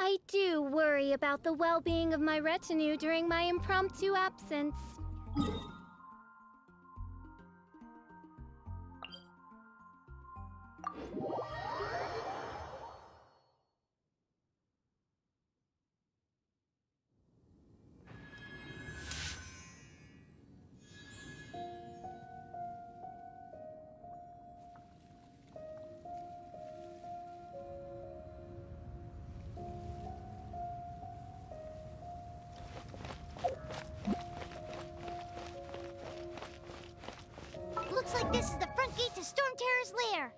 I do worry about the well-being of my retinue during my impromptu absence. Looks like this is the front gate to Storm Terror's lair.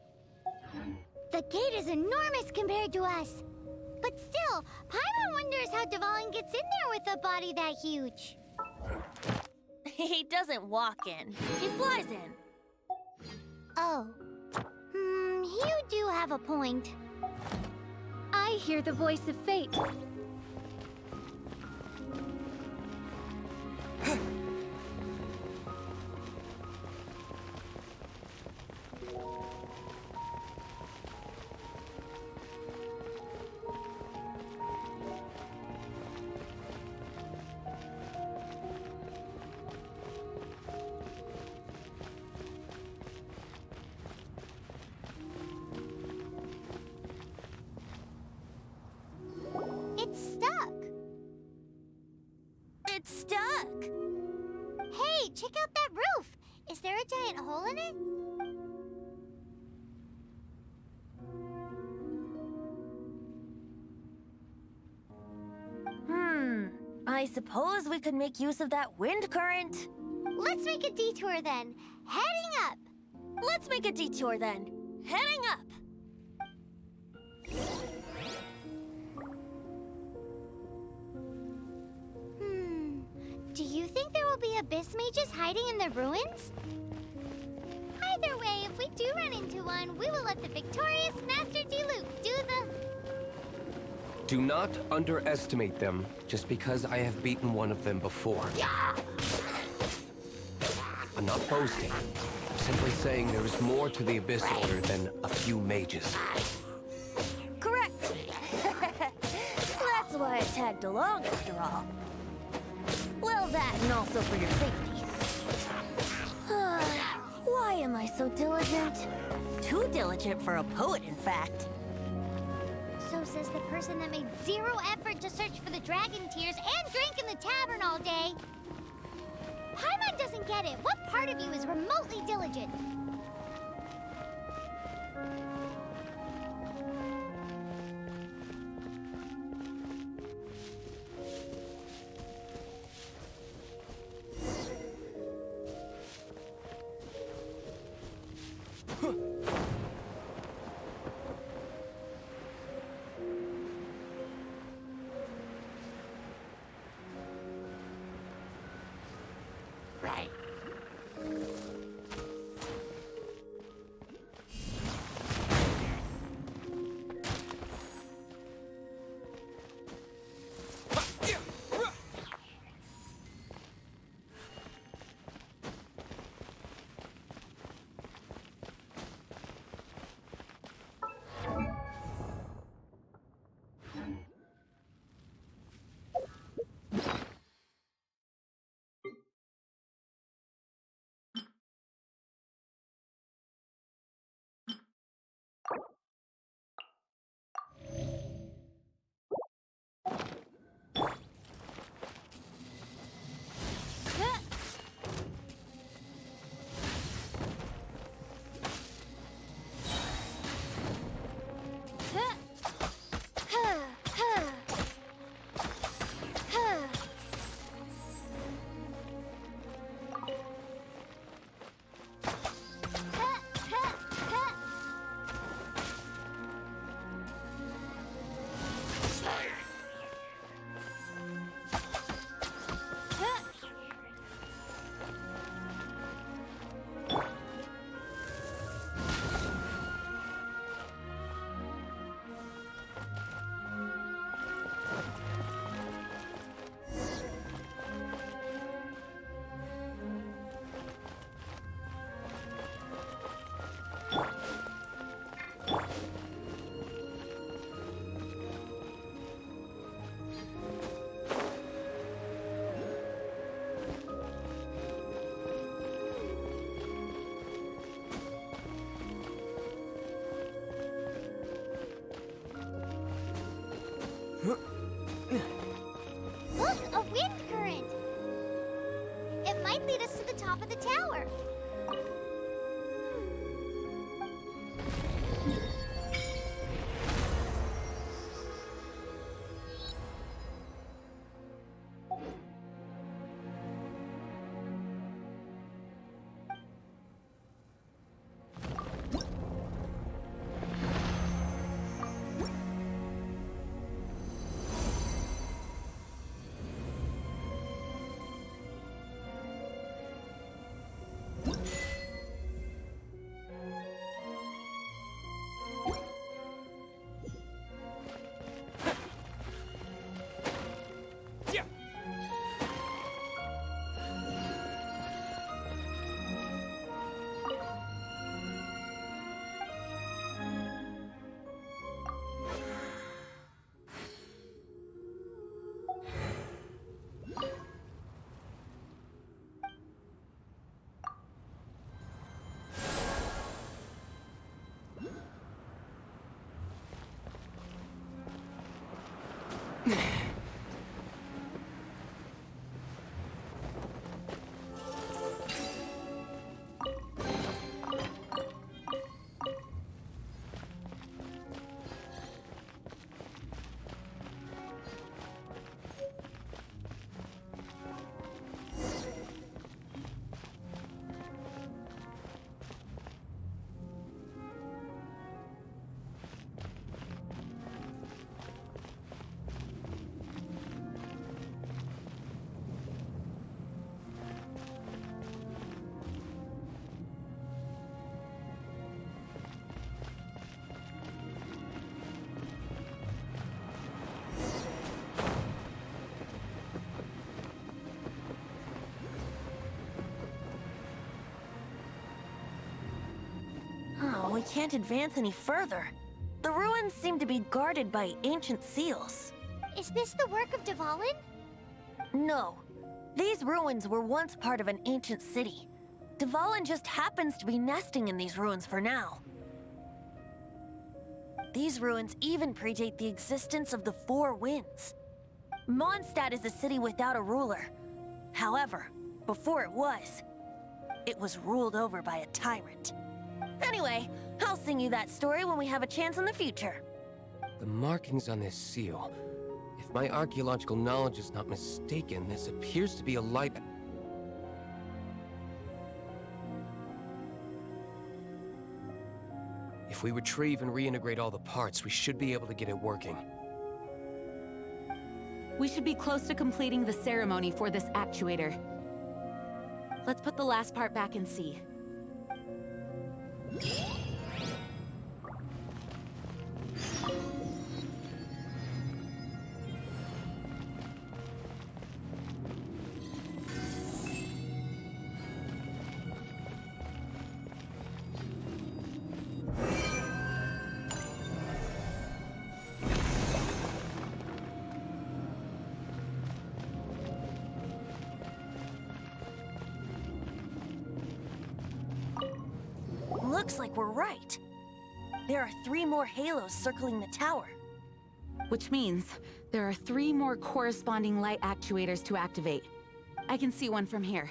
The gate is enormous compared to us. But still, Paimon wonders how Dvalin gets in there with a body that huge. He doesn't walk in. He flies in. Oh. You do have a point. I hear the voice of fate. It's stuck. It's stuck. Hey, check out that roof. Is there a giant hole in it? I suppose we could make use of that wind current. Let's make a detour then. Heading up. Let's make a detour then. Heading up. Do you think there will be abyss mages hiding in the ruins? Either way, if we do run into one, we will let the victorious Master Diluc do the... Do not underestimate them, just because I have beaten one of them before. Yeah! I'm not boasting. I'm simply saying there is more to the Abyss Order than a few mages. Correct. That's why I tagged along after all. Well, that and also for your safety. Why am I so diligent? Too diligent for a poet, in fact. So says the person that made zero effort to search for the dragon tears and drank in the tavern all day. Paimon doesn't get it. What part of you is remotely diligent? Look, a wind current! It might lead us to the top of the tower. Oh, we can't advance any further. The ruins seem to be guarded by ancient seals. Is this the work of Dvalin? No. These ruins were once part of an ancient city. Dvalin just happens to be nesting in these ruins for now. These ruins even predate the existence of the Four Winds. Mondstadt is a city without a ruler. However, before it was ruled over by a tyrant. Anyway, I'll sing you that story when we have a chance in the future. The markings on this seal. If my archaeological knowledge is not mistaken, this appears to be a light... If we retrieve and reintegrate all the parts, we should be able to get it working. We should be close to completing the ceremony for this actuator. Let's put the last part back and see. Looks like we're right. There are 3 more halos circling the tower. Which means there are 3 more corresponding light actuators to activate. I can see one from here.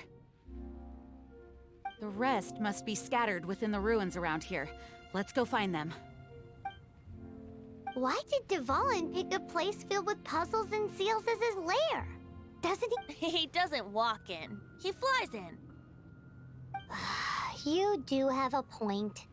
The rest must be scattered within the ruins around here. Let's go find them. Why did Dvalin pick a place filled with puzzles and seals as his lair? Doesn't he? He doesn't walk in. He flies in. You do have a point.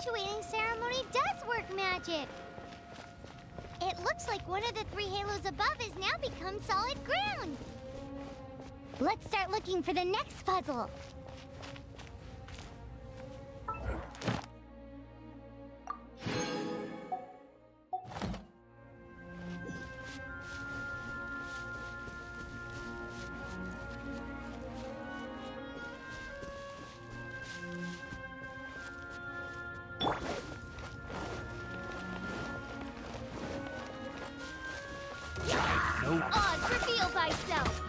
actuating ceremony does work magic. It looks like one of the 3 halos above has now become solid ground. Let's start looking for the next puzzle. Oz, reveal thyself!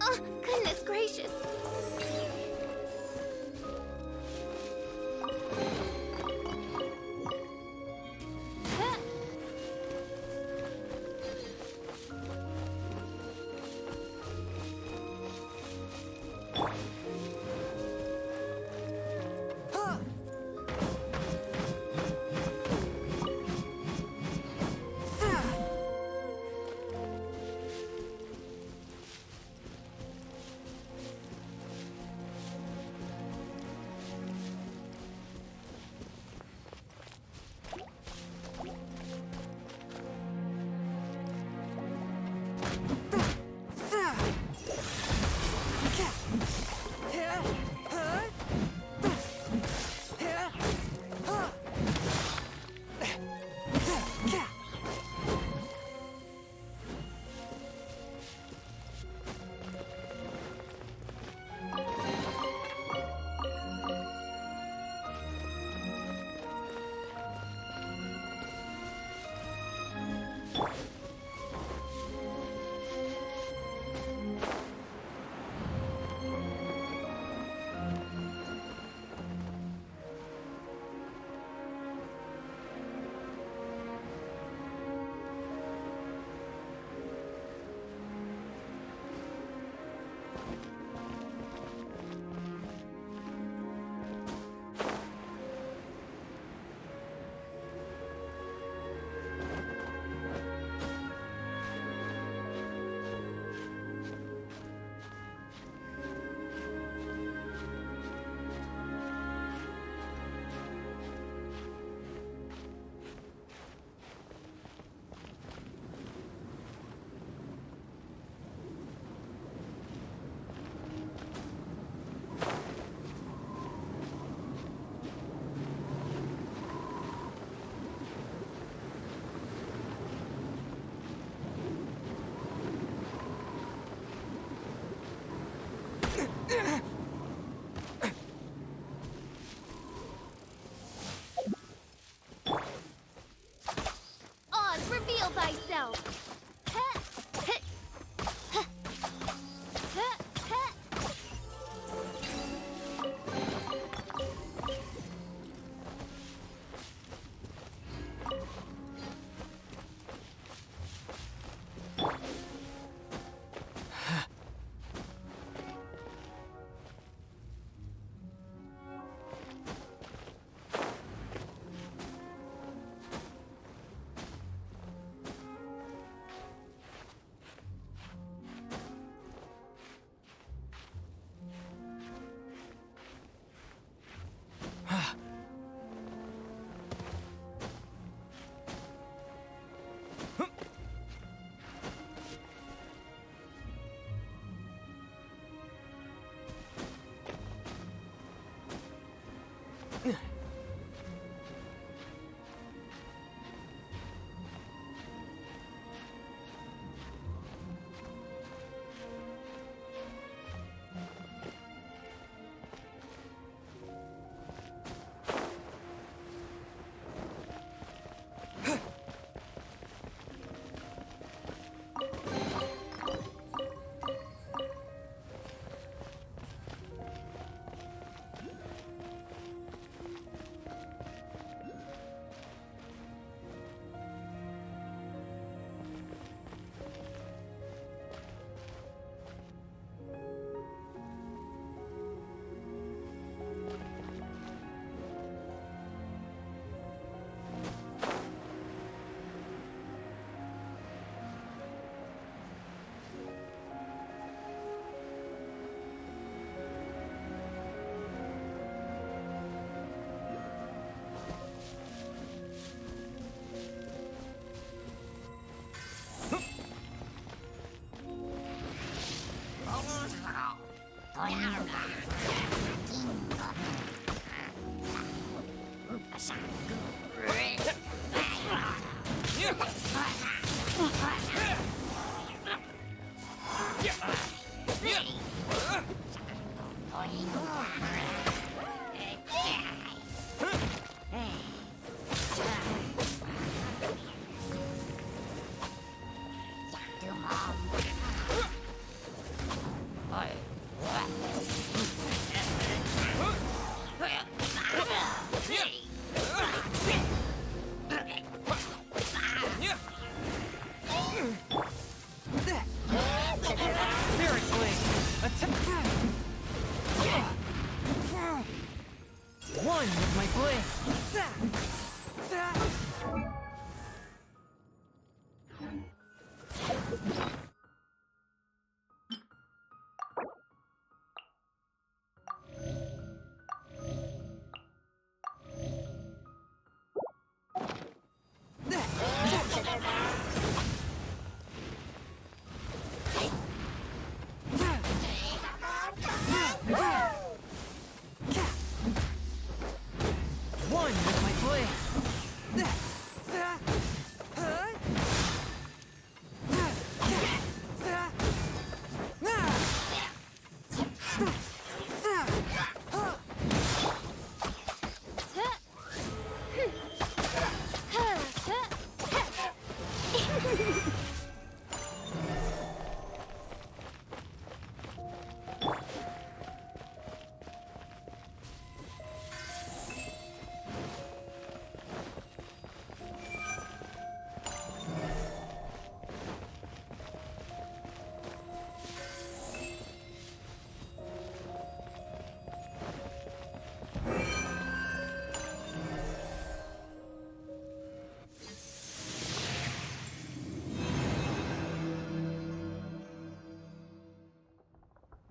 Oh, goodness gracious!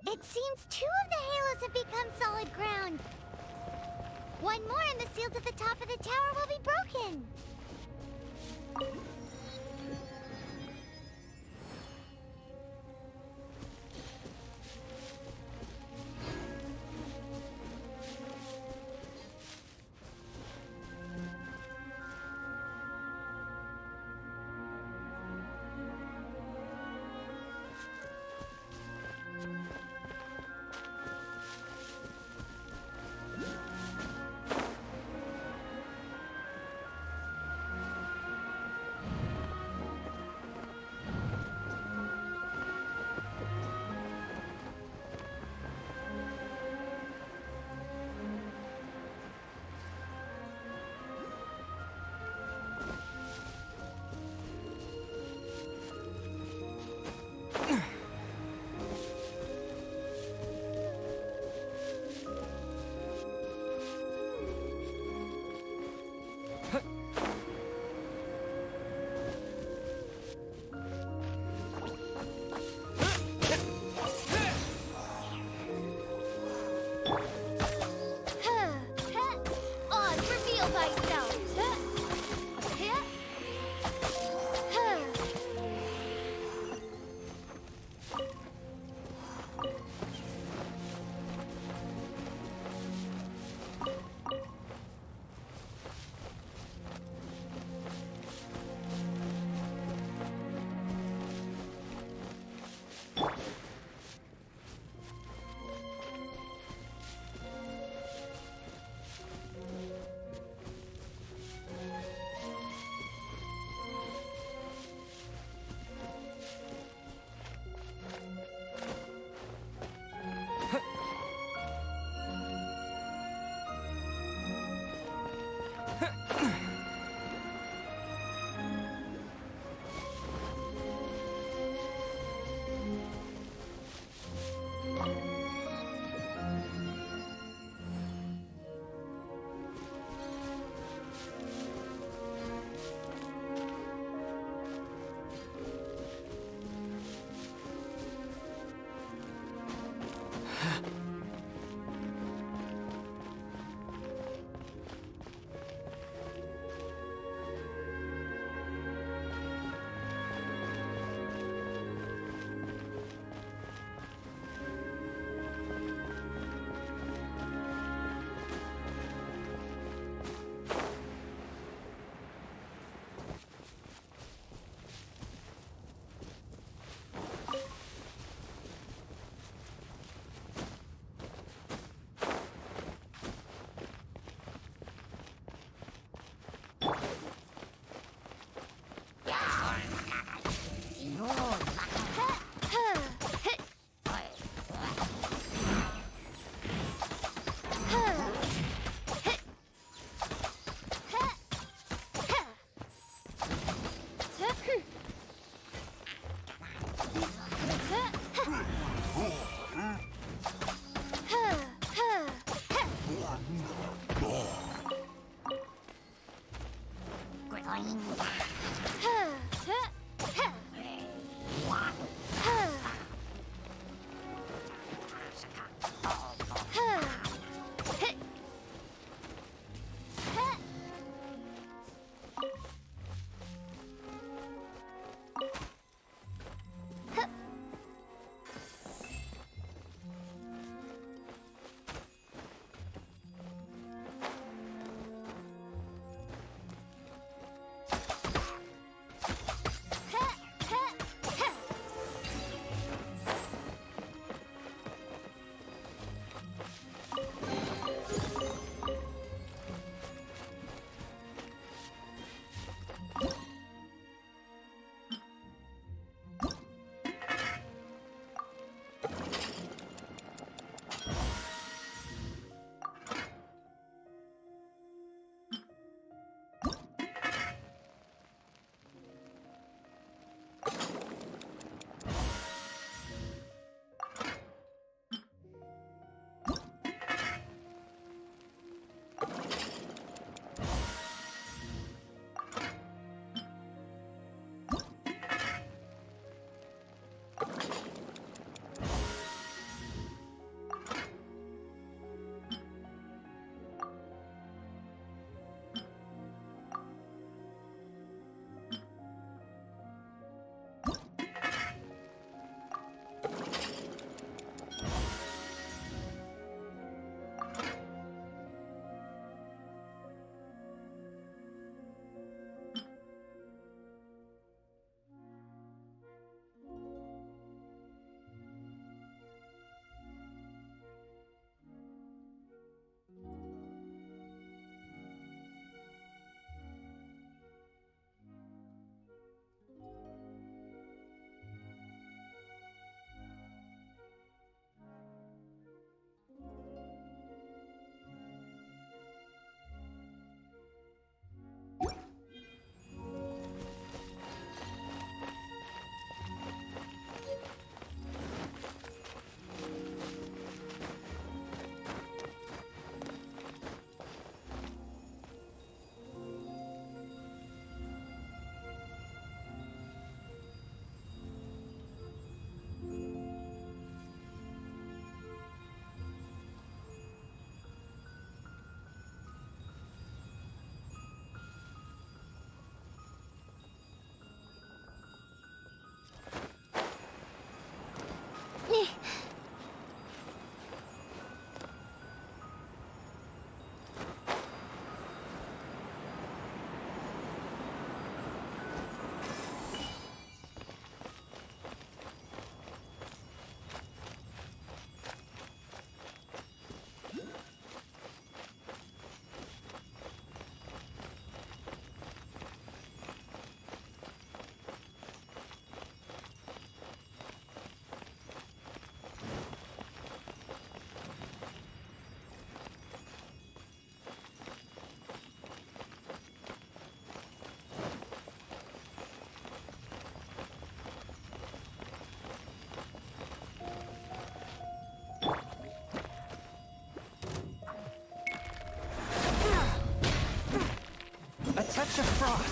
It seems 2 of the halos have become solid ground. One more and the seals at the top of the tower will be broken. touch of frost.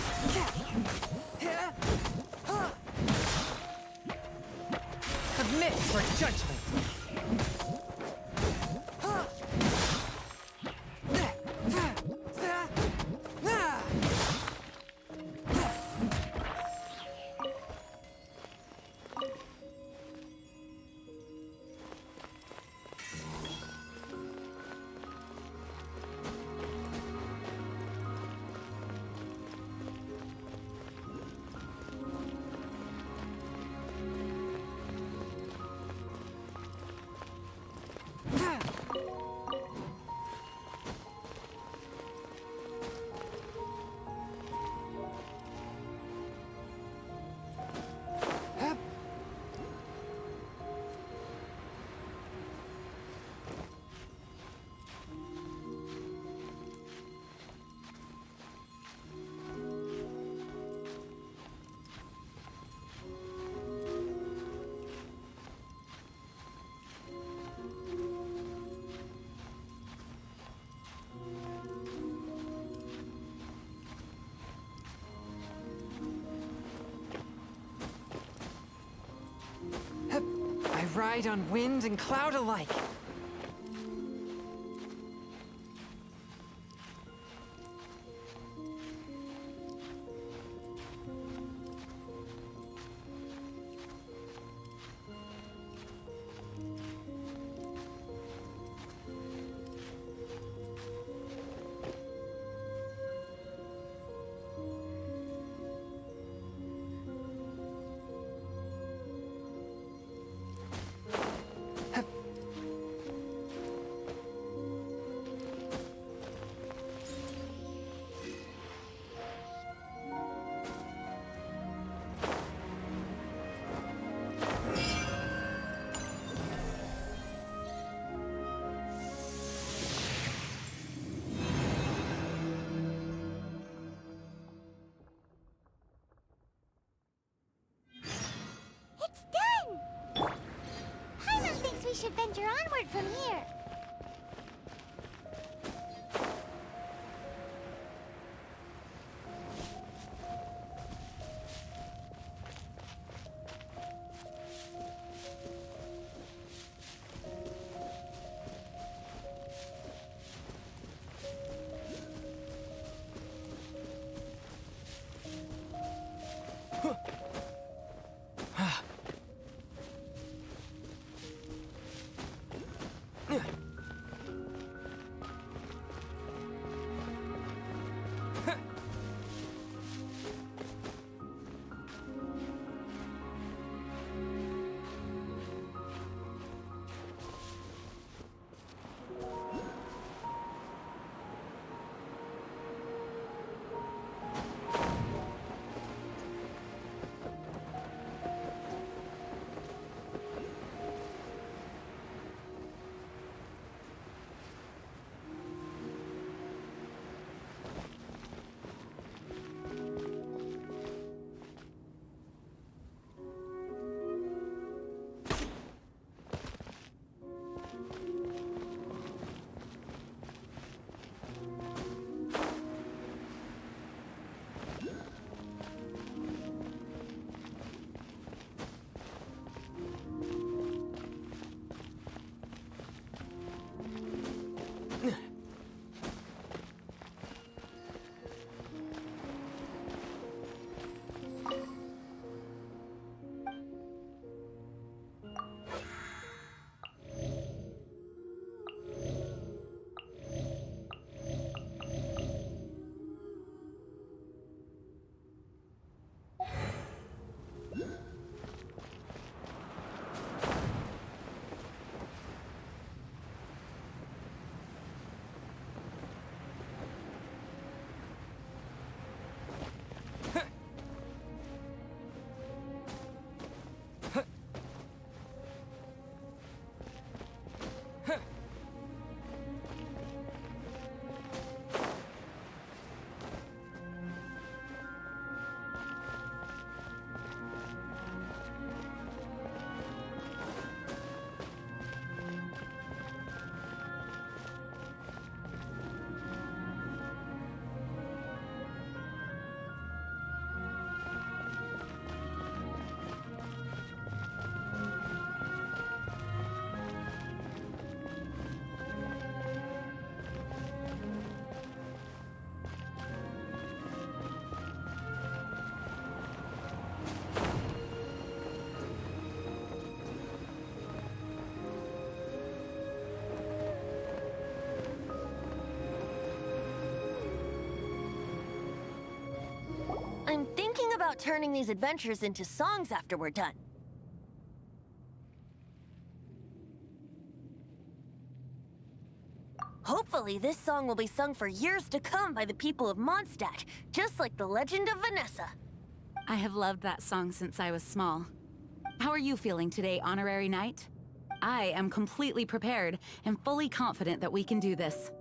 Submit for judgment. I ride on wind and cloud alike. It's done! Paimon thinks we should venture onward from here. Huh. I'm thinking about turning these adventures into songs after we're done. Hopefully, this song will be sung for years to come by the people of Mondstadt, just like the legend of Vanessa. I have loved that song since I was small. How are you feeling today, Honorary Knight? I am completely prepared and fully confident that we can do this.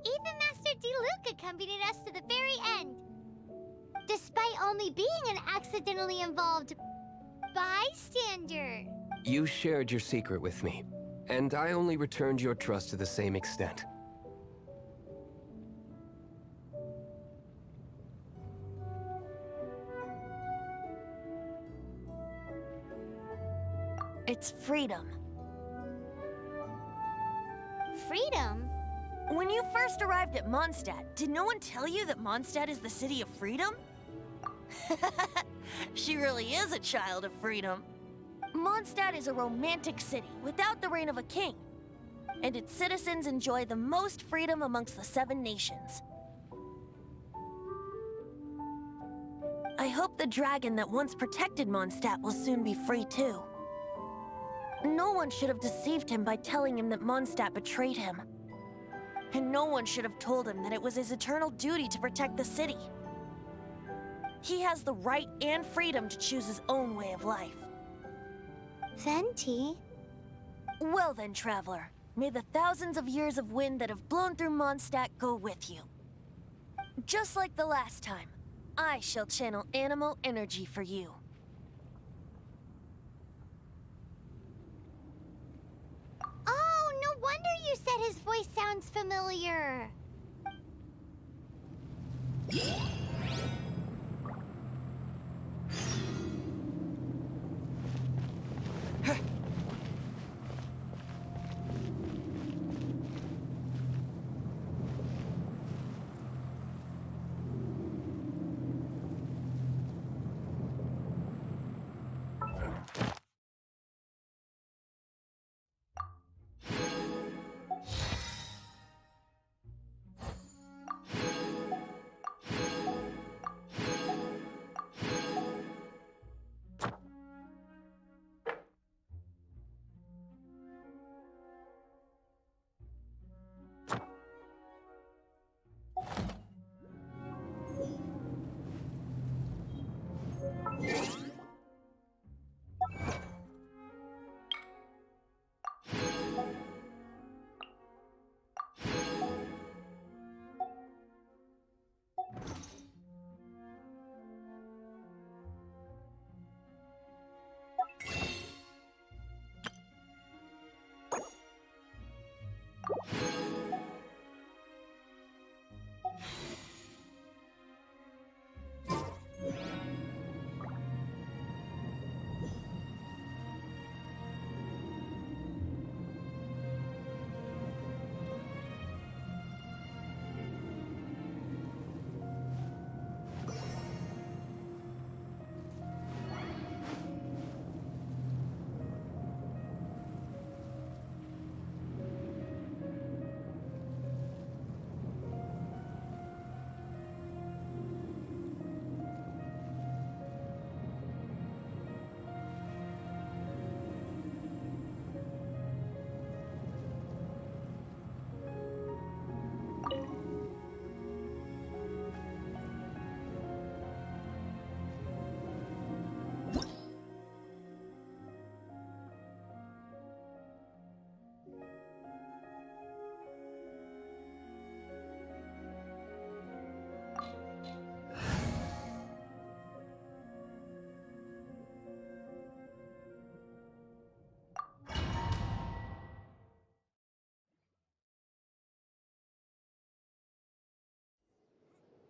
Even Master Diluc accompanied us to the very end. Despite only being an accidentally involved bystander. You shared your secret with me, and I only returned your trust to the same extent. It's freedom. Freedom? When you first arrived at Mondstadt, did no one tell you that Mondstadt is the city of freedom? She really is a child of freedom. Mondstadt is a romantic city without the reign of a king, and its citizens enjoy the most freedom amongst the 7 nations. I hope the dragon that once protected Mondstadt will soon be free too. No one should have deceived him by telling him that Mondstadt betrayed him. And no one should have told him that it was his eternal duty to protect the city. He has the right and freedom to choose his own way of life. Venti? Well then, traveler, may the thousands of years of wind that have blown through Mondstadt go with you. Just like the last time, I shall channel animal energy for you. Oh, no wonder you said his voice sounds familiar.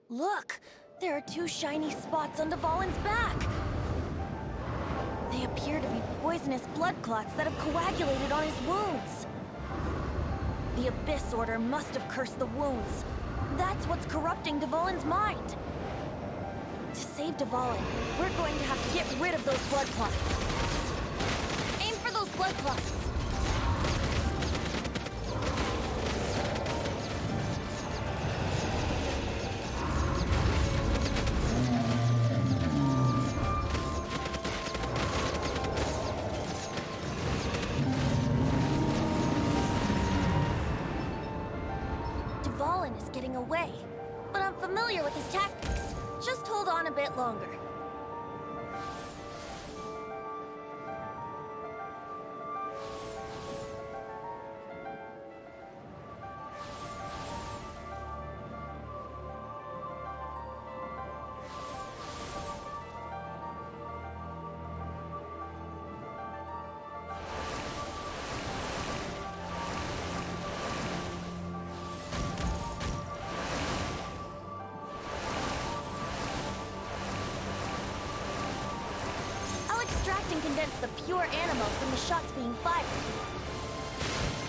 Look! There are 2 shiny spots on Dvalin's back! They appear to be poisonous blood clots that have coagulated on his wounds. The Abyss Order must have cursed the wounds. That's what's corrupting Dvalin's mind. To save Dvalin, we're going to have to get rid of those blood clots. Aim for those blood clots! Dvalin is getting away. But I'm familiar with his tactics. Just hold on a bit longer. Extract and condense the pure animal from the shots being fired.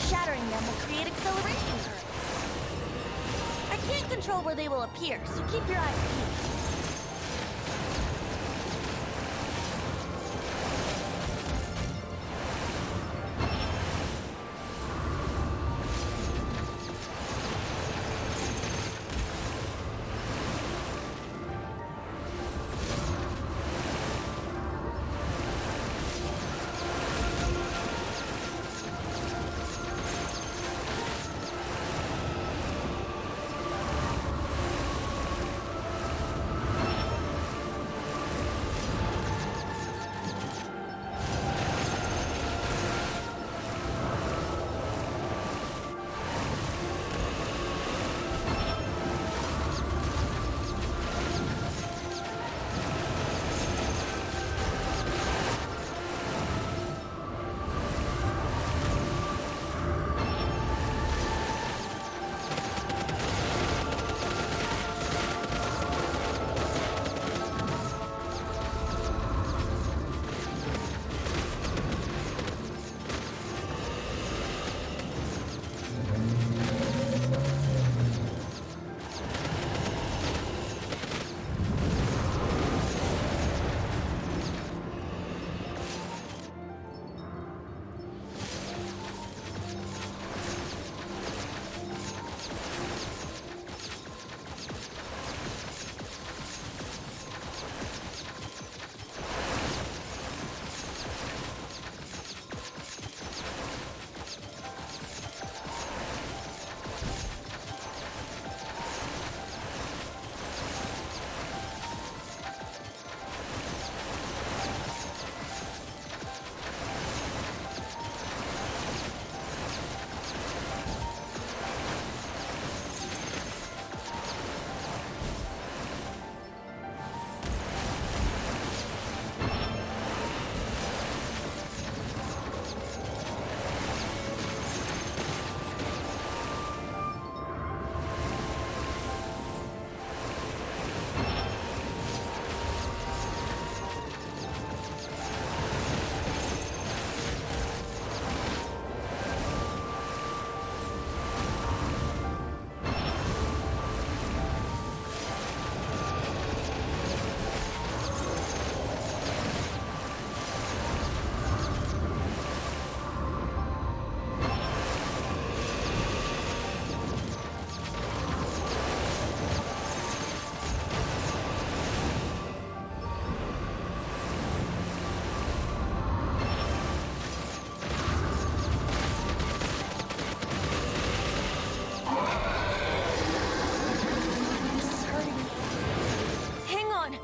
Shattering them will create acceleration currents. I can't control where they will appear, so keep your eyes peeled.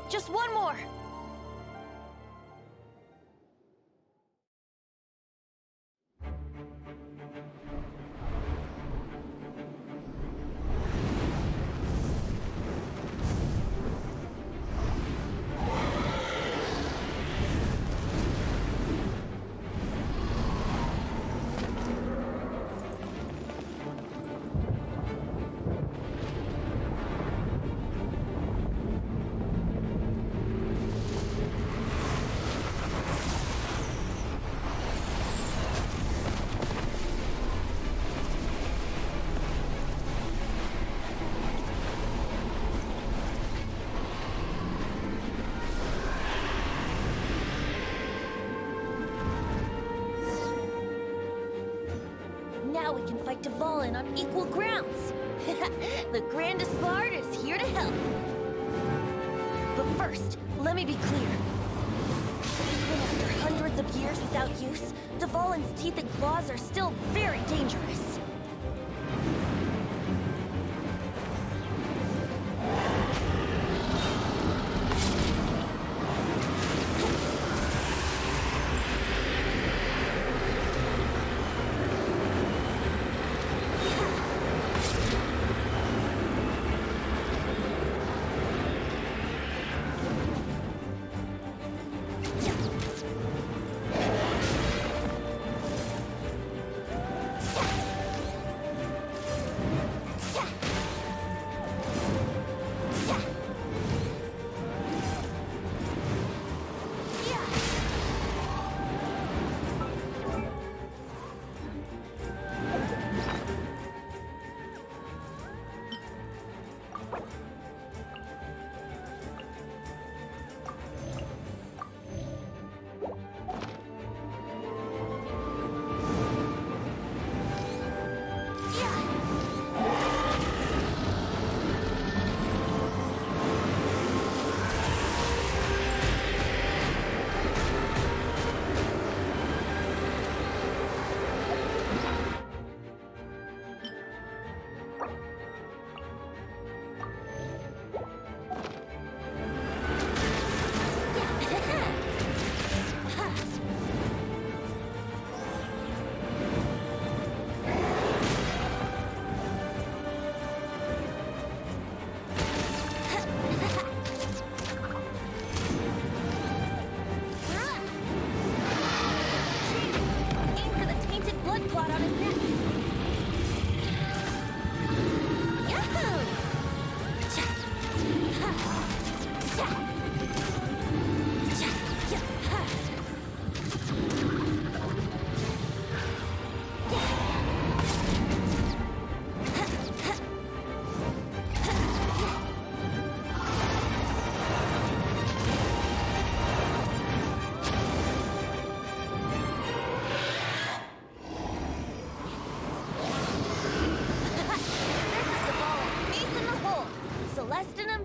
Just one more! Now we can fight Dvalin on equal grounds. The grandest bard is here to help. But first, let me be clear. Even after hundreds of years without use, Dvalin's teeth and claws are still very dangerous.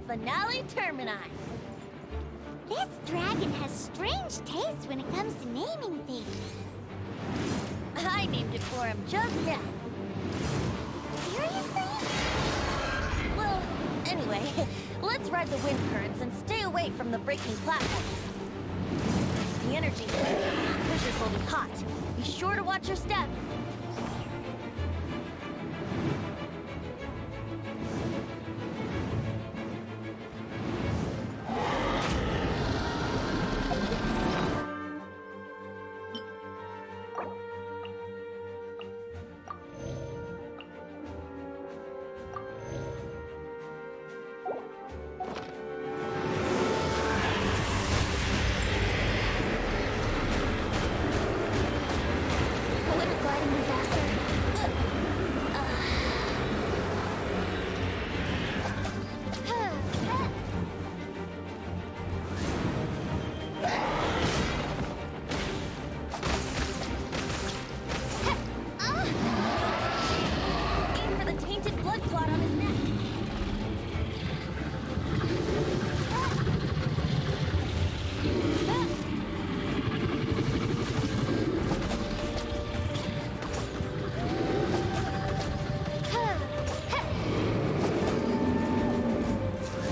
finale termini. This dragon has strange taste when it comes to naming things. I named it for him just now. Seriously? Well, anyway, let's ride the wind currents and stay away from the breaking platforms. The energy fissures will be hot. Be sure to watch your step. Wouldn't gliding be faster? Aim for the tainted blood clot on his neck.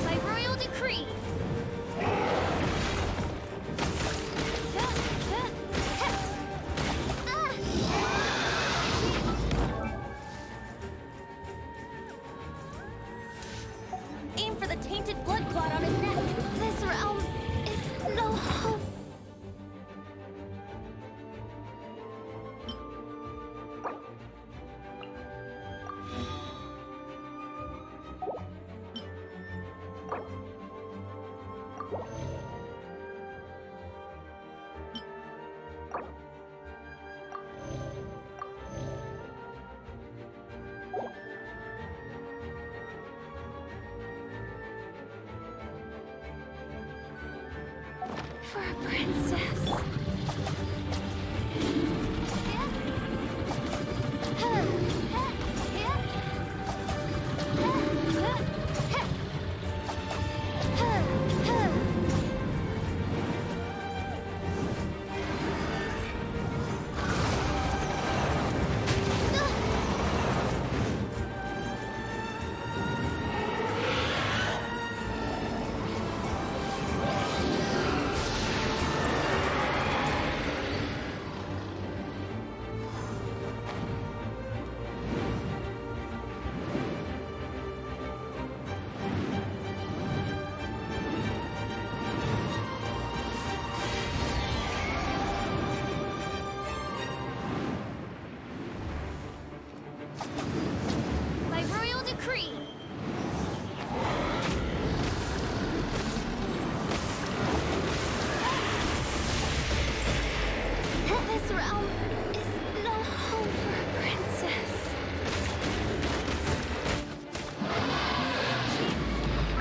By royal decree. Aim for the tainted blood clot on his neck. This realm is no hope. For a princess. By royal decree. This realm is no home for a princess.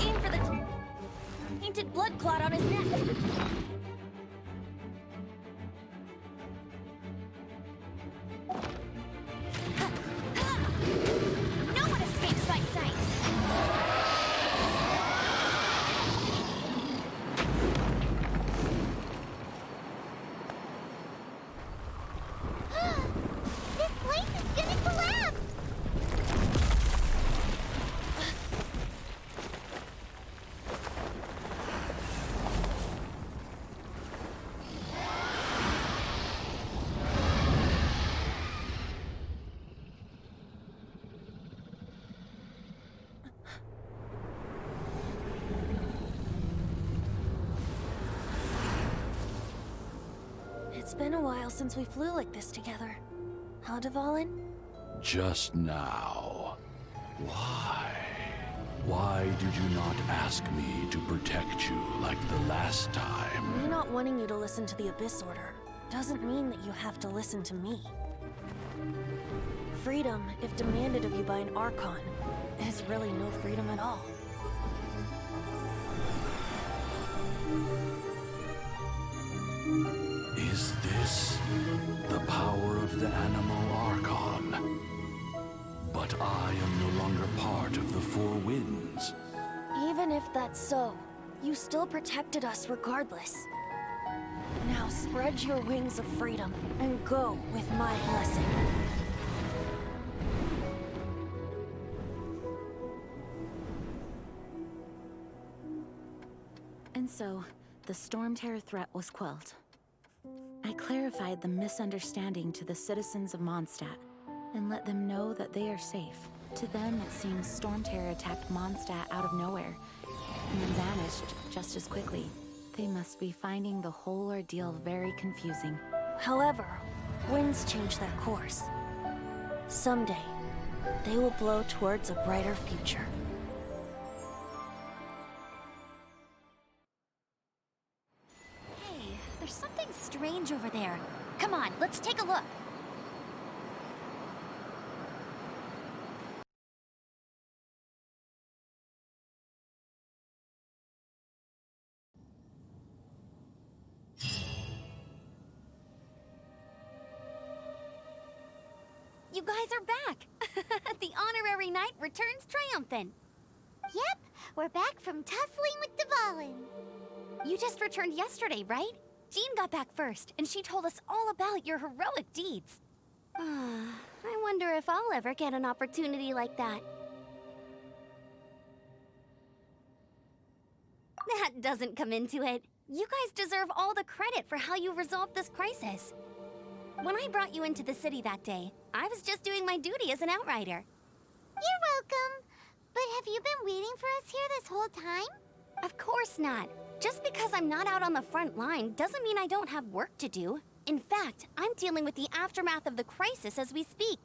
Aim for the tainted blood clot on his neck. No one escapes my sight. This place is gonna collapse! It's been a while since we flew like this together. Huh, Dvalin? Just now. Why? Why did you not ask me to protect you like the last time? Me not wanting you to listen to the Abyss Order doesn't mean that you have to listen to me. Freedom, if demanded of you by an Archon, is really no freedom at all. Is this the power of the Animal Archon? But I am no longer part of the Four Winds. Even if that's so, you still protected us regardless. Now spread your wings of freedom and go with my blessing. And so, the Storm Terror threat was quelled. I clarified the misunderstanding to the citizens of Mondstadt and let them know that they are safe. To them, it seems Storm Terror attacked Mondstadt out of nowhere and then vanished just as quickly. They must be finding the whole ordeal very confusing. However, winds change their course. Someday, they will blow towards a brighter future. Hey, there's something strange over there. Come on, let's take a look. You guys are back! The honorary knight returns triumphant. Yep, we're back from tussling with Dvalin. You just returned yesterday, right? Jean got back first, and she told us all about your heroic deeds. I wonder if I'll ever get an opportunity like that. That doesn't come into it. You guys deserve all the credit for how you resolved this crisis. When I brought you into the city that day, I was just doing my duty as an outrider. You're welcome. But have you been waiting for us here this whole time? Of course not. Just because I'm not out on the front line doesn't mean I don't have work to do. In fact, I'm dealing with the aftermath of the crisis as we speak.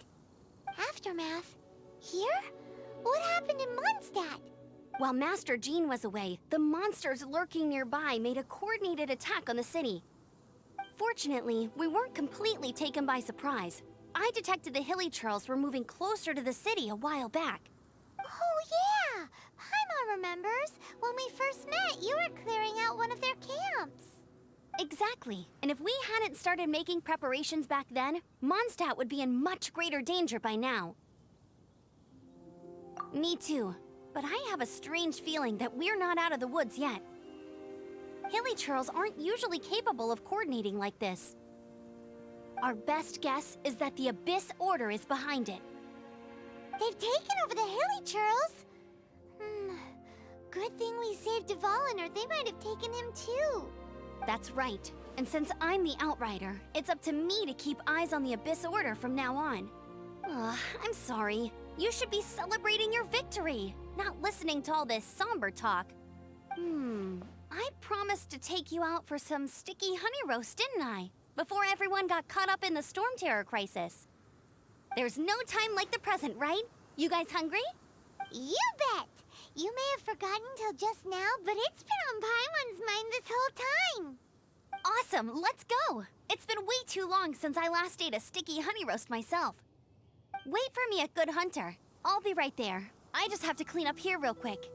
Aftermath? Here? What happened in Mondstadt? While Master Jean was away, the monsters lurking nearby made a coordinated attack on the city. Fortunately, we weren't completely taken by surprise. I detected the Hilly Churls were moving closer to the city a while back. Oh yeah! Paimon remembers. When we first met, you were clearing out one of their camps. Exactly. And if we hadn't started making preparations back then, Mondstadt would be in much greater danger by now. Me too. But I have a strange feeling that we're not out of the woods yet. Hilly Churls aren't usually capable of coordinating like this. Our best guess is that the Abyss Order is behind it. They've taken over the Hilly Churls? Good thing we saved Dvalin, or they might have taken him too. That's right. And since I'm the Outrider, it's up to me to keep eyes on the Abyss Order from now on. I'm sorry. You should be celebrating your victory, not listening to all this somber talk. I promised to take you out for some sticky honey roast, didn't I? Before everyone got caught up in the Storm Terror crisis. There's no time like the present, right? You guys hungry? You bet! You may have forgotten till just now, but it's been on Paimon's mind this whole time. Awesome, let's go! It's been way too long since I last ate a sticky honey roast myself. Wait for me at Good Hunter. I'll be right there. I just have to clean up here real quick.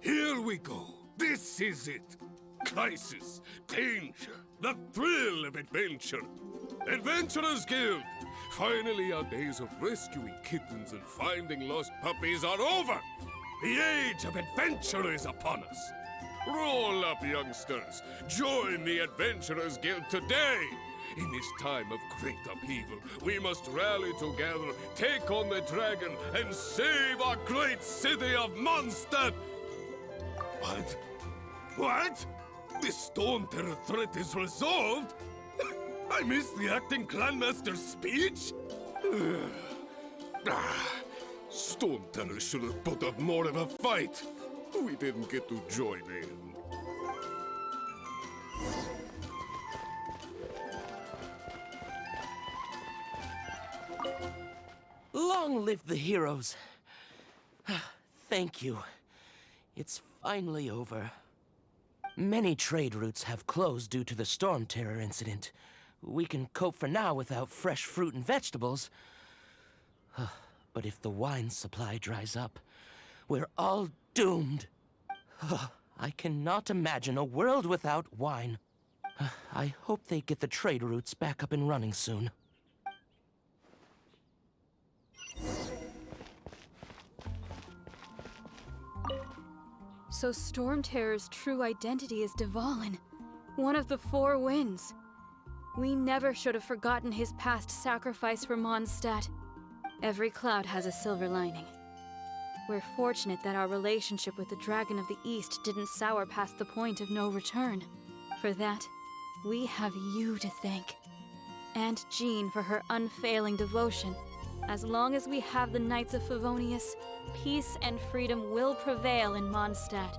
Here we go. This is it. Crisis, danger, the thrill of adventure. Adventurers Guild! Finally, our days of rescuing kittens and finding lost puppies are over. The age of adventure is upon us. Roll up, youngsters. Join the Adventurers Guild today. In this time of great upheaval, we must rally together, take on the dragon, and save our great city of Mondstadt. What? What? The Storm Terror threat is resolved? I missed the acting clanmaster's speech? Storm Terror should have put up more of a fight. We didn't get to join in. Long live the heroes. Thank you. It's finally over. Many trade routes have closed due to the storm terror incident. We can cope for now without fresh fruit and vegetables. But if the wine supply dries up, we're all doomed. I cannot imagine a world without wine. I hope they get the trade routes back up and running soon. So Storm Terror's true identity is Dvalin, one of the Four Winds. We never should have forgotten his past sacrifice for Mondstadt. Every cloud has a silver lining. We're fortunate that our relationship with the Dragon of the East didn't sour past the point of no return. For that, we have you to thank. And Jean for her unfailing devotion. As long as we have the Knights of Favonius, peace and freedom will prevail in Mondstadt.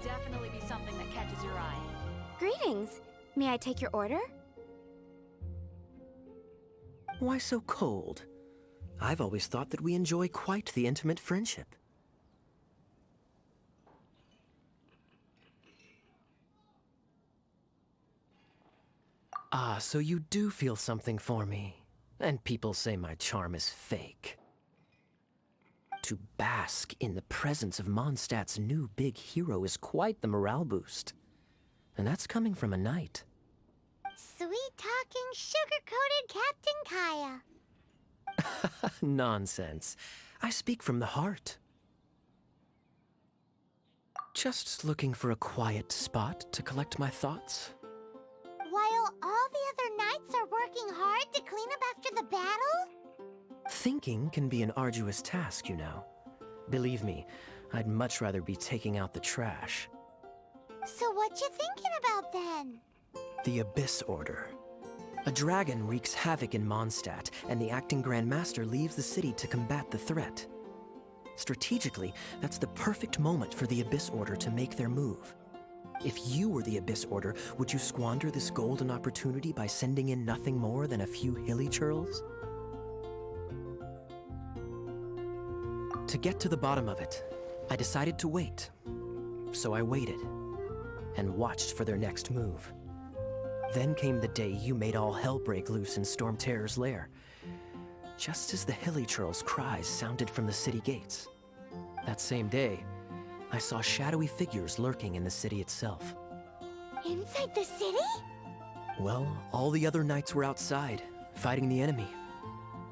Definitely be something that catches your eye. Greetings. May I take your order? Why so cold? I've always thought that we enjoy quite the intimate friendship. Ah, so you do feel something for me. And people say my charm is fake. To bask in the presence of Mondstadt's new big hero is quite the morale boost. And that's coming from a knight. Sweet-talking, sugar-coated Captain Kaya. Nonsense. I speak from the heart. Just looking for a quiet spot to collect my thoughts. While all the other knights are working hard to clean up after the battle? Thinking can be an arduous task, you know. Believe me, I'd much rather be taking out the trash. So what you thinking about then? The Abyss Order. A dragon wreaks havoc in Mondstadt, and the acting Grand Master leaves the city to combat the threat. Strategically, that's the perfect moment for the Abyss Order to make their move. If you were the Abyss Order, would you squander this golden opportunity by sending in nothing more than a few hilly churls? To get to the bottom of it, I decided to wait. So I waited, and watched for their next move. Then came the day you made all hell break loose in Storm Terror's lair. Just as the hilly churls' cries sounded from the city gates. That same day, I saw shadowy figures lurking in the city itself. Inside the city? Well, all the other knights were outside, fighting the enemy.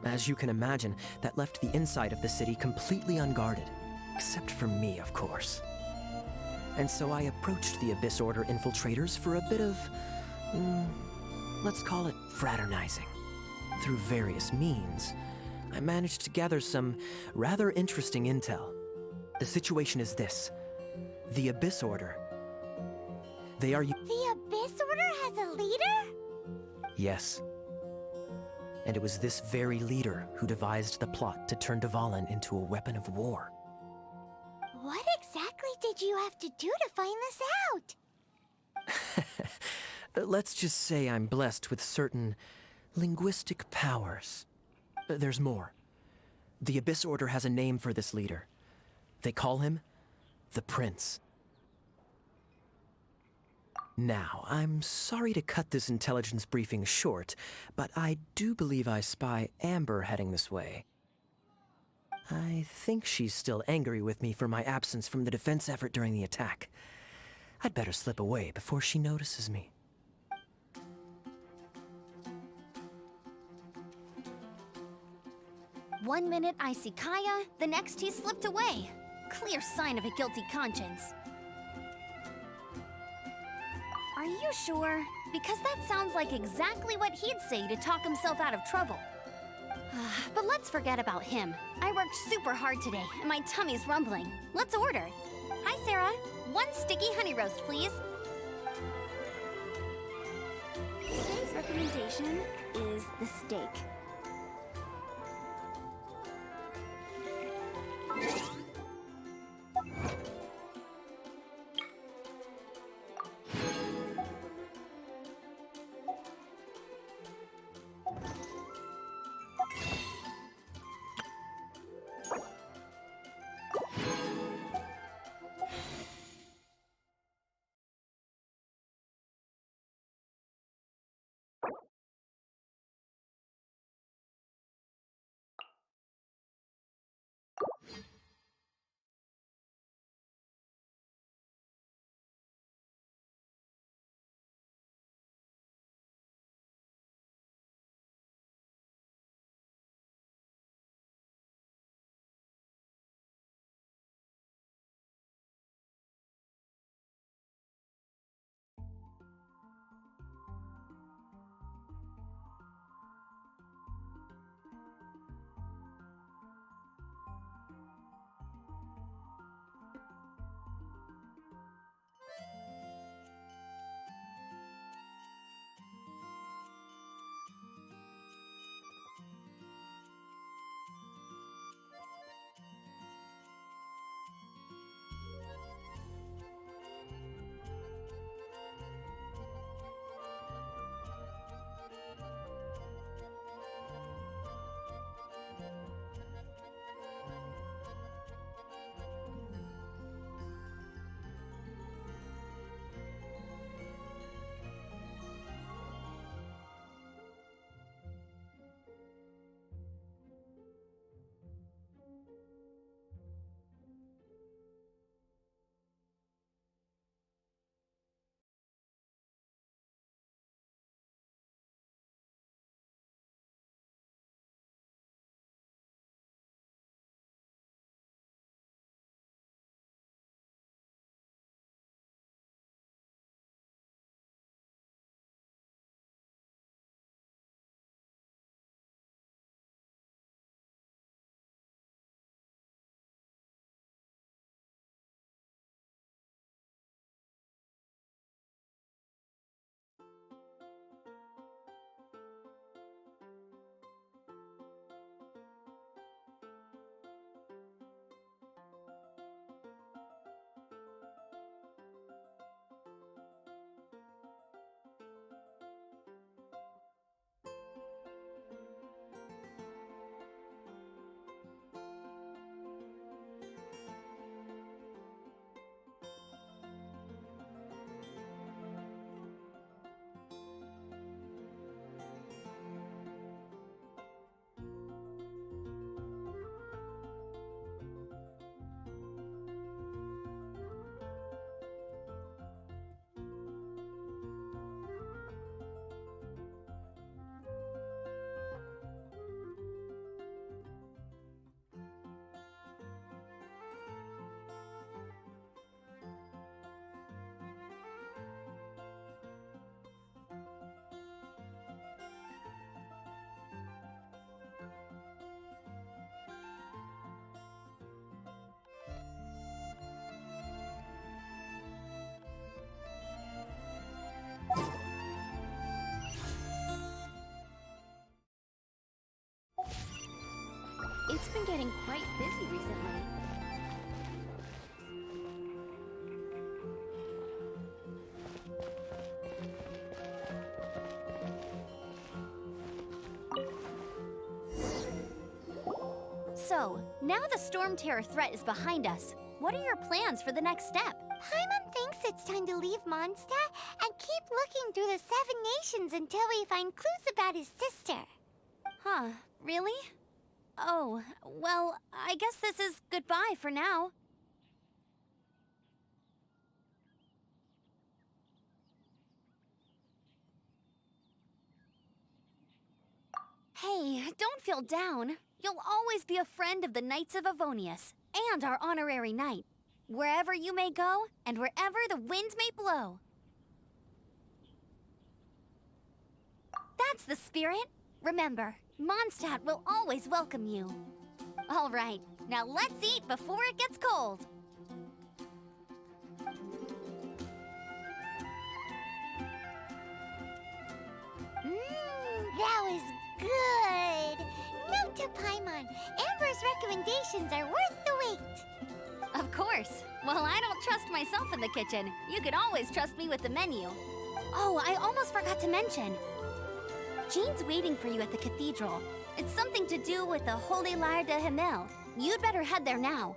As you can imagine, that left the inside of the city completely unguarded. Except for me, of course. And so I approached the Abyss Order infiltrators for a bit of... let's call it fraternizing. Through various means, I managed to gather some rather interesting intel. The situation is this. The Abyss Order. They are... The Abyss Order has a leader? Yes. And it was this very leader who devised the plot to turn Dvalin into a weapon of war. What exactly did you have to do to find this out? Let's just say I'm blessed with certain linguistic powers. There's more. The Abyss Order has a name for this leader. They call him the Prince. Now, I'm sorry to cut this intelligence briefing short, but I do believe I spy Amber heading this way. I think she's still angry with me for my absence from the defense effort during the attack. I'd better slip away before she notices me. One minute I see Kaya, the next he slipped away. Clear sign of a guilty conscience. Are you sure? Because that sounds like exactly what he'd say to talk himself out of trouble. But let's forget about him. I worked super hard today, and my tummy's rumbling. Let's order. Hi, Sarah. 1 sticky honey roast, please. Today's recommendation is the steak. It's been getting quite busy recently. So, now the Storm Terror threat is behind us. What are your plans for the next step? Paimon thinks it's time to leave Mondstadt and keep looking through the 7 nations until we find clues about his sister. Huh, really? Oh, well, I guess this is goodbye for now. Hey, don't feel down. You'll always be a friend of the Knights of Avonius, and our honorary knight. Wherever you may go, and wherever the wind may blow. That's the spirit. Remember, Mondstadt will always welcome you. All right, now let's eat before it gets cold. That was good. Note to Paimon, Amber's recommendations are worth the wait. Of course. Well, I don't trust myself in the kitchen. You can always trust me with the menu. Oh, I almost forgot to mention. Jean's waiting for you at the cathedral. It's something to do with the Holy Lyre de Himmel. You'd better head there now.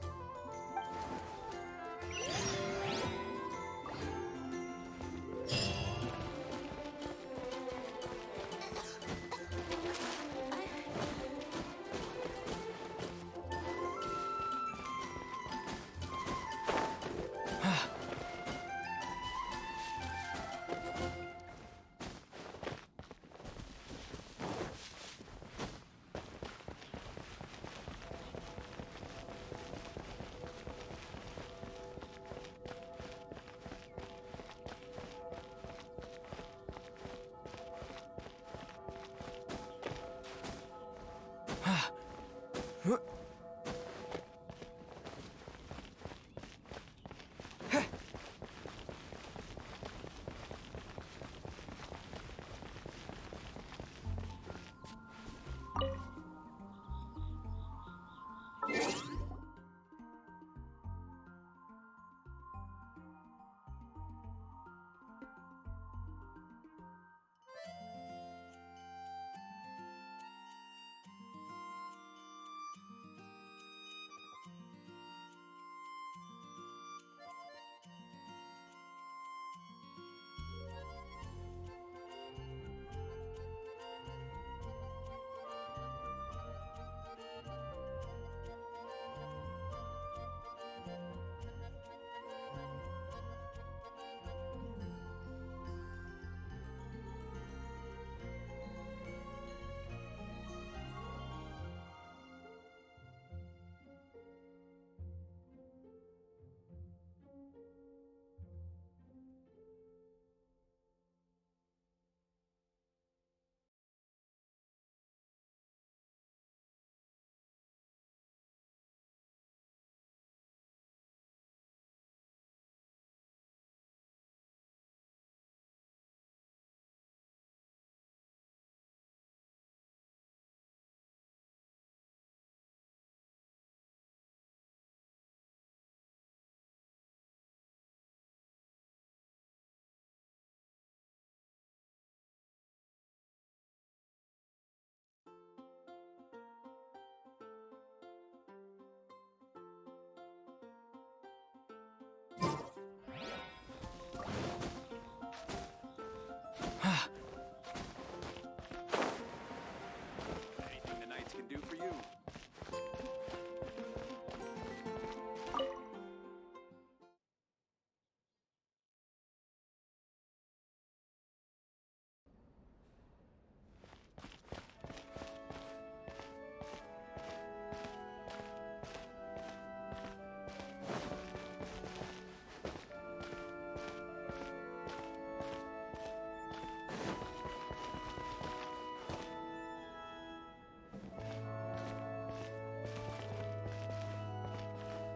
Anything the Knights can do for you.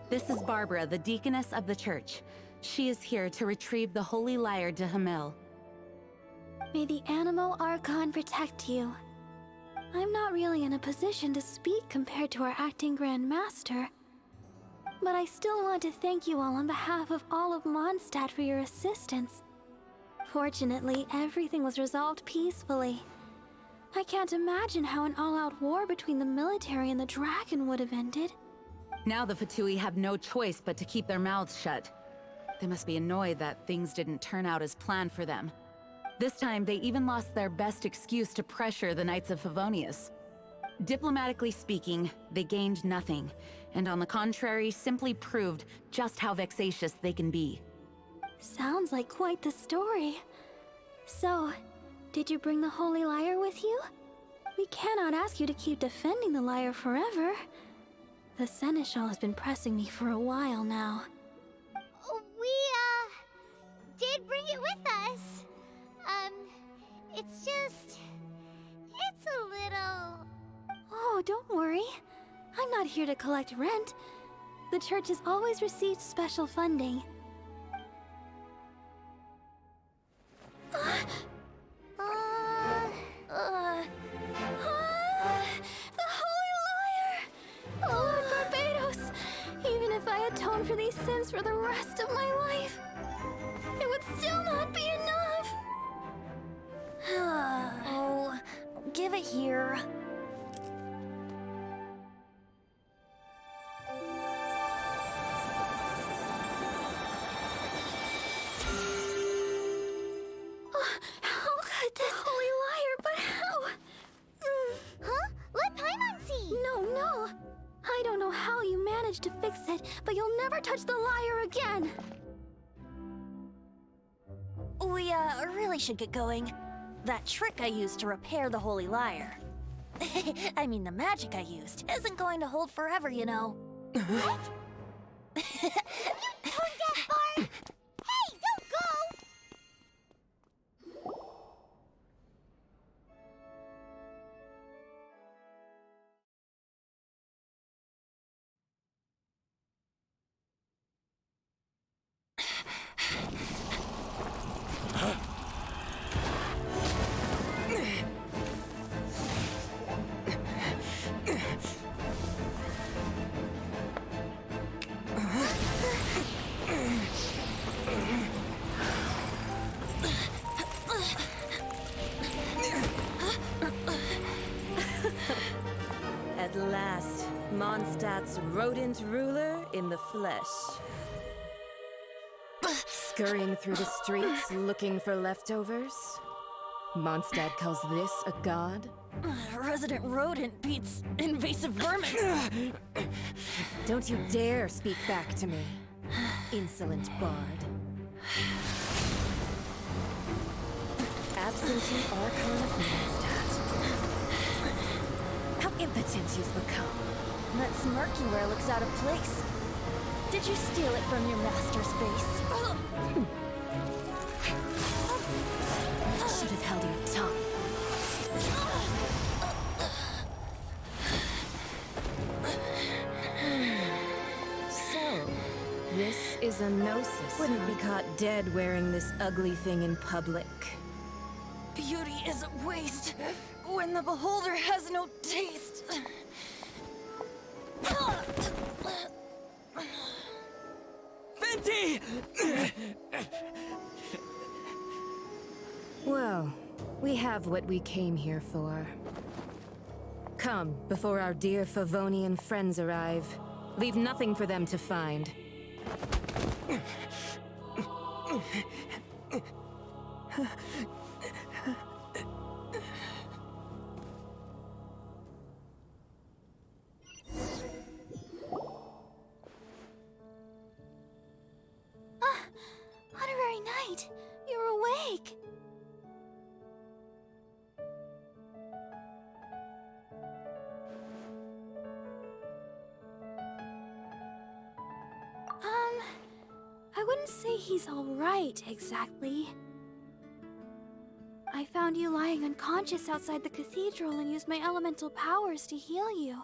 This is Barbara, the deaconess of the church. She is here to retrieve the Holy Lyre de Himmel. May the Animo Archon protect you. I'm not really in a position to speak compared to our acting Grand Master. But I still want to thank you all on behalf of all of Mondstadt for your assistance. Fortunately, everything was resolved peacefully. I can't imagine how an all-out war between the military and the dragon would have ended. Now the Fatui have no choice but to keep their mouths shut. They must be annoyed that things didn't turn out as planned for them. This time, they even lost their best excuse to pressure the Knights of Favonius. Diplomatically speaking, they gained nothing, and on the contrary, simply proved just how vexatious they can be. Sounds like quite the story. So, did you bring the Holy Lyre with you? We cannot ask you to keep defending the lyre forever. The Seneschal has been pressing me for a while now. We, did bring it with us. It's just... it's a little... Oh, don't worry. I'm not here to collect rent. The church has always received special funding. The Holy Lyre! Lord Barbados! Even if I atone for these sins for the rest of my life, it would still not be enough! Oh, give it here. How could this Holy Lyre, but how? Huh? Let Paimon see! No. I don't know how you managed to fix it, but you'll never touch the lyre again! We, really should get going. That trick I used to repair the Holy Lyre. I mean, the magic I used isn't going to hold forever, you know. What? You tone deaf, Barb! Hey, don't go! At last, Mondstadt's rodent ruler in the flesh. Scurrying through the streets looking for leftovers? Mondstadt calls this a god? Resident rodent beats invasive vermin. Don't you dare speak back to me, insolent bard. Absentee Archon of Mondstadt. How impotent you've become. That smirk you wear looks out of place. Did you steal it from your master's face? Should have held your tongue. So, this is a gnosis. Wouldn't be caught dead wearing this ugly thing in public. Beauty is a waste when the beholder has no taste. Venti! Well, we have what we came here for. Come, before our dear Favonian friends arrive. Leave nothing for them to find. Honorary Knight, you're awake! I wouldn't say he's alright, exactly. I found you lying unconscious outside the cathedral and used my elemental powers to heal you.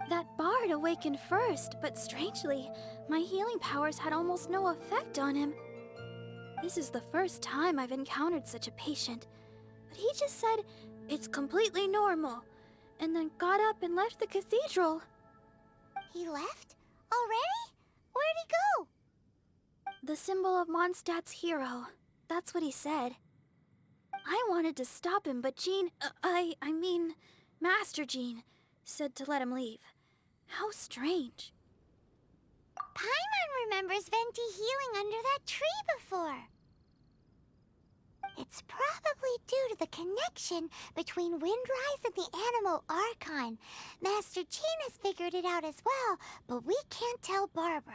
That bard awakened first, but strangely, my healing powers had almost no effect on him. This is the first time I've encountered such a patient, but he just said it's completely normal, and then got up and left the cathedral. He left? Already? Where'd he go? The symbol of Mondstadt's hero. That's what he said. I wanted to stop him, but Jean, I mean, Master Jean, said to let him leave. How strange. Paimon remembers Venti healing under that tree before. It's probably due to the connection between Windrise and the Animal Archon. Master Jean has figured it out as well, but we can't tell Barbara.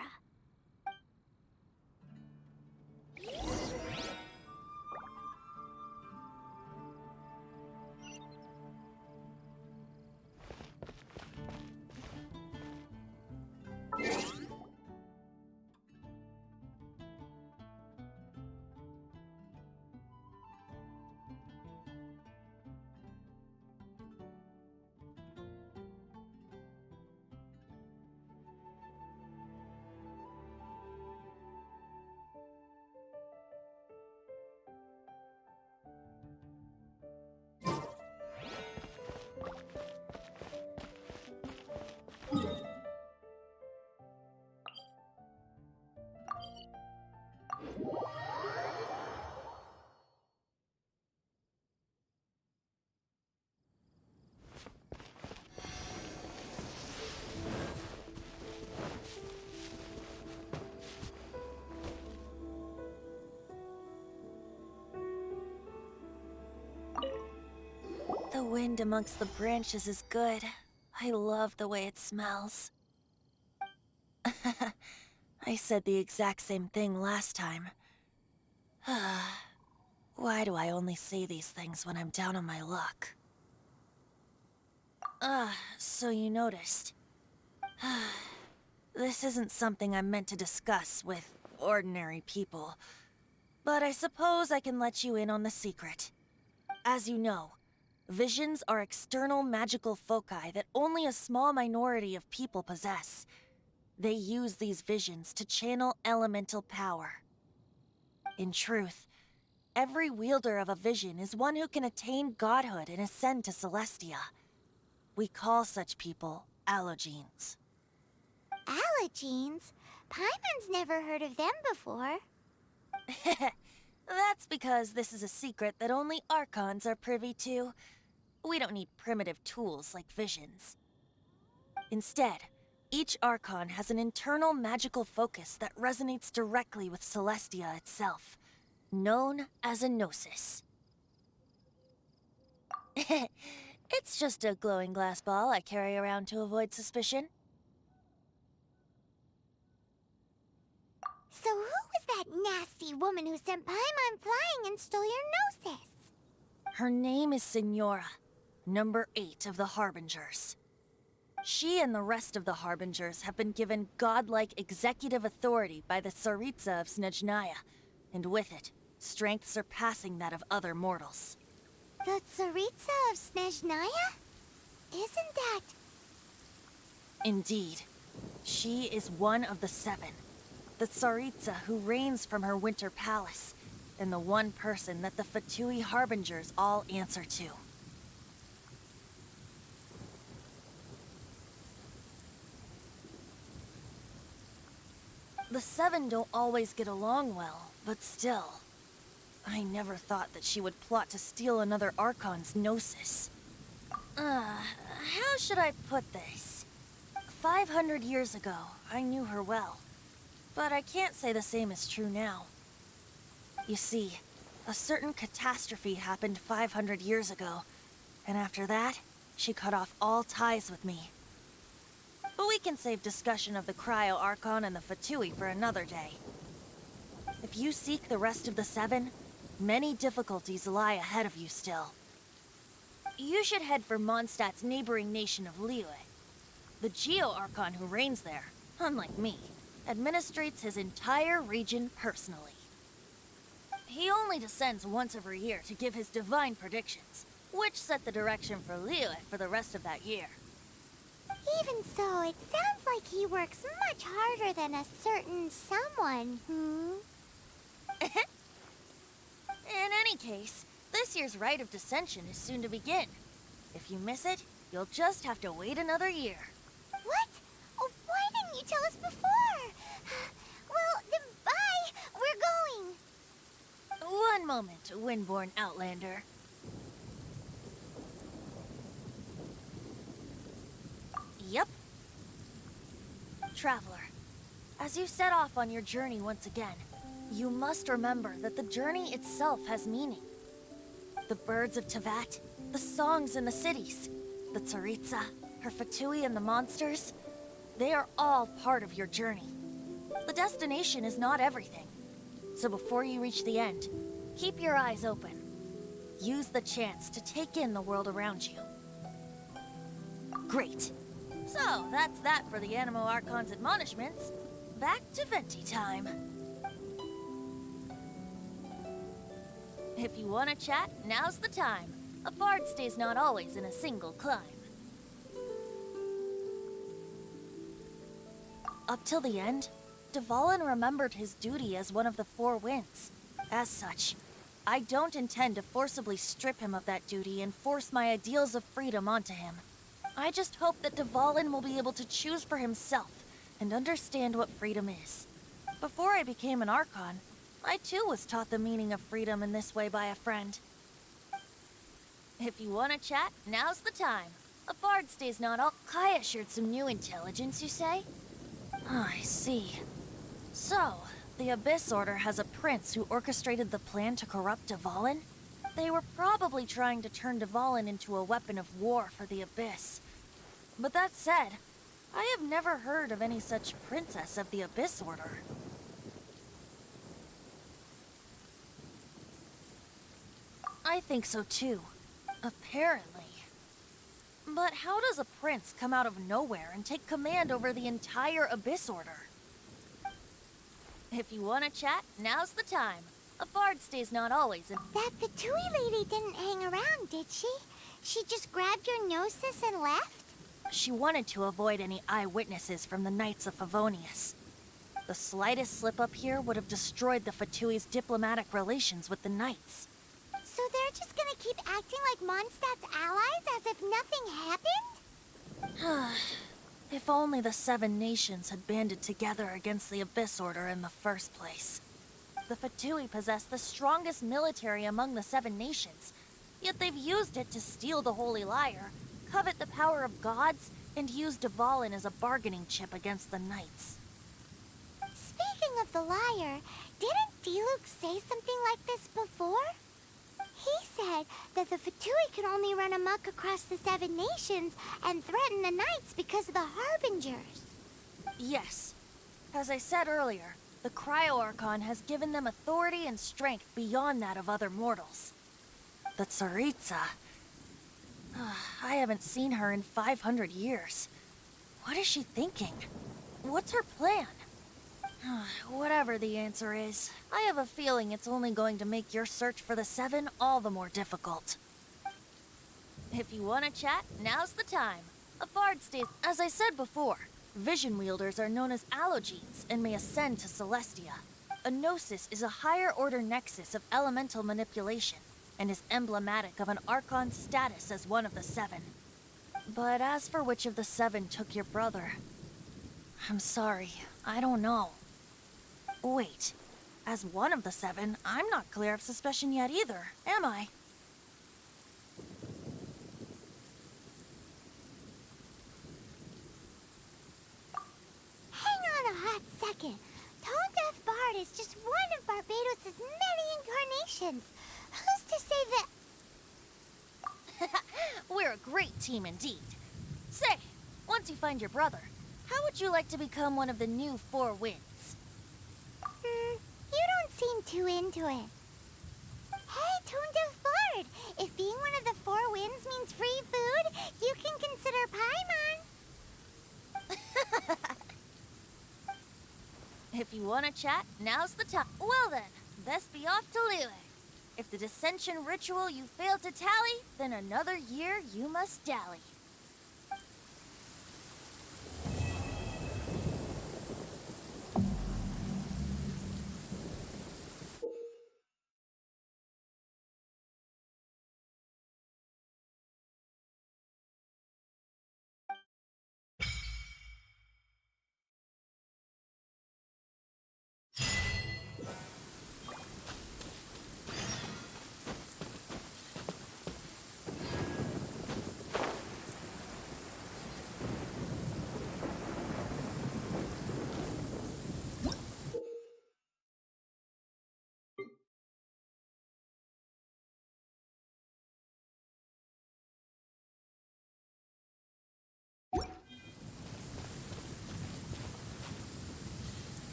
The wind amongst the branches is good. I love the way it smells. I said the exact same thing last time. Why do I only say these things when I'm down on my luck? So you noticed. This isn't something I'm meant to discuss with ordinary people, but I suppose I can let you in on the secret. As you know, visions are external magical foci that only a small minority of people possess. They use these visions to channel elemental power. In truth, every wielder of a vision is one who can attain godhood and ascend to Celestia. We call such people allogenes. Allogenes? Paimon's never heard of them before. That's because this is a secret that only Archons are privy to. We don't need primitive tools like visions. Instead, each Archon has an internal magical focus that resonates directly with Celestia itself, known as a gnosis. It's just a glowing glass ball I carry around to avoid suspicion. So who was that nasty woman who sent Paimon flying and stole your gnosis? Her name is Signora, number 8 of the Harbingers. She and the rest of the Harbingers have been given godlike executive authority by the Tsaritsa of Snezhnaya, and with it, strength surpassing that of other mortals. The Tsaritsa of Snezhnaya? Isn't that... Indeed. She is one of the 7, the Tsaritsa who reigns from her winter palace, and the one person that the Fatui Harbingers all answer to. The 7 don't always get along well, but still. I never thought that she would plot to steal another Archon's gnosis. How should I put this? 500 years ago, I knew her well. But I can't say the same is true now. You see, a certain catastrophe happened 500 years ago, and after that, she cut off all ties with me. But we can save discussion of the Cryo Archon and the Fatui for another day. If you seek the rest of the 7, many difficulties lie ahead of you still. You should head for Mondstadt's neighboring nation of Liyue. The Geo Archon who reigns there, unlike me, administrates his entire region personally. He only descends once every year to give his divine predictions, which set the direction for Liyue for the rest of that year. Even so, it sounds like he works much harder than a certain someone, In any case, the This year's Rite of Descension is soon to begin. If you miss it, you'll just have to wait another year. What? Oh, why didn't you tell us before? Well, then bye. We're going. One moment, Windborn Outlander. Yep. Traveler, as you set off on your journey once again, you must remember that the journey itself has meaning. The birds of Tevat, the songs in the cities, the Tsaritsa, her Fatui and the monsters, they are all part of your journey. The destination is not everything. So before you reach the end, keep your eyes open. Use the chance to take in the world around you. Great. So, that's that for the Animo Archon's admonishments. Back to Venti time. If you want to chat, now's the time. A bard stays not always in a single climb. Up till the end, Dvalin remembered his duty as one of the Four Winds. As such, I don't intend to forcibly strip him of that duty and force my ideals of freedom onto him. I just hope that Dvalin will be able to choose for himself and understand what freedom is. Before I became an Archon, I too was taught the meaning of freedom in this way by a friend. If you want to chat, now's the time. A bard stays not all— Kaya shared some new intelligence, you say? Oh, I see. So, the Abyss Order has a prince who orchestrated the plan to corrupt Dvalin? They were probably trying to turn Dvalin into a weapon of war for the Abyss. But that said, I have never heard of any such princess of the Abyss Order. I think so too. Apparently. But how does a prince come out of nowhere and take command over the entire Abyss Order? If you want to chat, now's the time. A bard stays not always in— That Fatui lady didn't hang around, did she? She just grabbed your gnosis and left? She wanted to avoid any eyewitnesses from the Knights of Favonius. The slightest slip-up here would have destroyed the Fatui's diplomatic relations with the Knights. So they're just gonna keep acting like Mondstadt's allies as if nothing happened? If only the Seven Nations had banded together against the Abyss Order in the first place. The Fatui possess the strongest military among the Seven Nations, yet they've used it to steal the Holy Lyre, covet the power of gods, and use Dvalin as a bargaining chip against the Knights. Speaking of the lyre, didn't Diluc say something like this before? He said that the Fatui could only run amok across the Seven Nations and threaten the Knights because of the Harbingers. Yes. As I said earlier, the Cryo-Archon has given them authority and strength beyond that of other mortals. The Tsaritsa. I haven't seen her in 500 years. What is she thinking? What's her plan? Whatever the answer is, I have a feeling it's only going to make your search for the Seven all the more difficult. If you want to chat, now's the time. A bard stays— As I said before, vision wielders are known as allogenes and may ascend to Celestia. A gnosis is a higher-order nexus of elemental manipulation and is emblematic of an Archon's status as one of the Seven. But as for which of the Seven took your brother, I'm sorry, I don't know. Wait, as one of the Seven, I'm not clear of suspicion yet either, am I? Hang on a hot second. Tone Deaf Bard is just one of Barbados' many incarnations. Who's to say that— We're a great team indeed. Say, once you find your brother, how would you like to become one of the new Four Winds? You don't seem too into it. Hey, Tone Deaf Bard, if being one of the Four Winds means free food, you can consider Paimon. If you want to chat, now's the time. Well then, best be off to Liyue. If the Dissension ritual you failed to tally, then another year you must dally.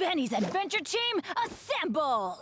Benny's adventure team, assemble!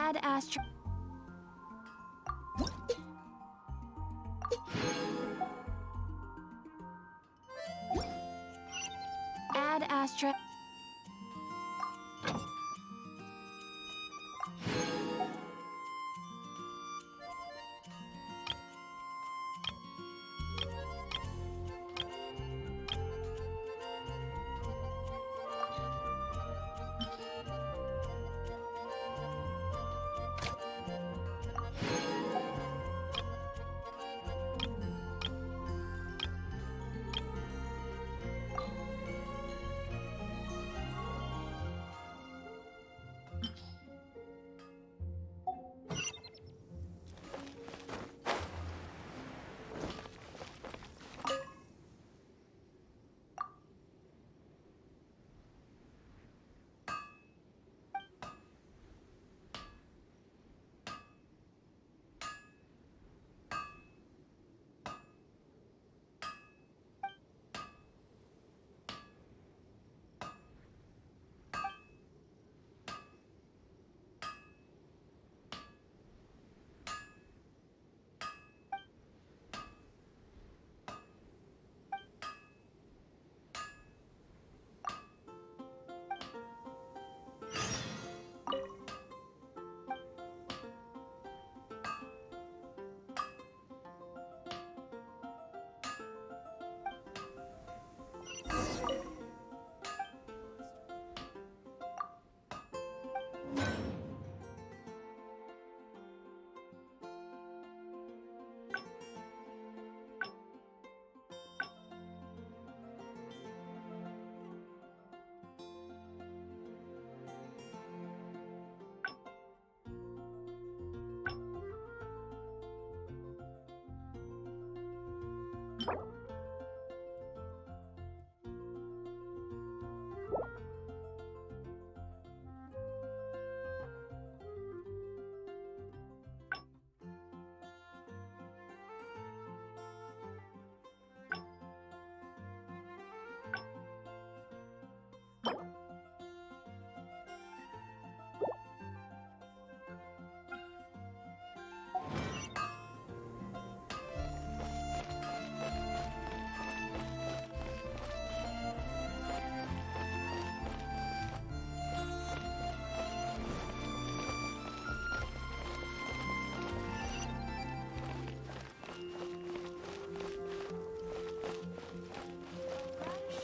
Add Astra. Add Astra.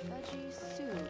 Veggie soup.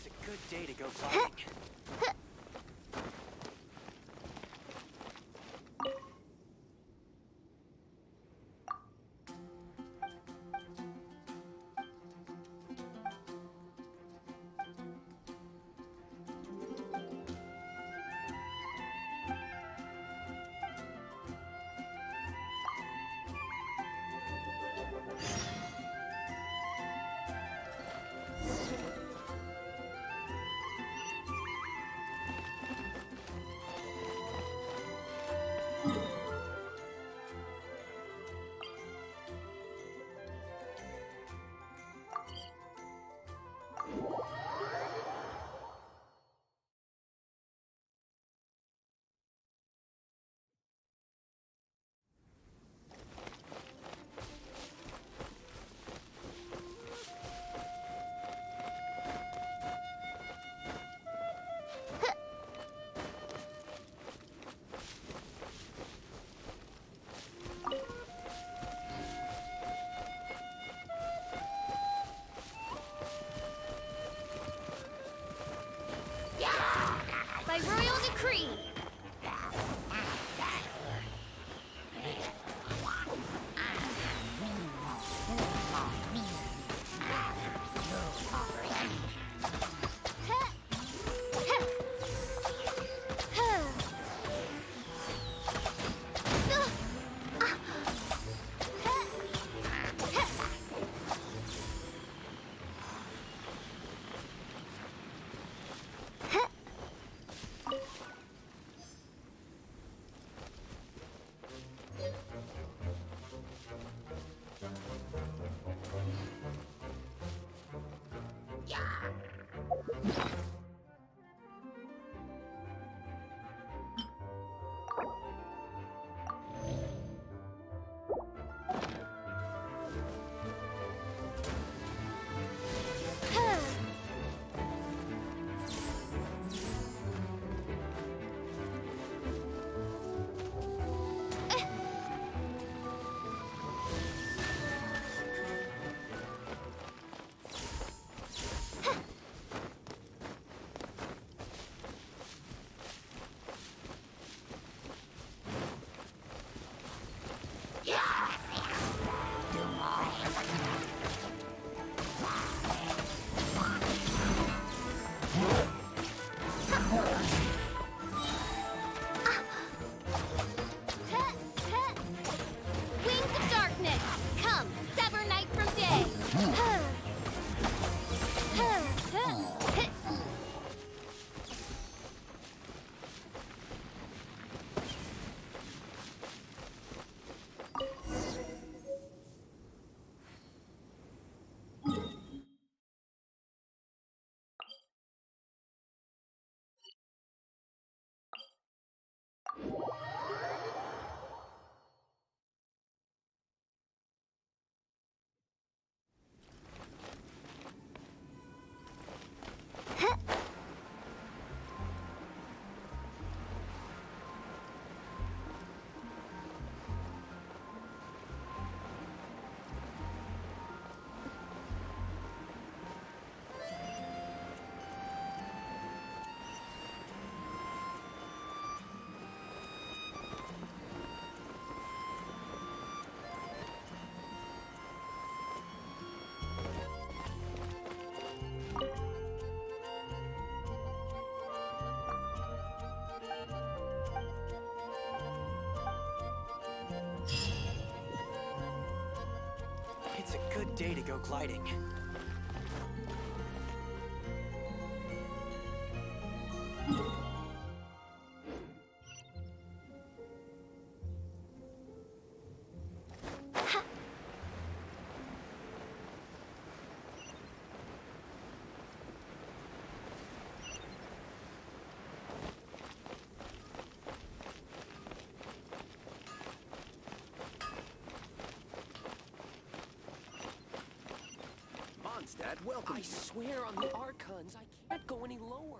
It's a good day to go climbing. By royal decree. a good day to go gliding. Mondstadt, welcome. I swear on the Archons, I can't go any lower.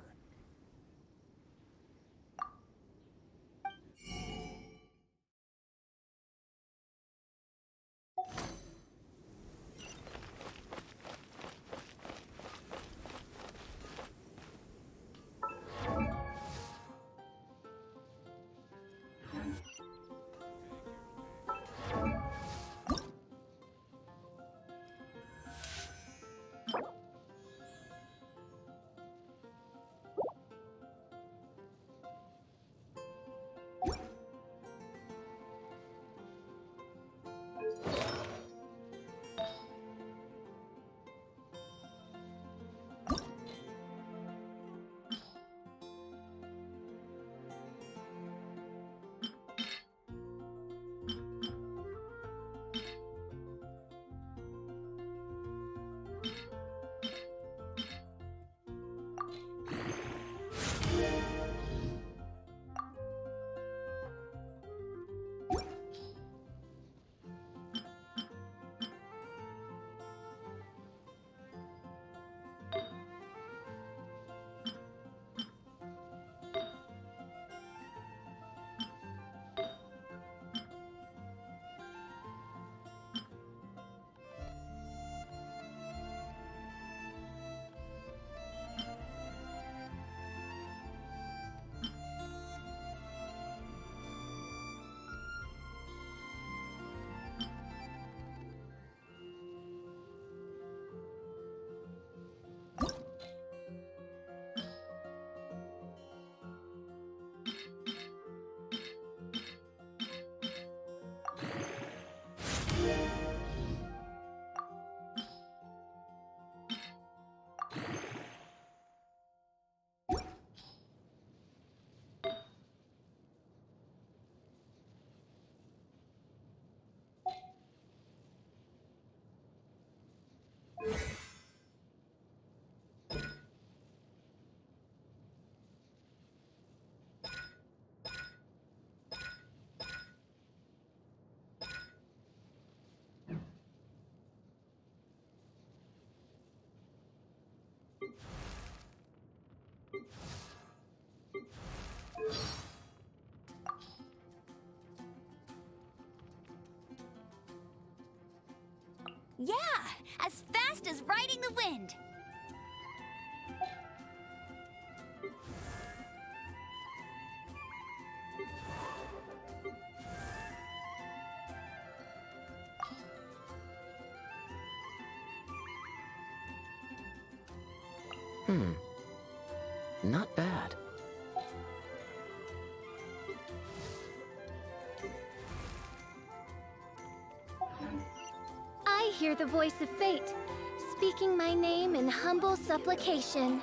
Yeah, as fast as riding the wind. Not bad. I hear the voice of fate, speaking my name in humble supplication.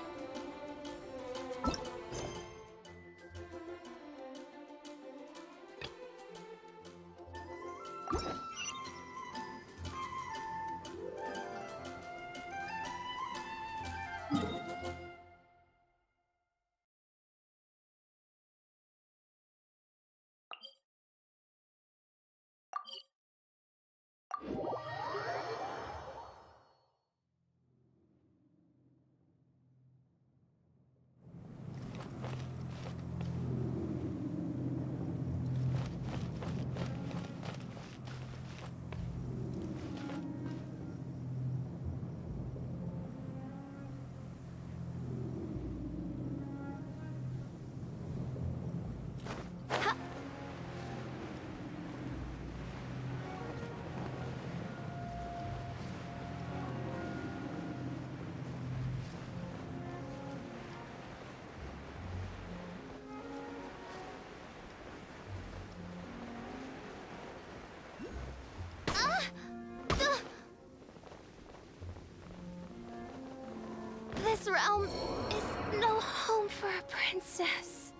this realm is no home for a princess.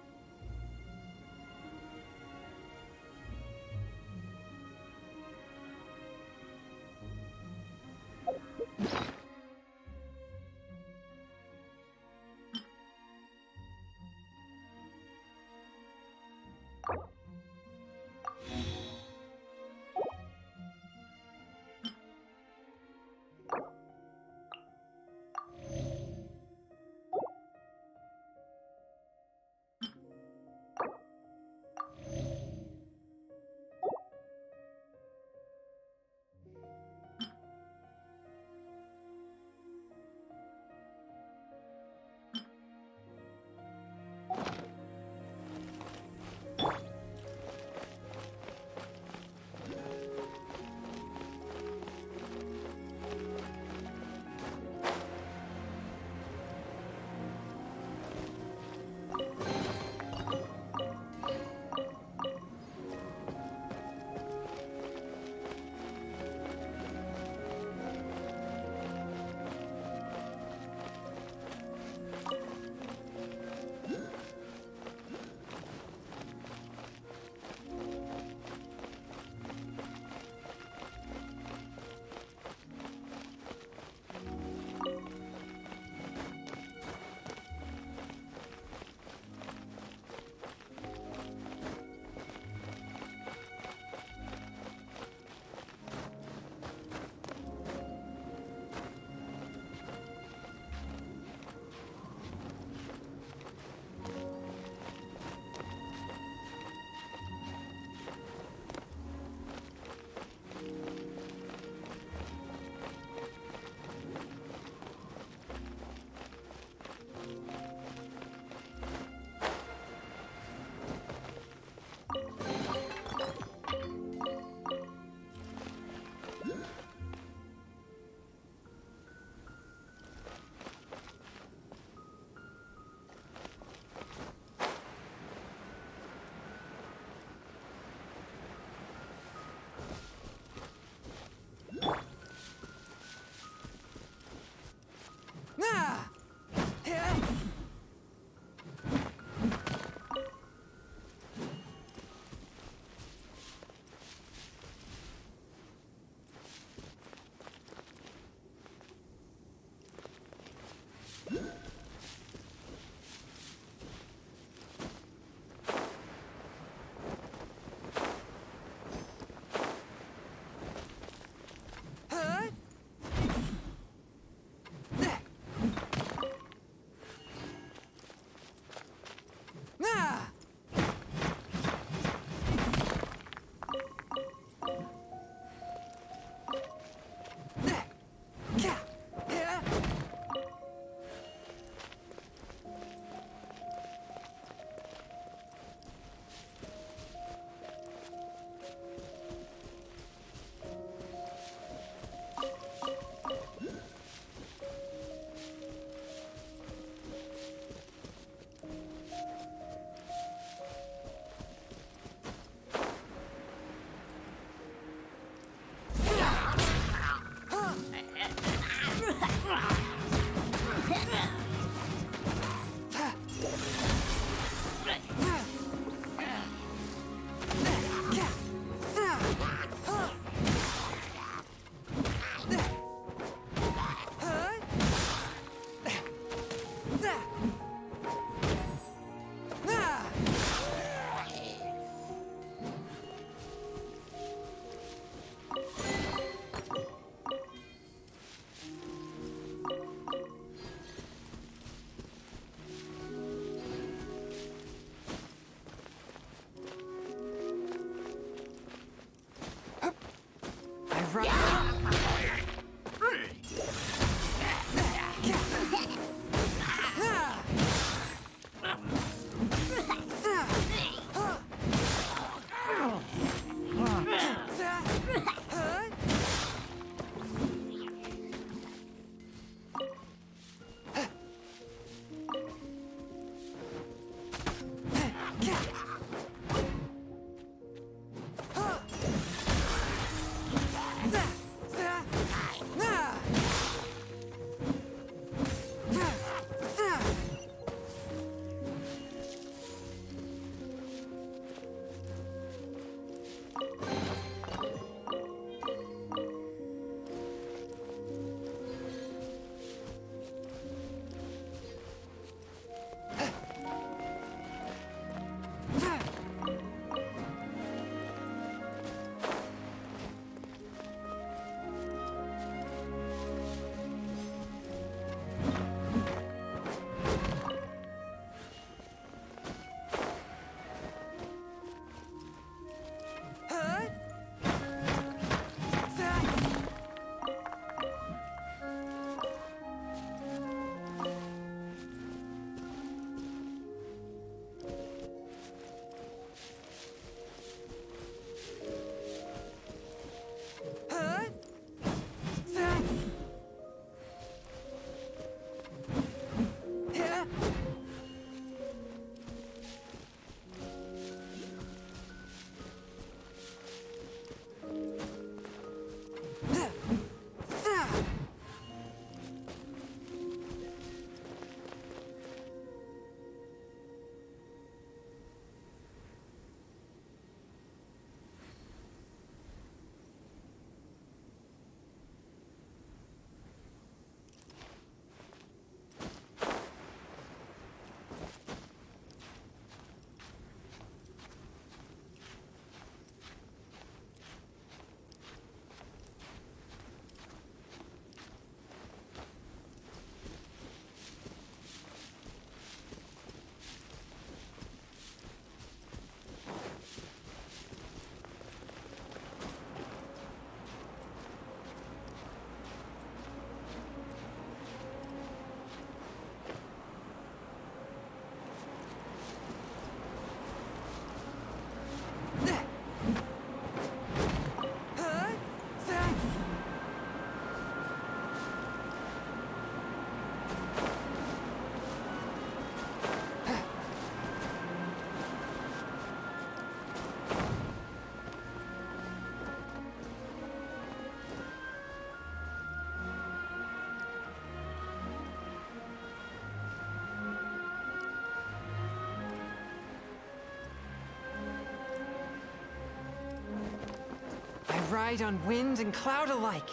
ride on wind and cloud alike.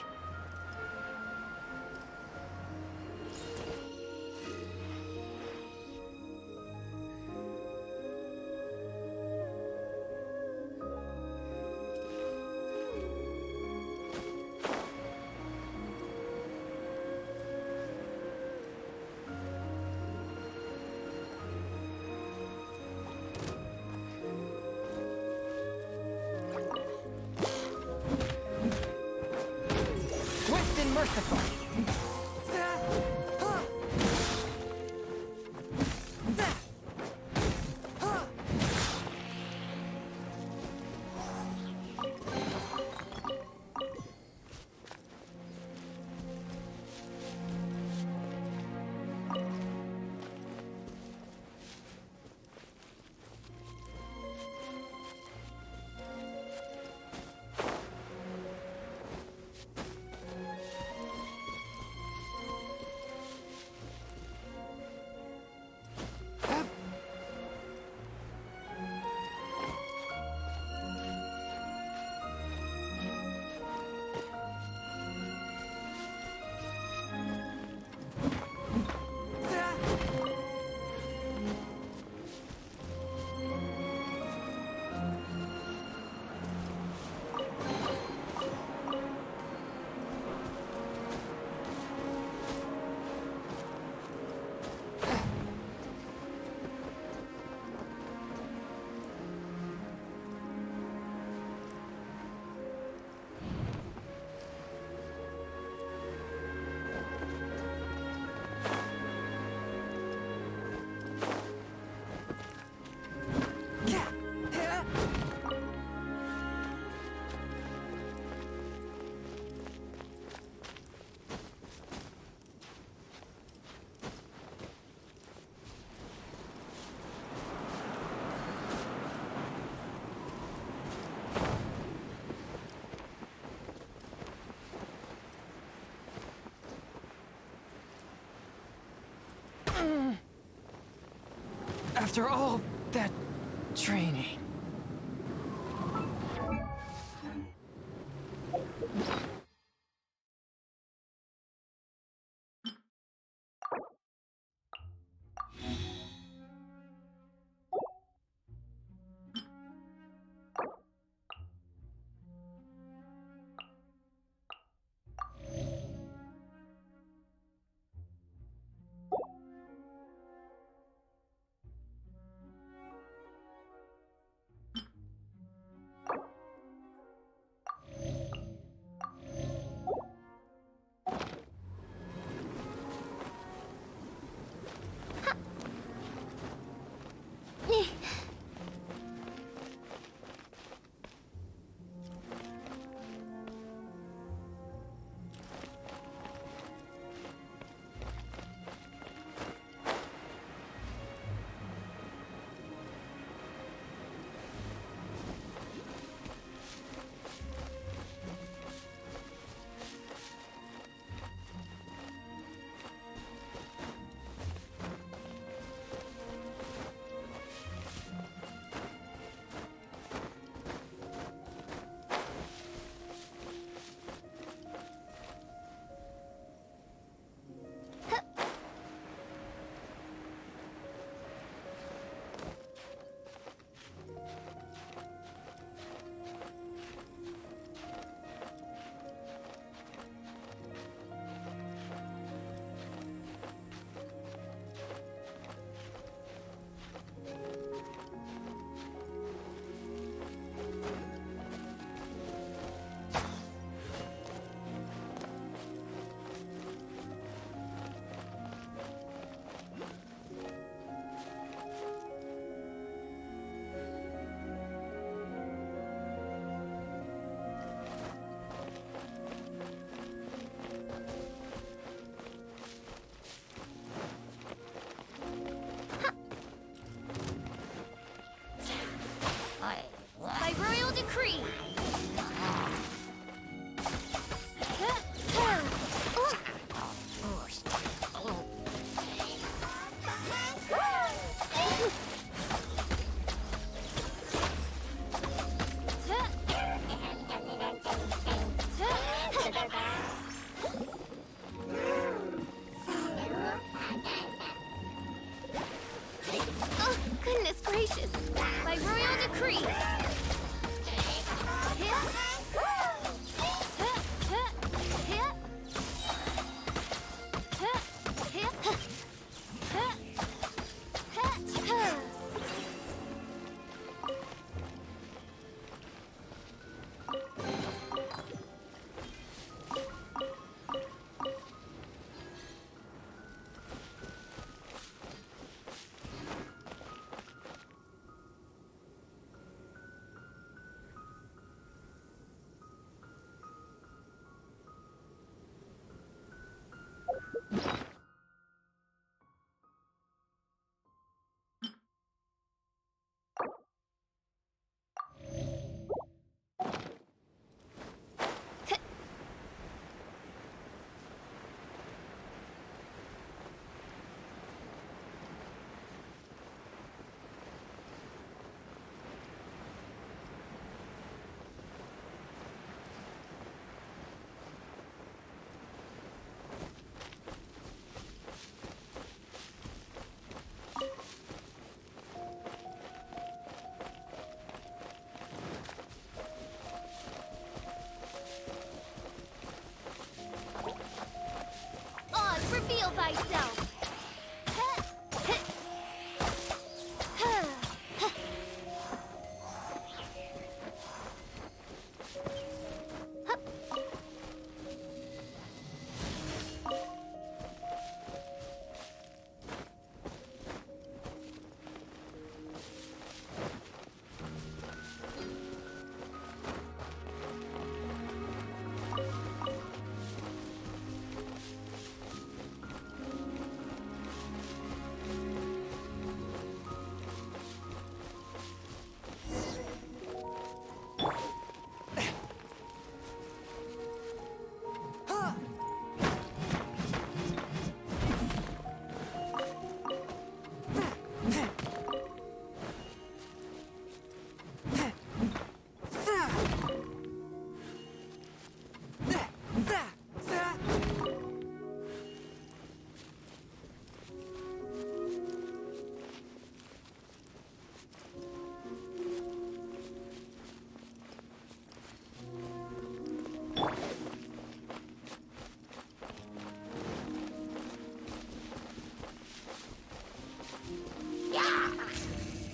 Swift and merciful. After all that training. Goodness gracious! By royal decree! Oz, reveal thyself!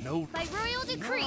No. By royal decree!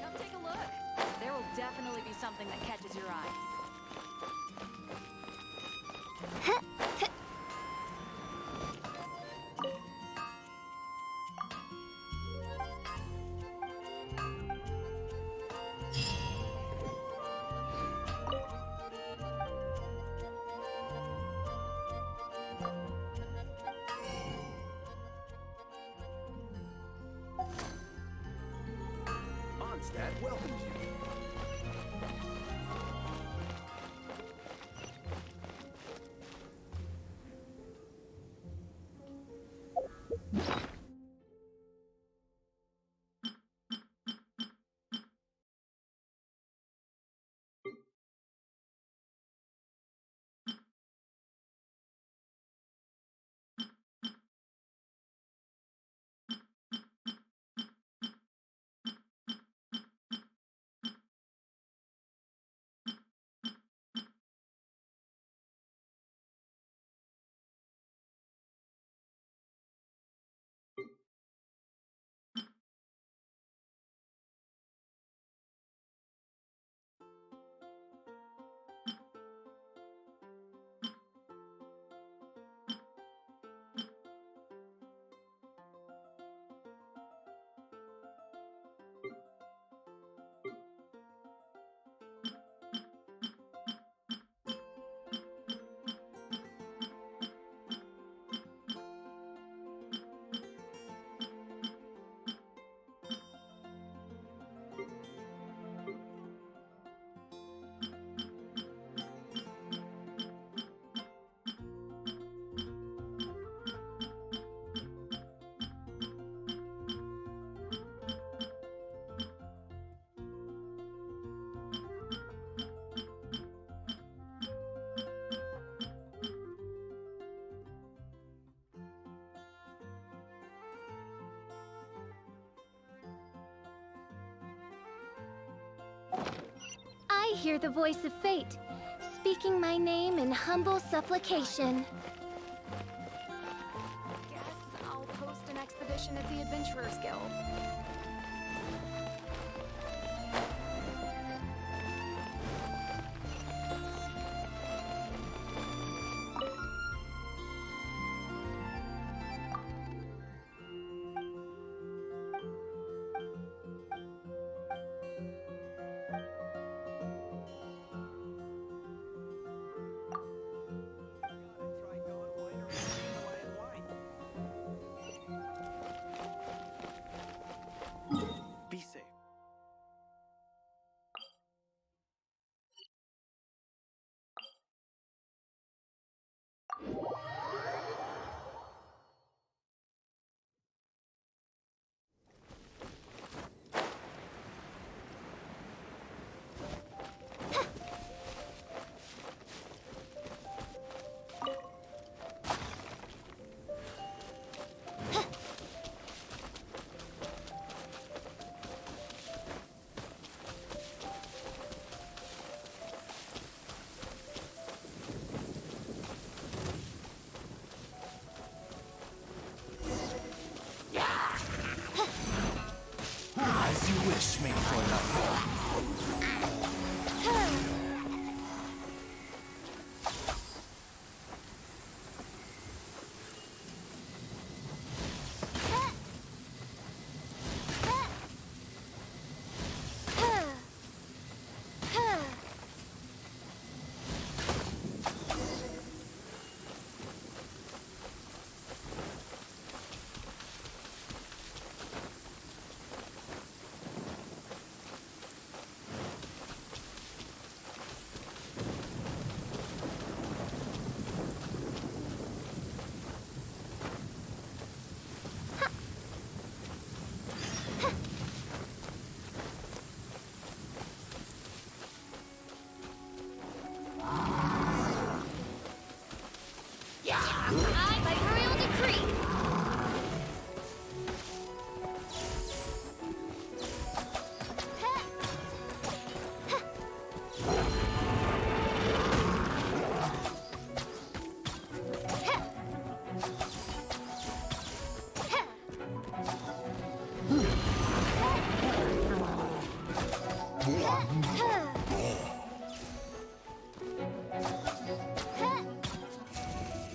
Come take a look. There will definitely be something that catches your eye. Mondstadt welcomes you. I hear the voice of fate, speaking my name in humble supplication. Guess I'll post an expedition at the Adventurers Guild. Be safe. As you wish, main I, by royal decree,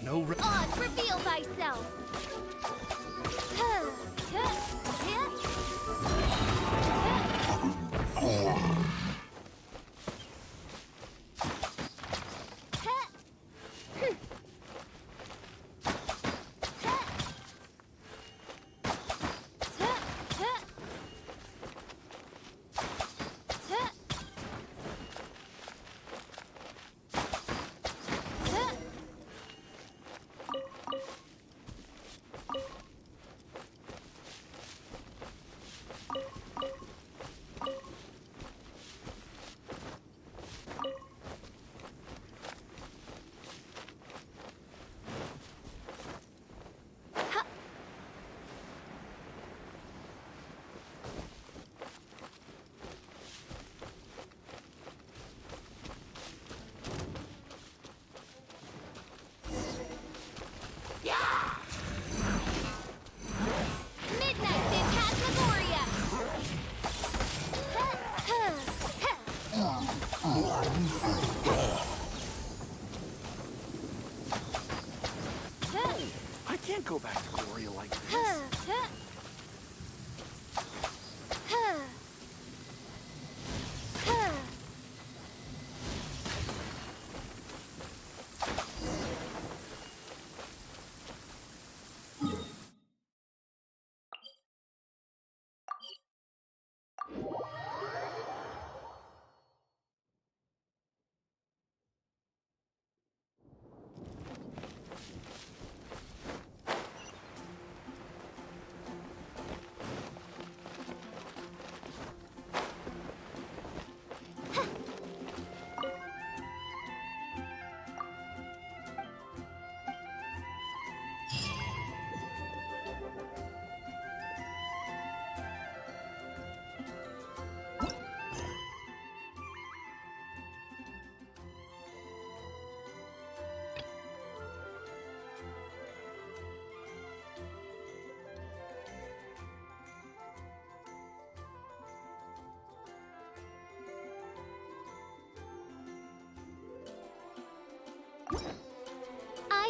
No Oz, reveal thyself.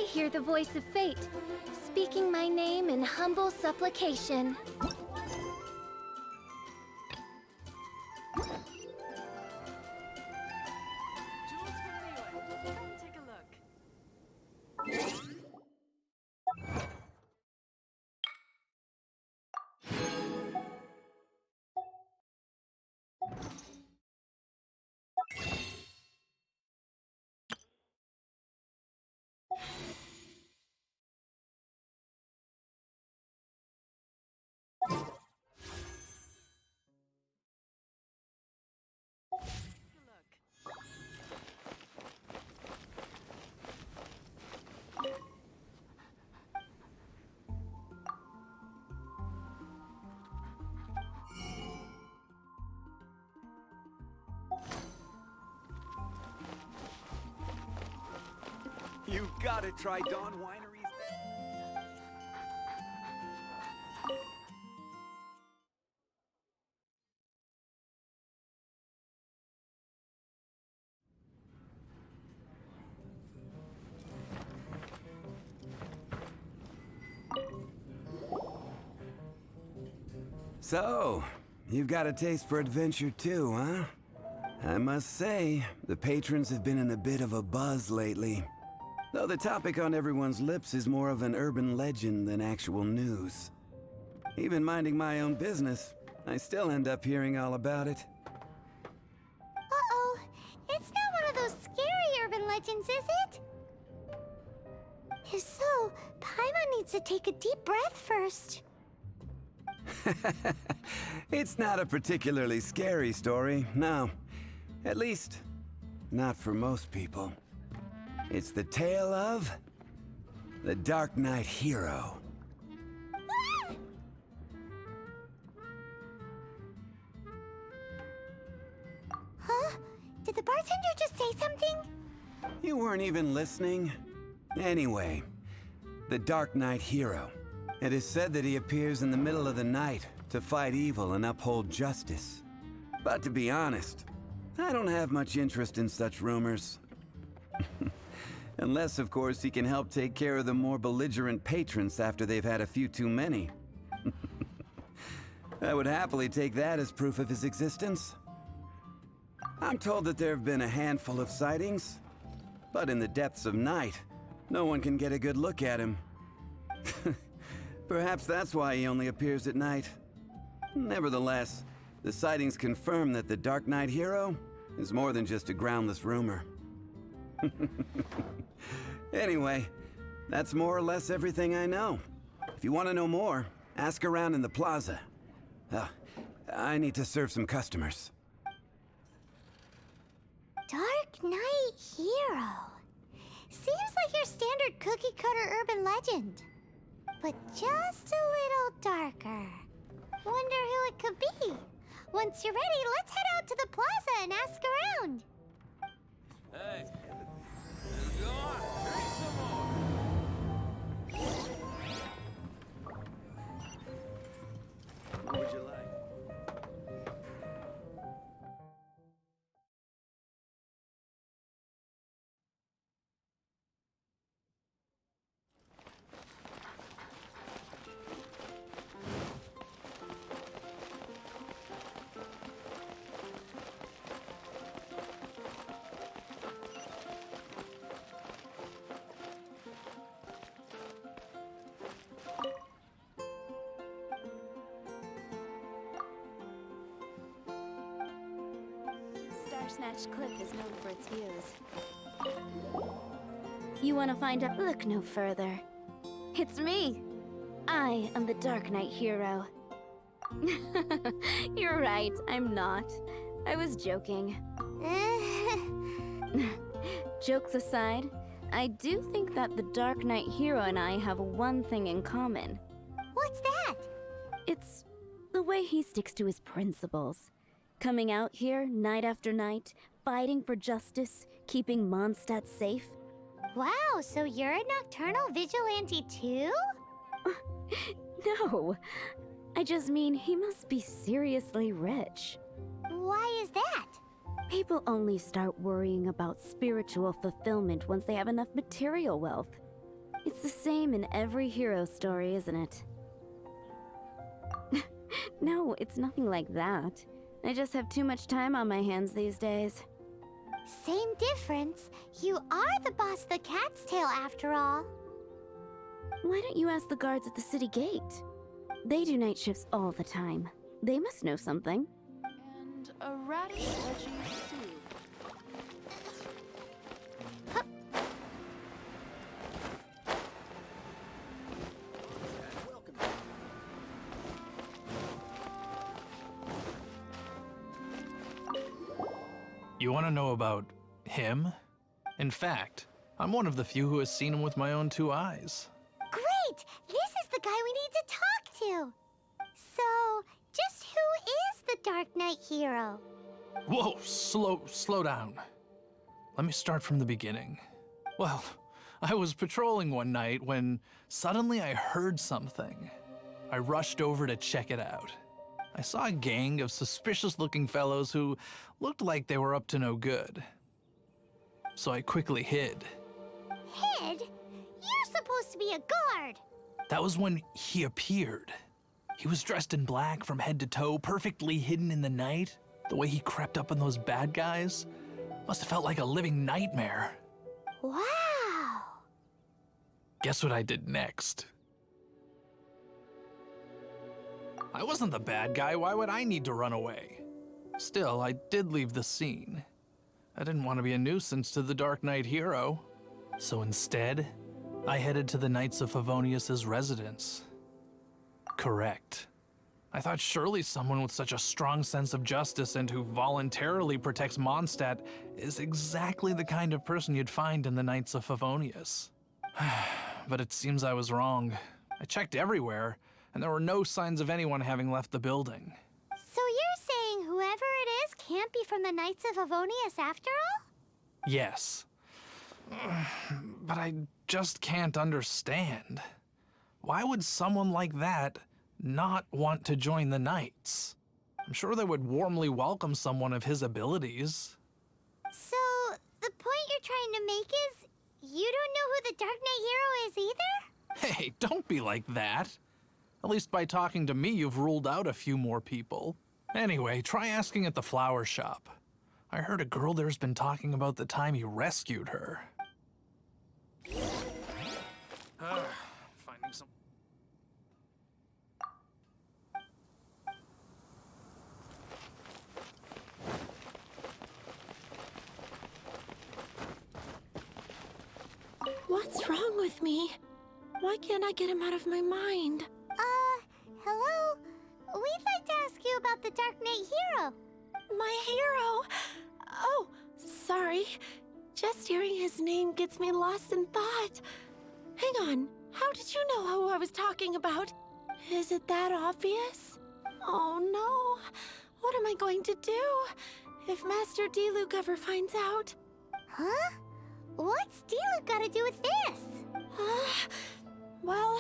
hear the voice of fate, speaking my name in humble supplication. You gotta try Dawn Winery's. So, you've got a taste for adventure too, huh? I must say, the patrons have been in a bit of a buzz lately. Though the topic on everyone's lips is more of an urban legend than actual news. Even minding my own business, I still end up hearing all about it. Uh-oh. It's not one of those scary urban legends, is it? If so, Paimon needs to take a deep breath first. It's not a particularly scary story, no. At least, not for most people. It's the tale of the Dark Knight Hero. Huh? Did the bartender just say something? You weren't even listening? Anyway, the Dark Knight Hero. It is said that he appears in the middle of the night to fight evil and uphold justice. But to be honest, I don't have much interest in such rumors. Unless, of course, he can help take care of the more belligerent patrons after they've had a few too many. I would happily take that as proof of his existence. I'm told that there have been a handful of sightings, but in the depths of night, no one can get a good look at him. Perhaps that's why he only appears at night. Nevertheless, the sightings confirm that the Dark Knight Hero is more than just a groundless rumor. Anyway, that's more or less everything I know. If you want to know more, ask around in the plaza. I need to serve some customers. Dark Knight Hero. Seems like your standard cookie-cutter urban legend. But just a little darker. Wonder who it could be. Once you're ready, let's head out to the plaza and ask around. Hey, go on, drink some more. What would you like? Snatch Cliff is known for its views. You want to find out? Look no further. It's me. I am the Dark Knight Hero. You're right, I'm not. I was joking. Jokes aside, I do think that the Dark Knight Hero and I have one thing in common. What's that? It's the way he sticks to his principles. Coming out here night after night, fighting for justice, keeping Mondstadt safe. Wow, so you're a nocturnal vigilante too? No, I just mean he must be seriously rich. Why is that? People only start worrying about spiritual fulfillment once they have enough material wealth. It's the same in every hero story, isn't it? No, it's nothing like that. I just have too much time on my hands these days. Same difference. You are the boss of the Cat's Tail after all. Why don't you ask the guards at the city gate? They do night shifts all the time. They must know something. And a radish veggie soup. You want to know about him? In fact, I'm one of the few who has seen him with my own 2 eyes. Great! This is the guy we need to talk to! So, just who is the Dark Knight hero? Whoa, slow down. Let me start from the beginning. Well, I was patrolling one night when suddenly I heard something. I rushed over to check it out. I saw a gang of suspicious-looking fellows who looked like they were up to no good. So I quickly hid. Hid? You're supposed to be a guard! That was when he appeared. He was dressed in black from head to toe, perfectly hidden in the night. The way he crept up on those bad guys must have felt like a living nightmare. Wow! Guess what I did next? I wasn't the bad guy. Why would I need to run away? Still, I did leave the scene. I didn't want to be a nuisance to the Dark Knight hero. So instead, I headed to the Knights of Favonius' residence. Correct. I thought surely someone with such a strong sense of justice and who voluntarily protects Mondstadt is exactly the kind of person you'd find in the Knights of Favonius. But it seems I was wrong. I checked everywhere, and there were no signs of anyone having left the building. So you're saying whoever it is can't be from the Knights of Favonius after all? Yes. But I just can't understand. Why would someone like that not want to join the Knights? I'm sure they would warmly welcome someone of his abilities. So, the point you're trying to make is you don't know who the Dark Knight hero is either? Hey, don't be like that. At least by talking to me, you've ruled out a few more people. Anyway, try asking at the flower shop. I heard a girl there's been talking about the time you rescued her. Finding some... What's wrong with me? Why can't I get him out of my mind? Hello? We'd like to ask you about the Dark Knight hero. My hero? Oh, sorry. Just hearing his name gets me lost in thought. Hang on, how did you know who I was talking about? Is it that obvious? Oh no, what am I going to do if Master D-Luke ever finds out? Huh? What's D-Luke got to do with this? Well,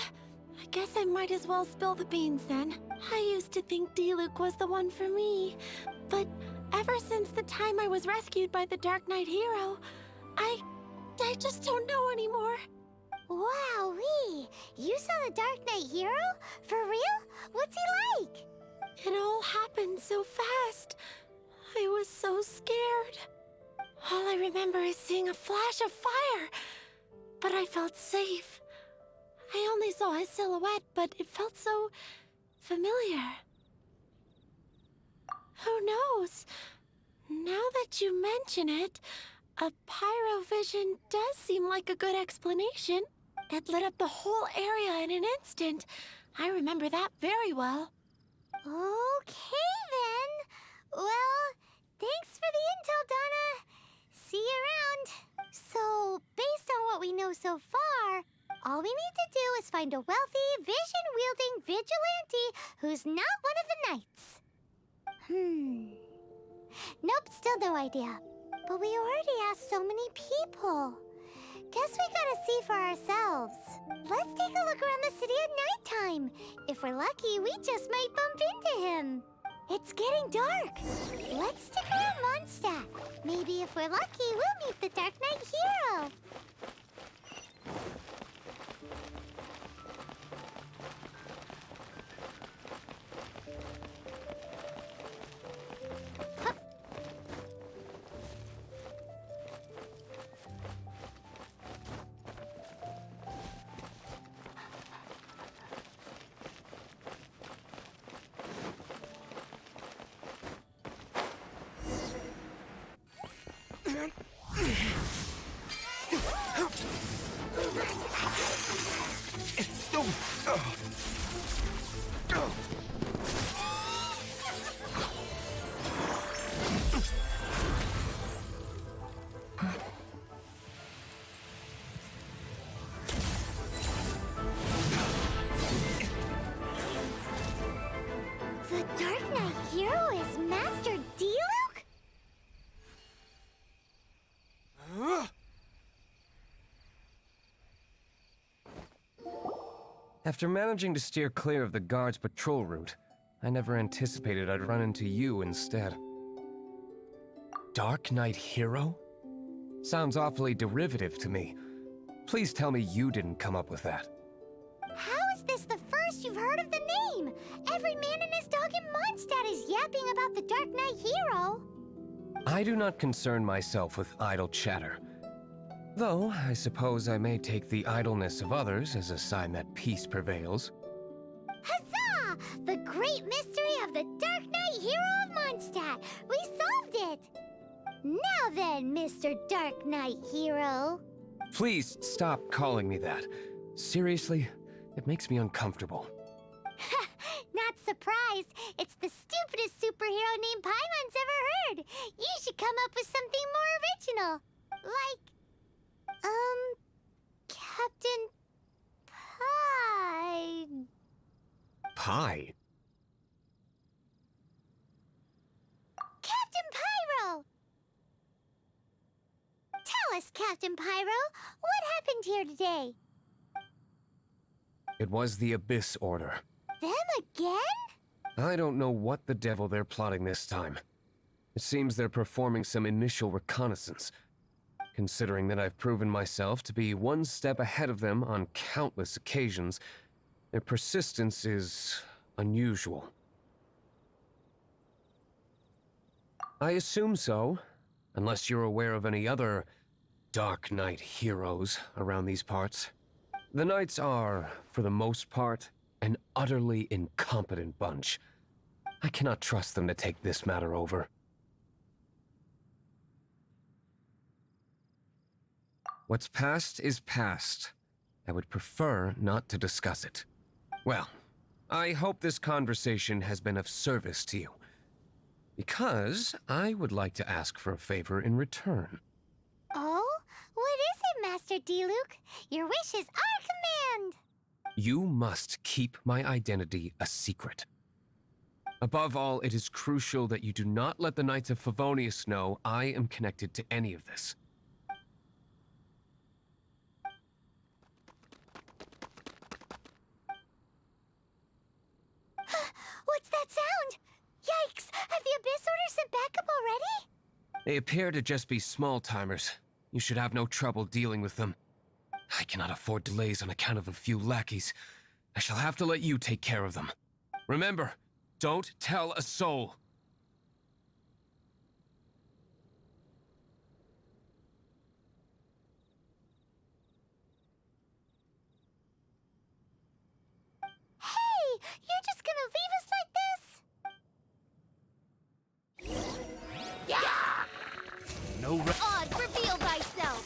I guess I might as well spill the beans then. I used to think D-Luke was the one for me, but ever since the time I was rescued by the Dark Knight hero, I just don't know anymore. Wowee! You saw the Dark Knight hero? For real? What's he like? It all happened so fast. I was so scared. All I remember is seeing a flash of fire, but I felt safe. I only saw his silhouette, but it felt so familiar. Who knows? Now that you mention it, a pyrovision does seem like a good explanation. It lit up the whole area in an instant. I remember that very well. Okay, then. Well, thanks for the intel, Donna. See you around. So, based on what we know so far, all we need to do is find a wealthy, vision-wielding vigilante who's not one of the knights. Nope, still no idea. But we already asked so many people. Guess we gotta see for ourselves. Let's take a look around the city at nighttime. If we're lucky, we just might bump into him. It's getting dark. Let's stick around Mondstadt. Maybe if we're lucky, we'll meet the Dark Knight hero. Dark Knight hero is Master Diluc? After managing to steer clear of the guards' patrol route, I never anticipated I'd run into you instead. Dark Knight hero? Sounds awfully derivative to me. Please tell me you didn't come up with that. How is this the first you've heard of the name? Every man and his dog in Mondstadt is yapping about the Dark Knight hero. I do not concern myself with idle chatter. Though, I suppose I may take the idleness of others as a sign that peace prevails. Huzzah! The great mystery of the Dark Knight hero of Mondstadt! We solved it! Now then, Mr. Dark Knight hero. Please stop calling me that. Seriously, it makes me uncomfortable. Not surprised. It's the stupidest superhero name Paimon's ever heard. You should come up with something more original. Like, Captain Pie? Captain Pyro! Tell us, Captain Pyro, what happened here today? It was the Abyss Order. Them again? I don't know what the devil they're plotting this time. It seems they're performing some initial reconnaissance. Considering that I've proven myself to be one step ahead of them on countless occasions, their persistence is unusual. I assume so, unless you're aware of any other Dark Knight heroes around these parts. The Knights are, for the most part, an utterly incompetent bunch. I cannot trust them to take this matter over. What's past is past. I would prefer not to discuss it. Well, I hope this conversation has been of service to you. Because I would like to ask for a favor in return. Oh? What is it, Master Diluc? Your wish is our command! You must keep my identity a secret. Above all, it is crucial that you do not let the Knights of Favonius know I am connected to any of this. What's that sound? Yikes! Have the Abyss Order sent backup already? They appear to just be small-timers. You should have no trouble dealing with them. I cannot afford delays on account of a few lackeys. I shall have to let you take care of them. Remember, don't tell a soul. Hey! You're just gonna leave us like this? No Oz, reveal thyself!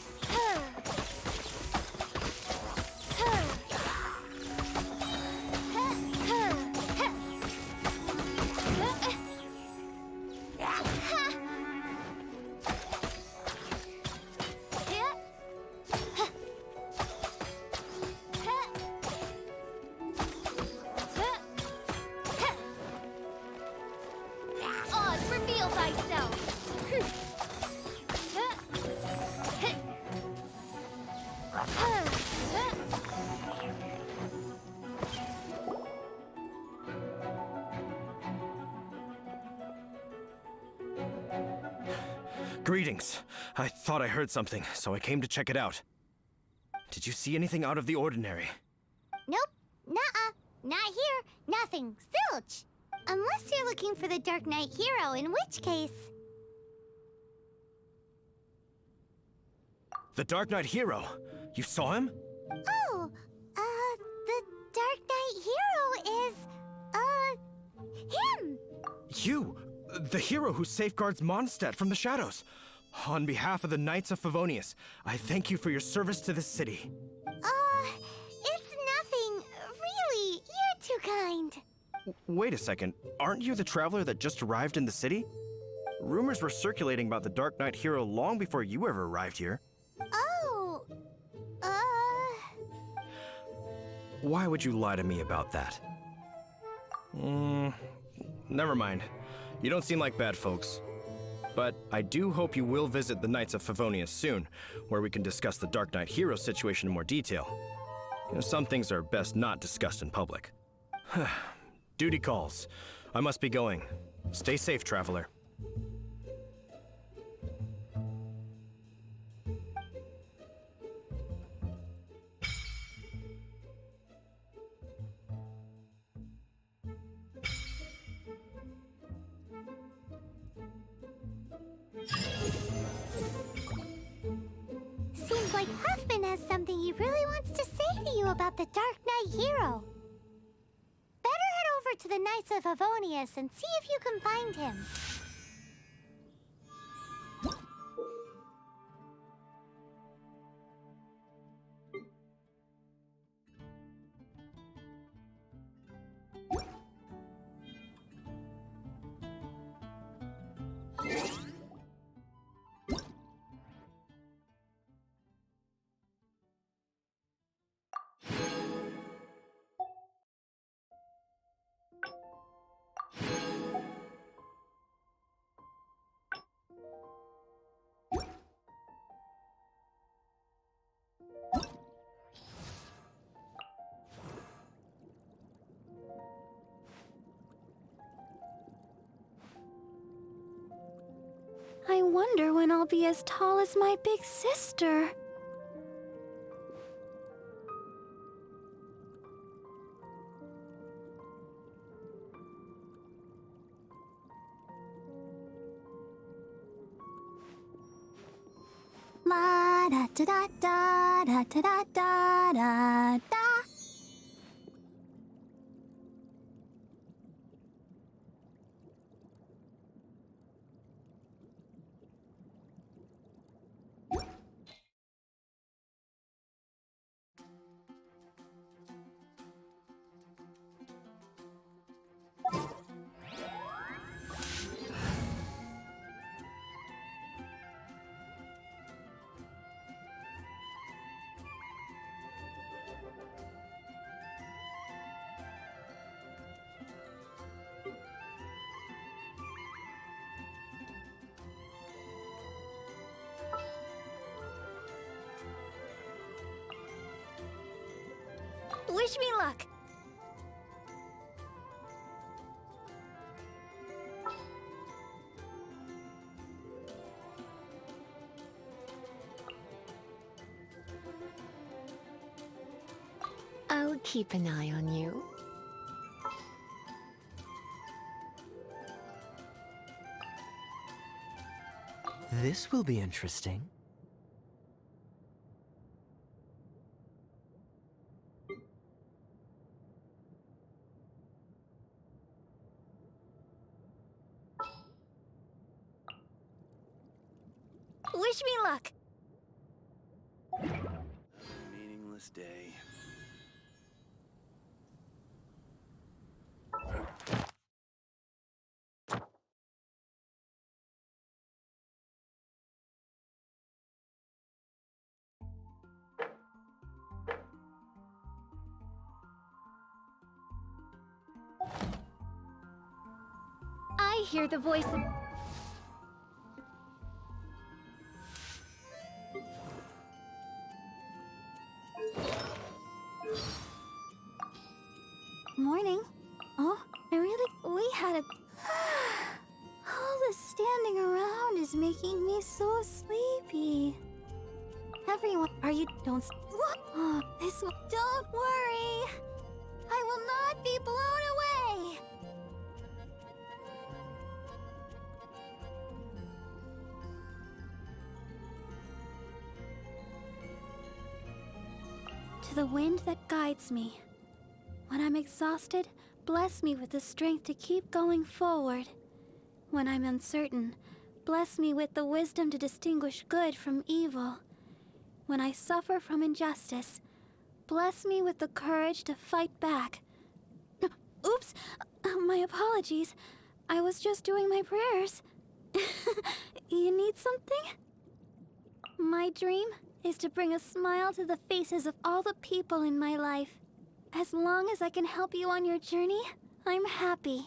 Oz, reveal thyself! Greetings. I thought I heard something, so I came to check it out. Did you see anything out of the ordinary? Nope. Nuh-uh. Not here. Nothing. Zilch. Unless you're looking for the Dark Knight hero, in which case... The Dark Knight hero? You saw him? Oh, the Dark Knight hero is, him! You! The hero who safeguards Mondstadt from the shadows. On behalf of the Knights of Favonius, I thank you for your service to this city. It's nothing. Really, you're too kind. Wait a second. Aren't you the traveler that just arrived in the city? Rumors were circulating about the Dark Knight hero long before you ever arrived here. Oh, Why would you lie to me about that? never mind. You don't seem like bad folks. But I do hope you will visit the Knights of Favonius soon, where we can discuss the Dark Knight hero situation in more detail. You know, some things are best not discussed in public. Duty calls. I must be going. Stay safe, traveler. Seems like Huffman has something he really wants to say to you about the Dark Knight hero. Better head over to the Knights of Favonius and see if you can find him. I wonder when I'll be as tall as my big sister. La da da da da da da da da da. Wish me luck. I'll keep an eye on you. This will be interesting. Wish me luck. Meaningless day. I hear the voice of... Morning. Oh, we had a... All the standing around is making me so sleepy. Everyone, don't... What? Oh, don't worry. I will not be blown away. To the wind that guides me. When I'm exhausted, bless me with the strength to keep going forward. When I'm uncertain, bless me with the wisdom to distinguish good from evil. When I suffer from injustice, bless me with the courage to fight back. Oops! My apologies. I was just doing my prayers. You need something? My dream is to bring a smile to the faces of all the people in my life. As long as I can help you on your journey, I'm happy.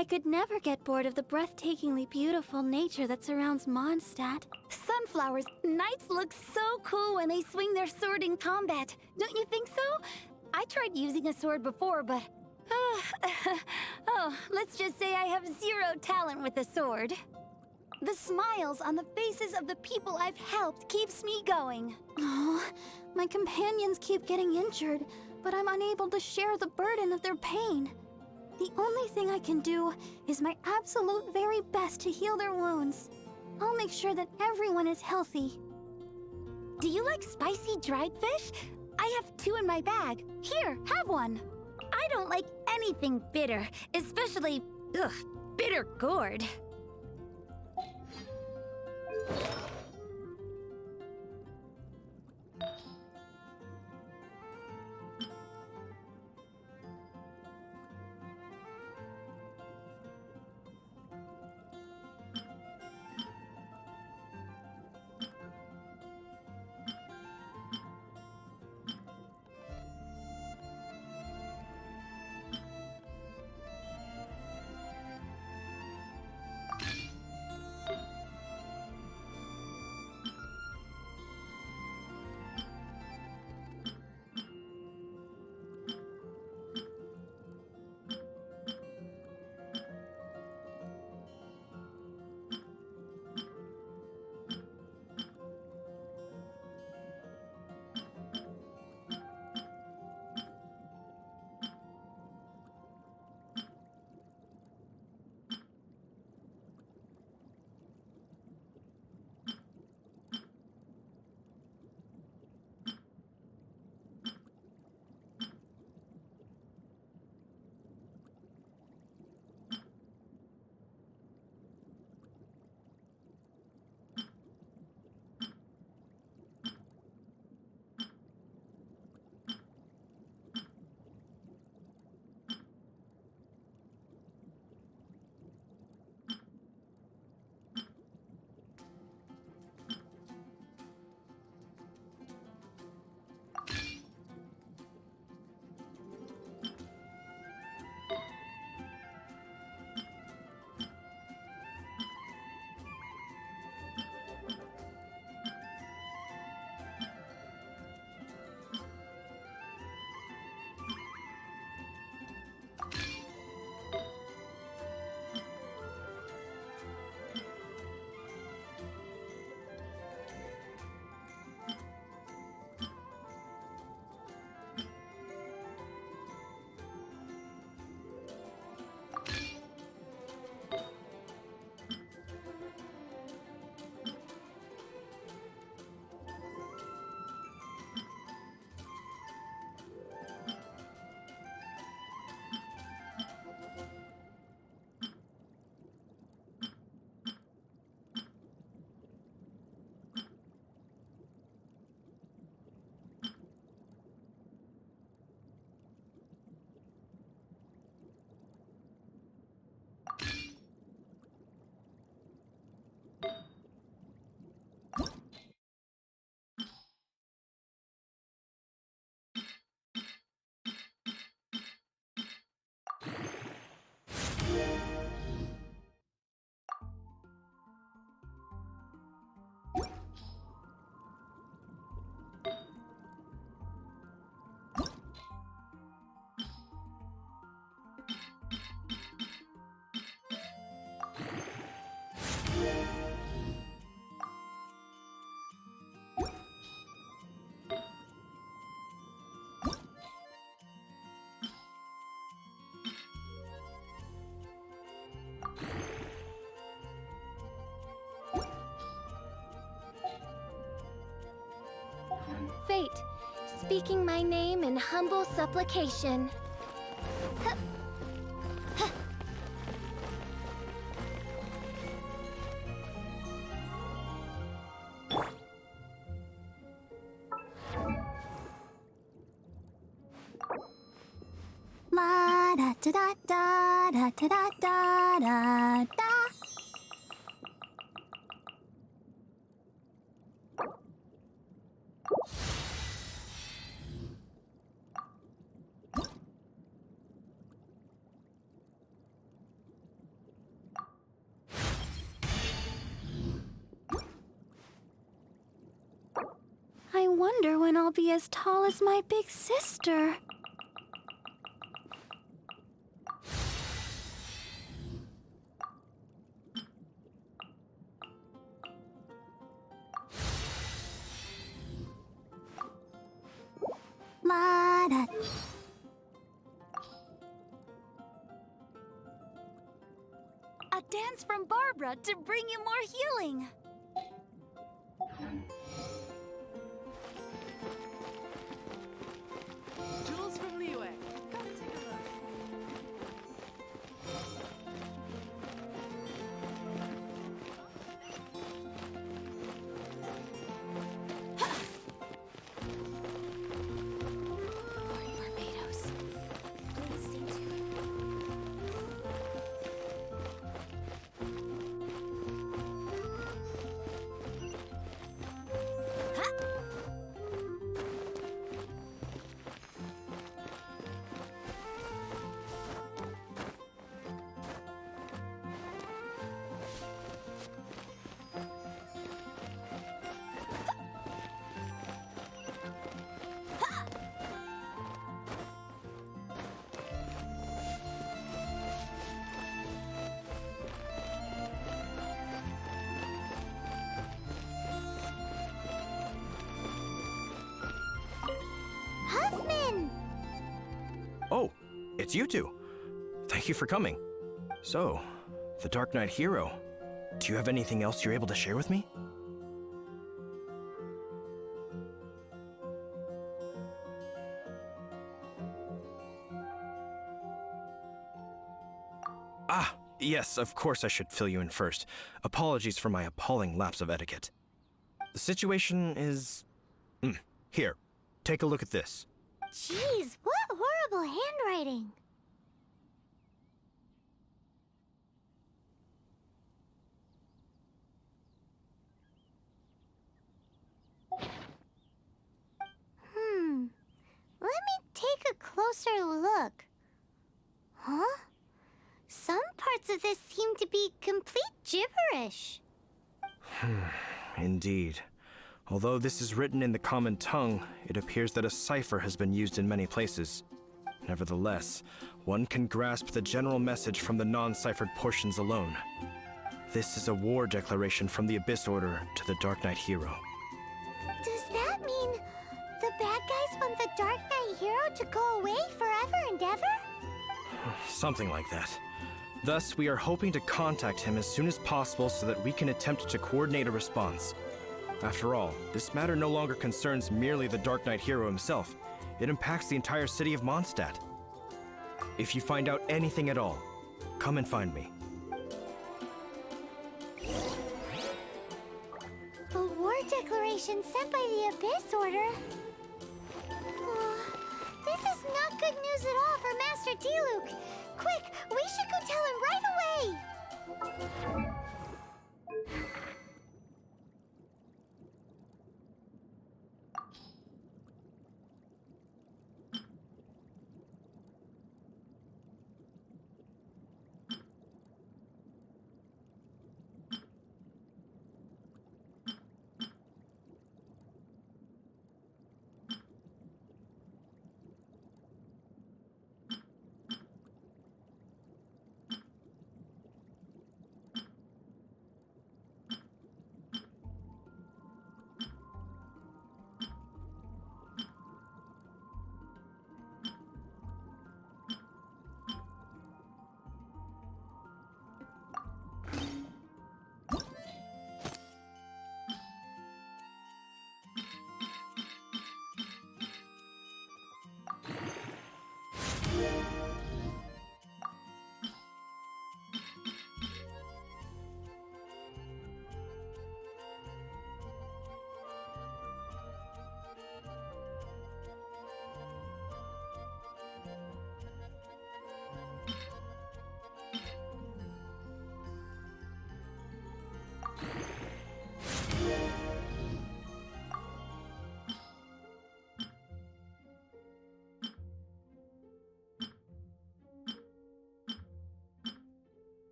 I could never get bored of the breathtakingly beautiful nature that surrounds Mondstadt. Sunflowers, knights look so cool when they swing their sword in combat. Don't you think so? I tried using a sword before, but... oh, let's just say I have zero talent with a sword. The smiles on the faces of the people I've helped keeps me going. Oh, my companions keep getting injured, but I'm unable to share the burden of their pain. The only thing I can do is my absolute very best to heal their wounds. I'll make sure that everyone is healthy. Do you like spicy dried fish? I have 2 in my bag. Here, have one. I don't like anything bitter, especially, bitter gourd. Fate, speaking my name in humble supplication. La da da da da da da da da da. wonder when I'll be as tall as my big sister. La-da. A dance from Barbara to bring you more healing. Jules from Leeway. Come and take a look. Barbados. Please see to. Huffman! Oh, it's you two. Thank you for coming. So, the Dark Knight hero. Do you have anything else you're able to share with me? Ah, yes, of course I should fill you in first. Apologies for my appalling lapse of etiquette. The situation is... Here, take a look at this. Jeez, what horrible handwriting. Let me take a closer look. Huh? Some parts of this seem to be complete gibberish. Indeed. Although this is written in the common tongue, it appears that a cipher has been used in many places. Nevertheless, one can grasp the general message from the non-ciphered portions alone. This is a war declaration from the Abyss Order to the Dark Knight hero. Does that mean the bad guys want the Dark Knight hero to go away forever and ever? Something like that. Thus, we are hoping to contact him as soon as possible so that we can attempt to coordinate a response. After all, this matter no longer concerns merely the Dark Knight hero himself. It impacts the entire city of Mondstadt. If you find out anything at all, come and find me. A war declaration sent by the Abyss Order? This is not good news at all for Master Diluc. Quick, we should go tell him right away!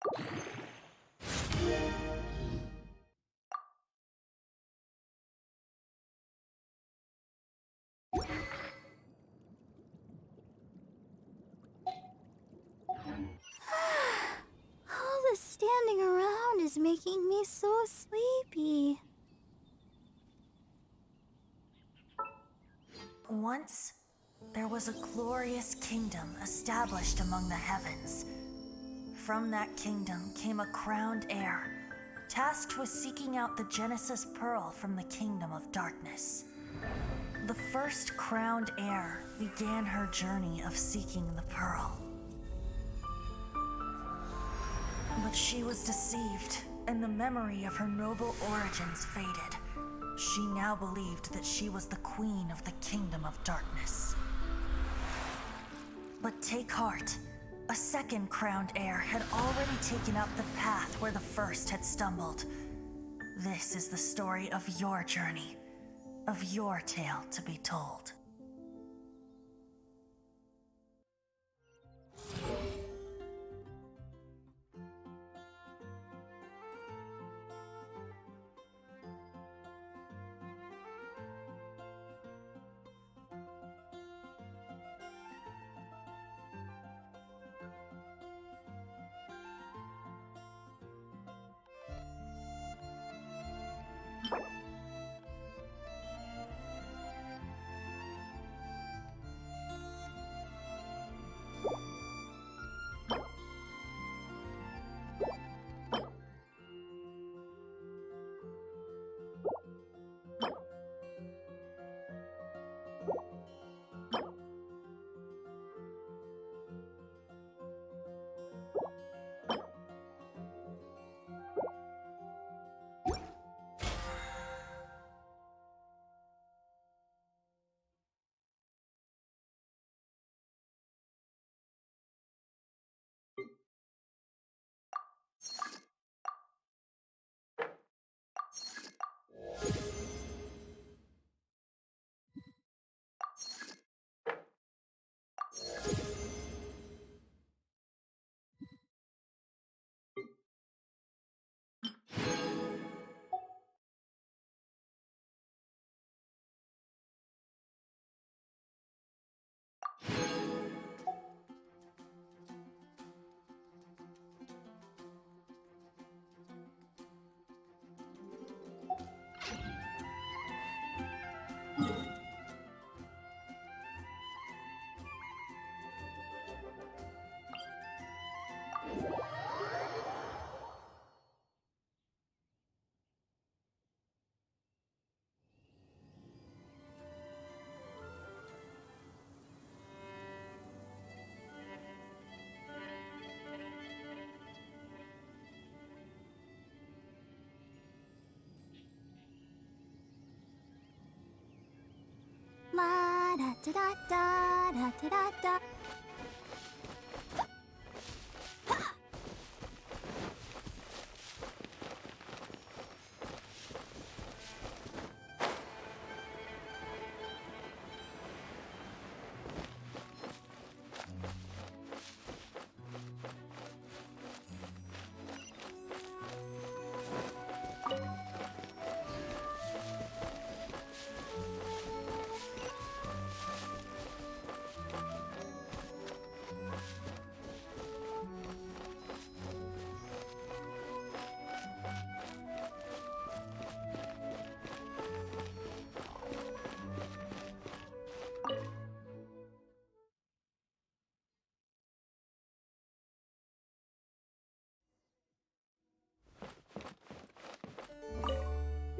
All this standing around is making me so sleepy. Once, there was a glorious kingdom established among the heavens. From that kingdom came a crowned heir, tasked with seeking out the Genesis Pearl from the kingdom of darkness. The first crowned heir began her journey of seeking the pearl. But she was deceived, and the memory of her noble origins faded. She now believed that she was the queen of the kingdom of darkness. But take heart. A second crowned heir had already taken up the path where the first had stumbled. This is the story of your journey, of your tale to be told. La da da da da da da da da.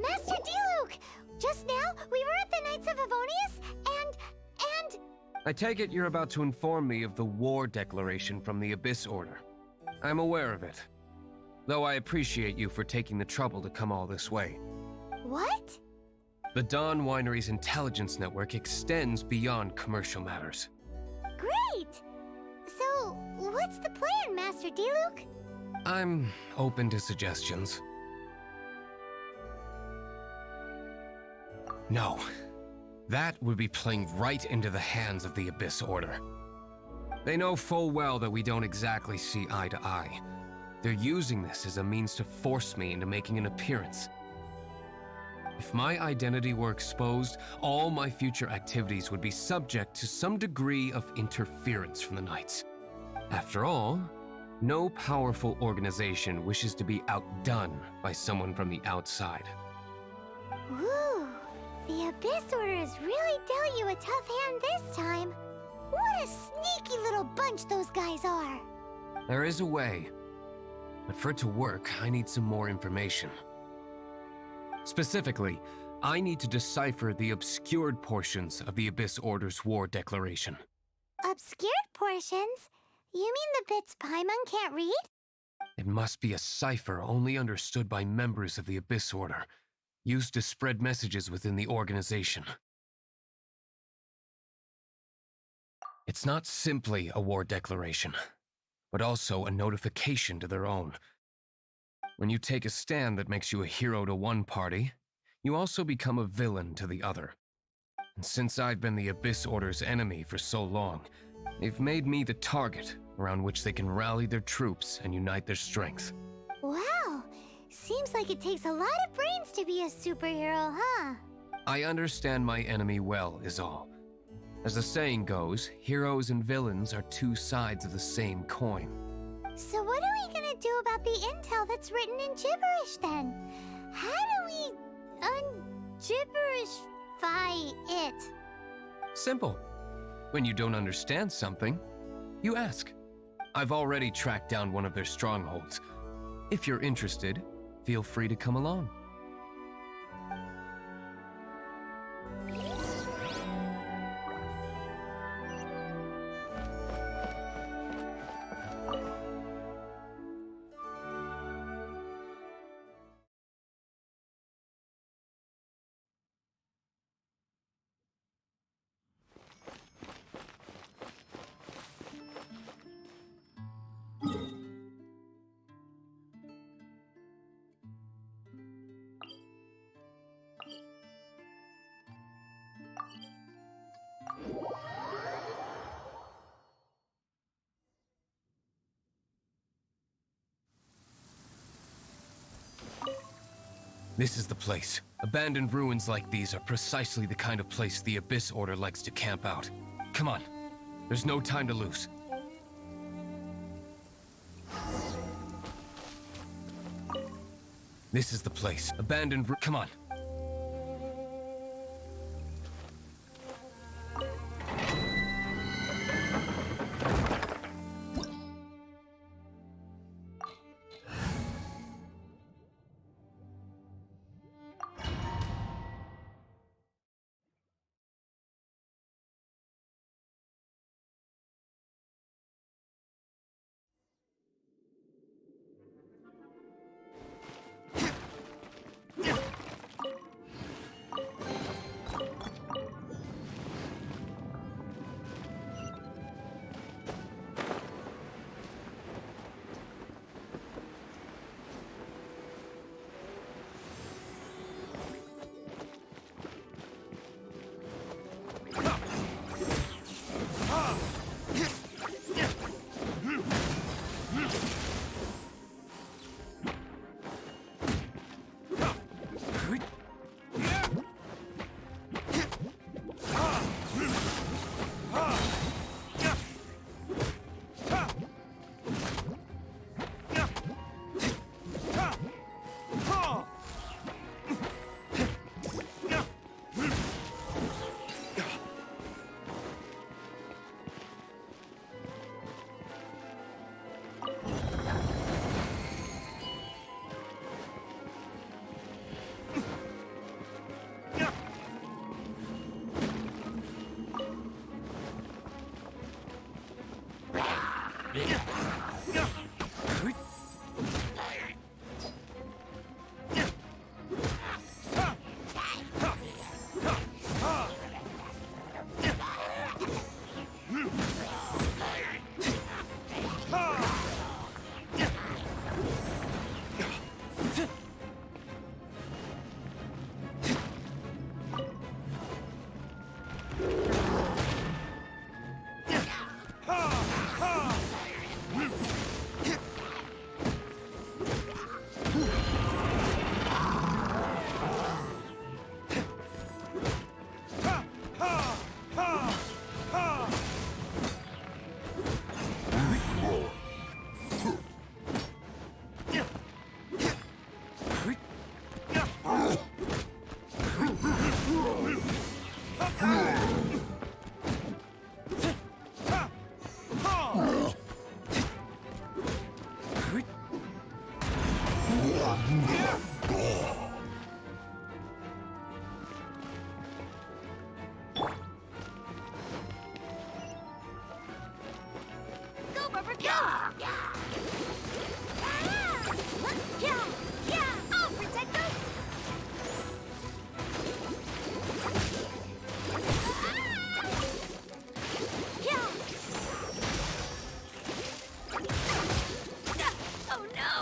Master Diluc! Just now, we were at the Knights of Favonius, and... I take it you're about to inform me of the war declaration from the Abyss Order. I'm aware of it, though I appreciate you for taking the trouble to come all this way. What? The Dawn Winery's intelligence network extends beyond commercial matters. Great! So, what's the plan, Master Diluc? I'm open to suggestions. No. That would be playing right into the hands of the Abyss Order. They know full well that we don't exactly see eye to eye. They're using this as a means to force me into making an appearance. If my identity were exposed, all my future activities would be subject to some degree of interference from the Knights. After all, no powerful organization wishes to be outdone by someone from the outside. Ooh, the Abyss Order has really dealt you a tough hand this time. What a sneaky little bunch those guys are. There is a way, but for it to work, I need some more information. Specifically, I need to decipher the obscured portions of the Abyss Order's war declaration. Obscured portions? You mean the bits Paimon can't read? It must be a cipher only understood by members of the Abyss Order, used to spread messages within the organization. It's not simply a war declaration, but also a notification to their own. When you take a stand that makes you a hero to one party, you also become a villain to the other. And since I've been the Abyss Order's enemy for so long, they've made me the target around which they can rally their troops and unite their strength. Wow, seems like it takes a lot of brains to be a superhero, huh? I understand my enemy well, is all. As the saying goes, heroes and villains are two sides of the same coin. So what are we gonna do about the intel that's written in gibberish then? How do we un-gibberishify it? Simple. When you don't understand something, you ask. I've already tracked down one of their strongholds. If you're interested, feel free to come along. This is the place. Abandoned ruins like these are precisely the kind of place the Abyss Order likes to camp out. Come on. There's no time to lose. This is the place. Abandoned come on. I'll protect us! Oh no!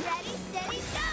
Ready, steady, go!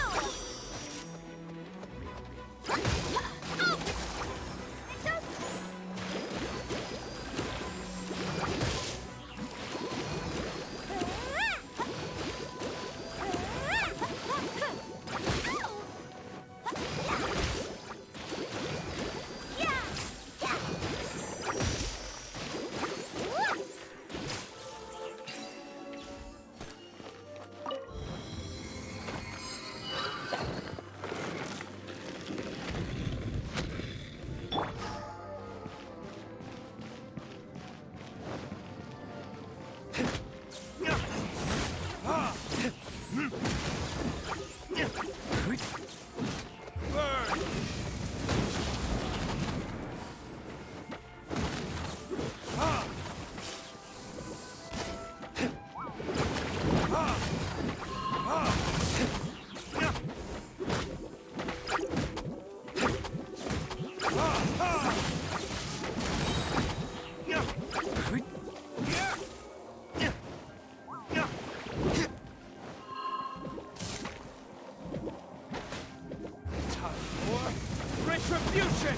Retribution!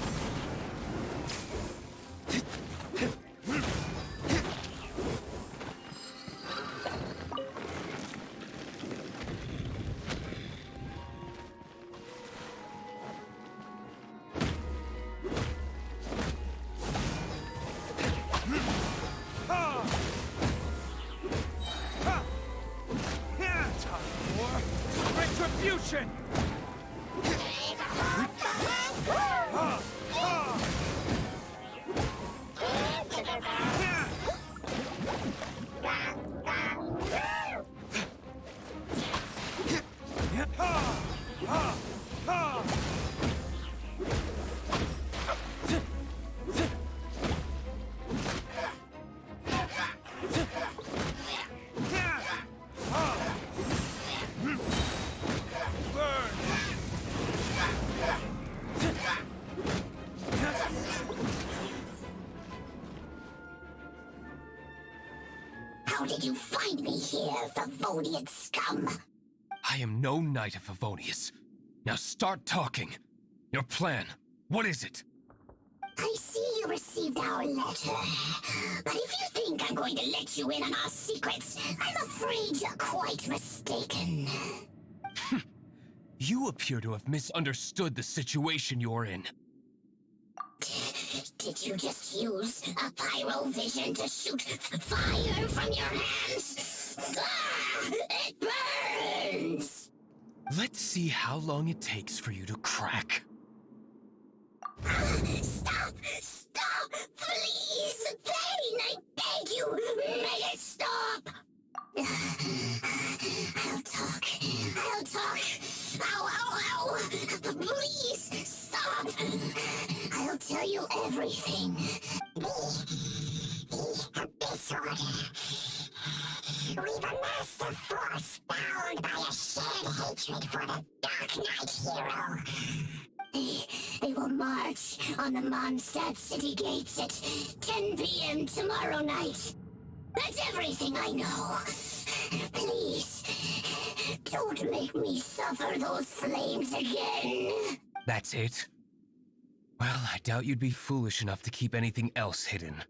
Time for retribution! How did you find me here, Favonian scum? I am no Knight of Favonius. Now start talking. Your plan, what is it? I see you received our letter. But if you think I'm going to let you in on our secrets, I'm afraid you're quite mistaken. You appear to have misunderstood the situation you're in. Did you just use a pyrovision to shoot fire from your hands? Ah, it burns! Let's see how long it takes for you to crack. Stop! Stop! Please! Pain! I beg you! Make it stop! I'll talk. I'll talk. Ow, ow, ow! Please, stop! I'll tell you everything. The disorder. We've amassed a force bound by a shared hatred for the Dark Knight hero. They will march on the Mondstadt city gates at 10 p.m. tomorrow night. That's everything I know. Please, don't make me suffer those flames again. That's it? Well, I doubt you'd be foolish enough to keep anything else hidden.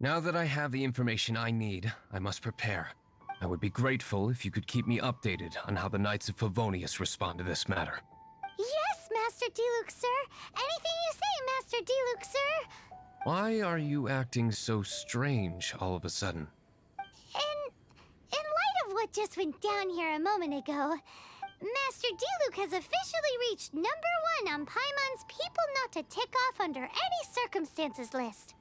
Now that I have the information I need, I must prepare. I would be grateful if you could keep me updated on how the Knights of Favonius respond to this matter. Yes, Master Diluc, sir. Anything you say, Master Diluc, sir. Why are you acting so strange all of a sudden? In light of what just went down here a moment ago, Master Diluc has officially reached #1 on Paimon's People Not to Tick Off Under Any Circumstances list.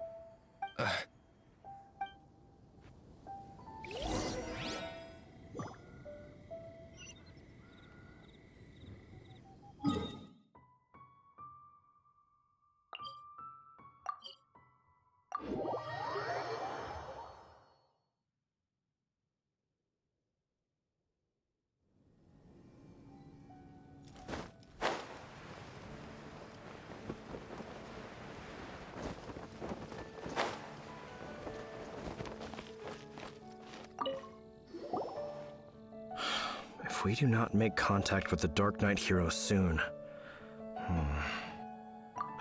If we do not make contact with the Dark Knight hero soon...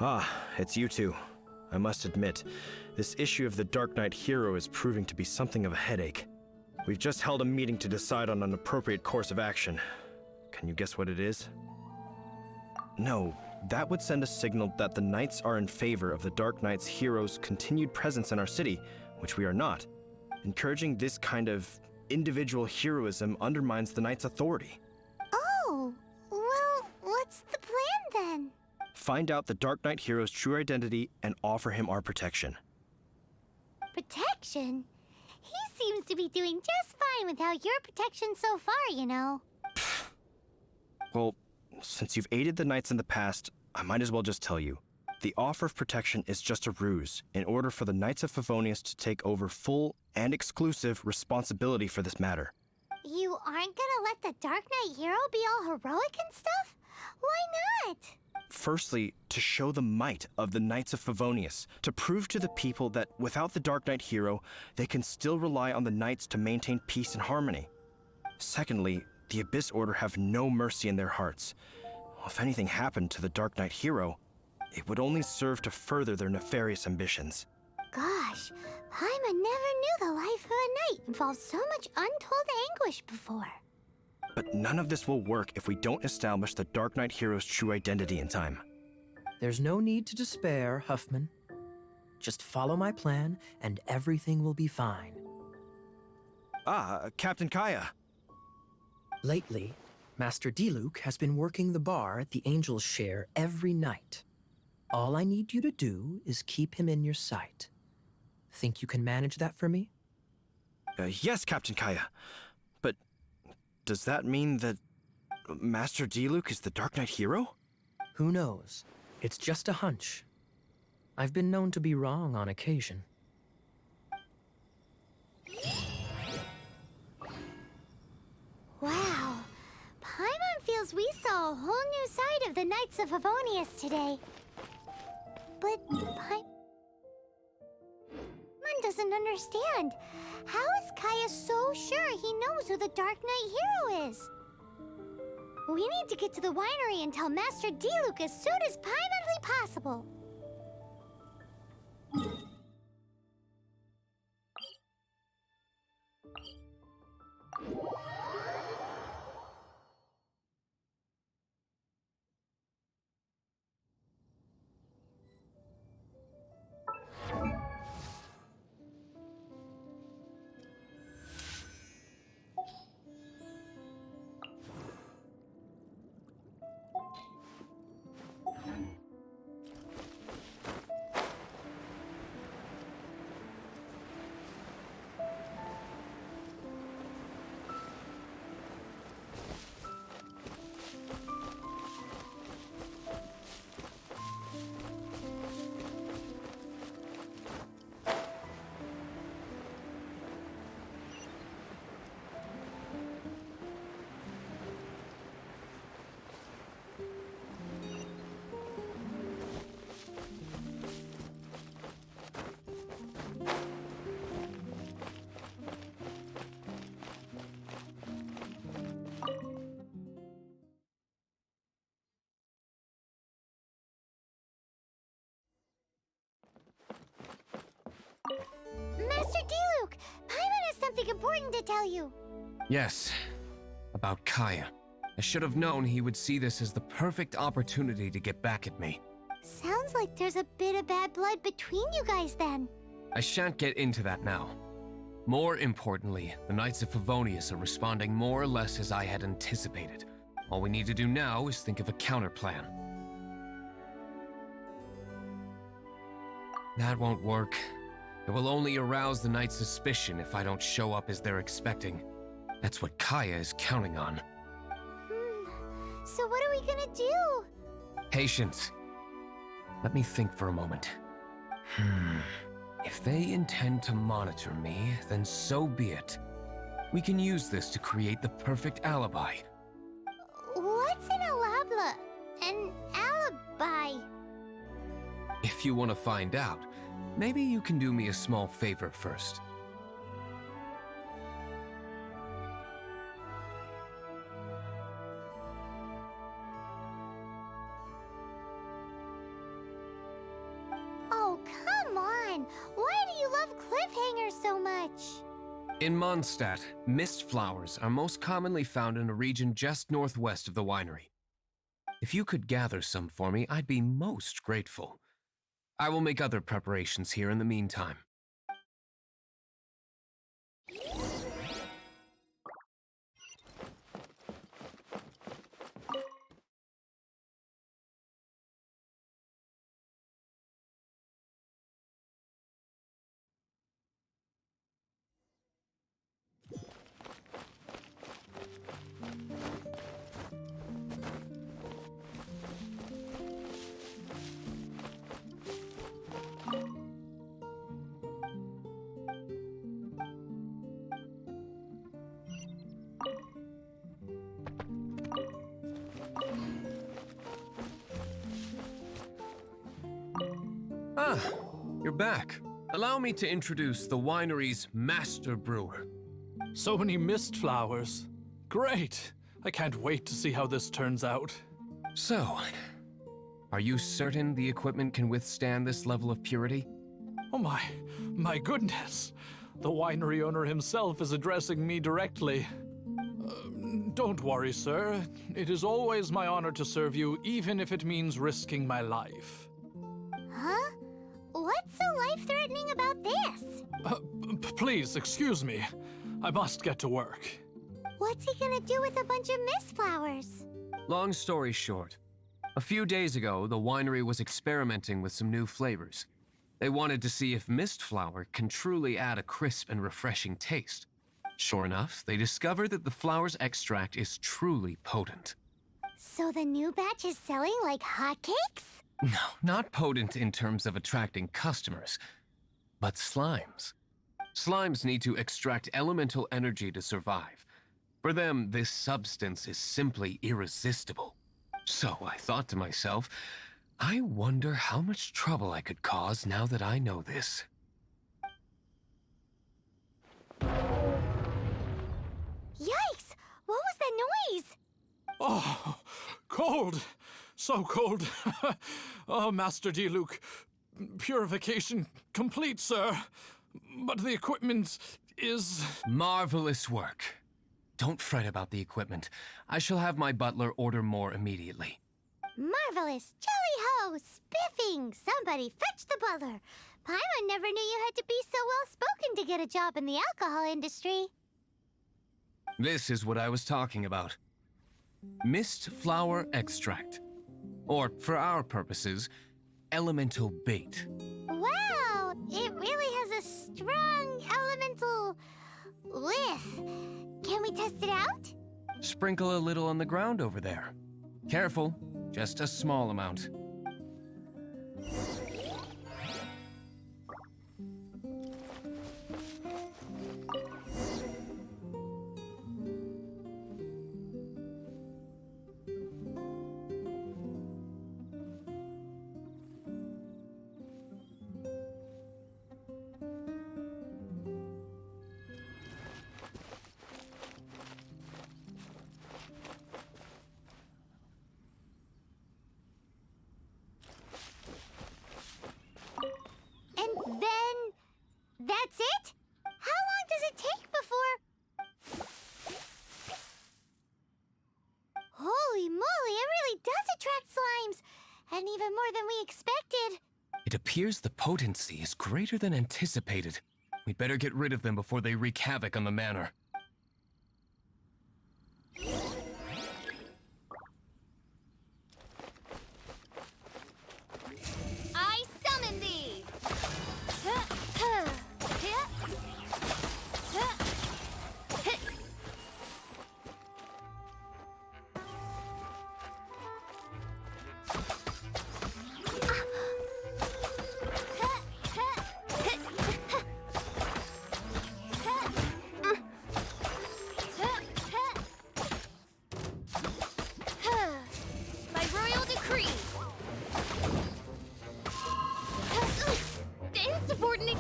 Ah, it's you two. I must admit, this issue of the Dark Knight hero is proving to be something of a headache. We've just held a meeting to decide on an appropriate course of action. Can you guess what it is? No, that would send a signal that the Knights are in favor of the Dark Knight's hero's continued presence in our city, which we are not. Encouraging this kind of individual heroism undermines the Knight's authority. Oh, well, what's the plan then? Find out the Dark Knight hero's true identity and offer him our protection. Protection? He seems to be doing just fine without your protection so far, you know. Well, since you've aided the Knights in the past, I might as well just tell you. The offer of protection is just a ruse in order for the Knights of Favonius to take over full and exclusive responsibility for this matter. You aren't gonna let the Dark Knight hero be all heroic and stuff? Why not? Firstly, to show the might of the Knights of Favonius, to prove to the people that without the Dark Knight hero, they can still rely on the Knights to maintain peace and harmony. Secondly, the Abyss Order have no mercy in their hearts. If anything happened to the Dark Knight hero, it would only serve to further their nefarious ambitions. Gosh, Paimon never knew the life of a knight involved so much untold anguish before. But none of this will work if we don't establish the Dark Knight hero's true identity in time. There's no need to despair, Huffman. Just follow my plan, and everything will be fine. Ah, Captain Kaya. Lately, Master Diluc has been working the bar at the Angel's Share every night. All I need you to do is keep him in your sight. Think you can manage that for me? Yes, Captain Kaya. But does that mean that Master Diluc is the Dark Knight hero? Who knows? It's just a hunch. I've been known to be wrong on occasion. Wow. Paimon feels we saw a whole new side of the Knights of Favonius today. But Paimon doesn't understand. How is Kaya so sure he knows who the Dark Knight hero is? We need to get to the winery and tell Master Diluc as soon as Paimonly possible. D-Luke! Paimon has something important to tell you. Yes, about Kaya. I should have known he would see this as the perfect opportunity to get back at me. Sounds like there's a bit of bad blood between you guys then. I shan't get into that now. More importantly, the Knights of Favonius are responding more or less as I had anticipated. All we need to do now is think of a counterplan. That won't work. It will only arouse the Knights' suspicion if I don't show up as they're expecting. That's what Kaya is counting on. So what are we gonna do? Patience. Let me think for a moment. If they intend to monitor me, then so be it. We can use this to create the perfect alibi. What's an alibi? If you want to find out, maybe you can do me a small favor first. Oh, come on! Why do you love cliffhangers so much? In Mondstadt, mist flowers are most commonly found in a region just northwest of the winery. If you could gather some for me, I'd be most grateful. I will make other preparations here in the meantime. Ah, you're back. Allow me to introduce the winery's master brewer. So many mist flowers. Great! I can't wait to see how this turns out. So, are you certain the equipment can withstand this level of purity? Oh my goodness! The winery owner himself is addressing me directly. Don't worry, sir. It is always my honor to serve you, even if it means risking my life. Huh? What's so life-threatening about this? Please, excuse me. I must get to work. What's he gonna do with a bunch of mist flowers? Long story short, a few days ago, the winery was experimenting with some new flavors. They wanted to see if mist flower can truly add a crisp and refreshing taste. Sure enough, they discovered that the flower's extract is truly potent. So the new batch is selling like hotcakes? No, not potent in terms of attracting customers, but slimes. Slimes need to extract elemental energy to survive. For them, this substance is simply irresistible. So I thought to myself, I wonder how much trouble I could cause now that I know this. Yikes! What was that noise? Oh, cold! So cold. Oh, Master D-Luke. Purification complete, sir. But the equipment is... Marvelous work. Don't fret about the equipment. I shall have my butler order more immediately. Marvelous! Jolly-ho! Spiffing! Somebody fetch the butler! Paimon never knew you had to be so well-spoken to get a job in the alcohol industry. This is what I was talking about. Mist flower extract. Or, for our purposes, elemental bait. Wow! It really has a strong elemental whiff. Can we test it out? Sprinkle a little on the ground over there. Careful, just a small amount. and even more than we expected. It appears the potency is greater than anticipated. We'd better get rid of them before they wreak havoc on the manor. I summon thee! By royal decree! The insubordinate...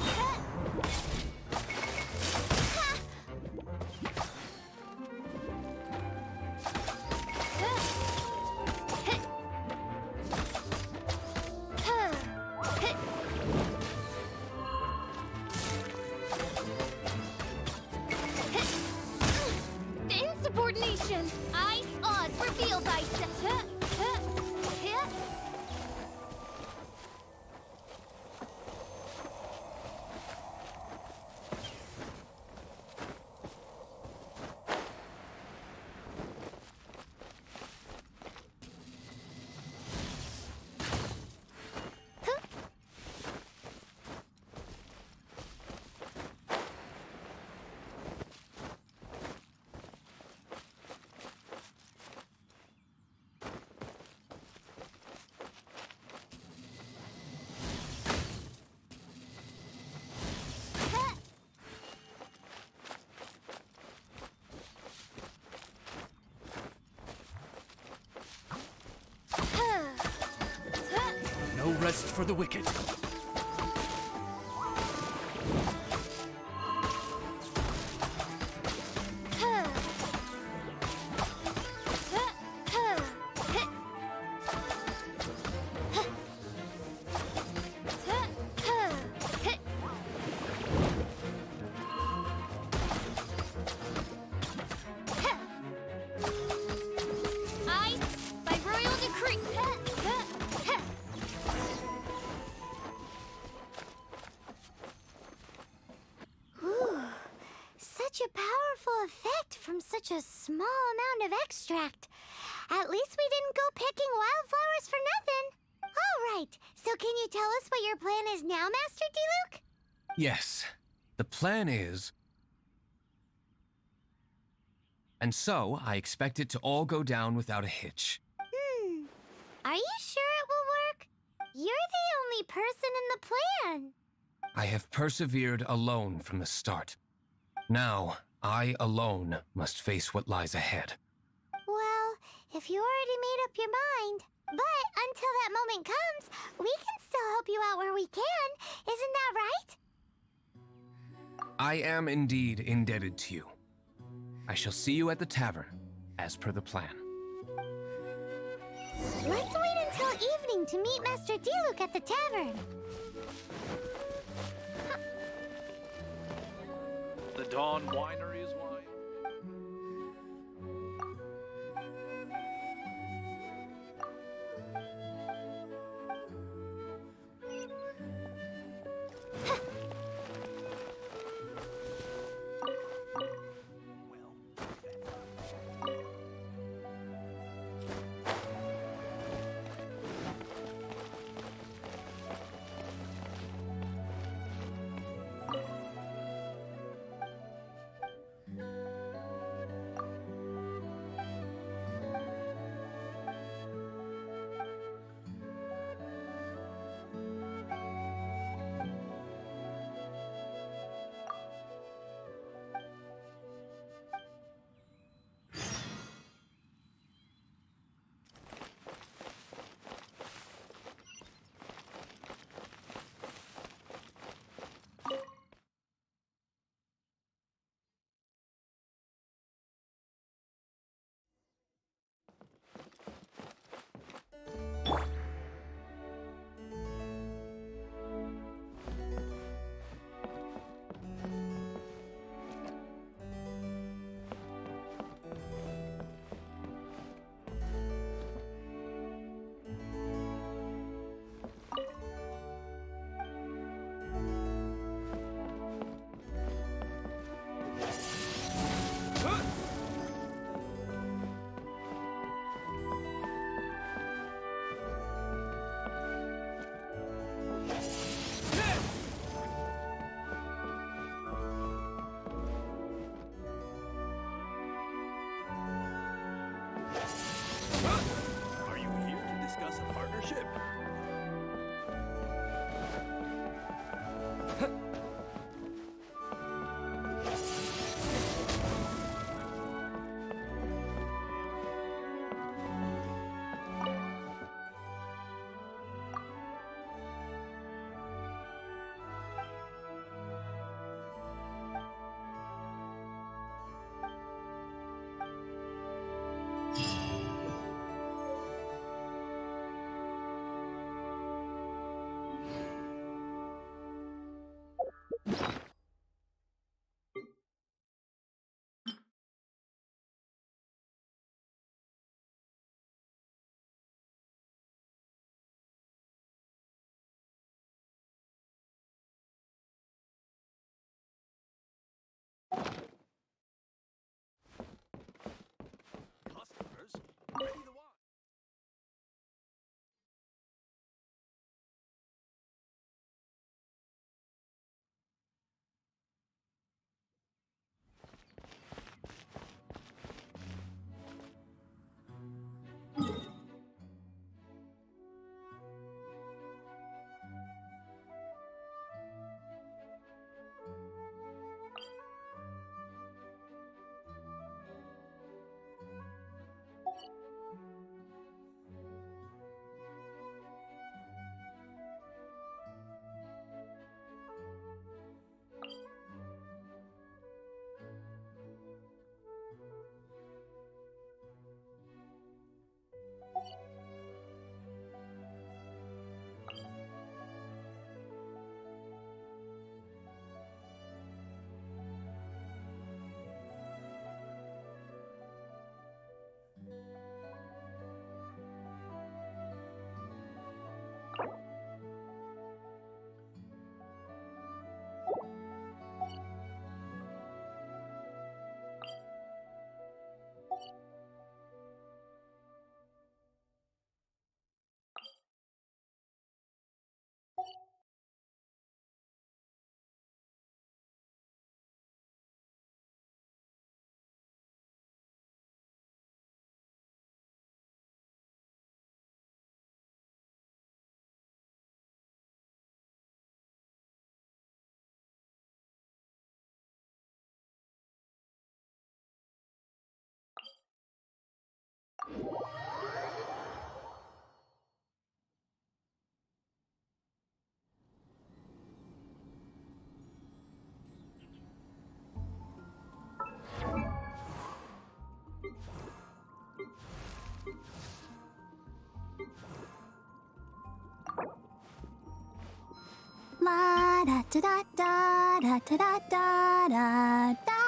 The insubordination! Ice Oz reveal thyself! No rest for the wicked. Ice by royal decree! Ooh, such a powerful effect from such a small amount of extract. At least we didn't go picking wildflowers for nothing. All right, so can you tell us what your plan is now, Master Diluc? Yes, the plan is... And so, I expect it to all go down without a hitch. Are you sure it will work? You're the only person in the plan. I have persevered alone from the start. Now, I alone must face what lies ahead. Well, if you already made up your mind. But until that moment comes, we can still help you out where we can. Isn't that right? I am indeed indebted to you. I shall see you at the tavern, as per the plan. Let's wait until evening to meet Master Diluc at the tavern. The Dawn Winery is wine. Partnership. Customers, ready to watch. La da da da da da da da da da.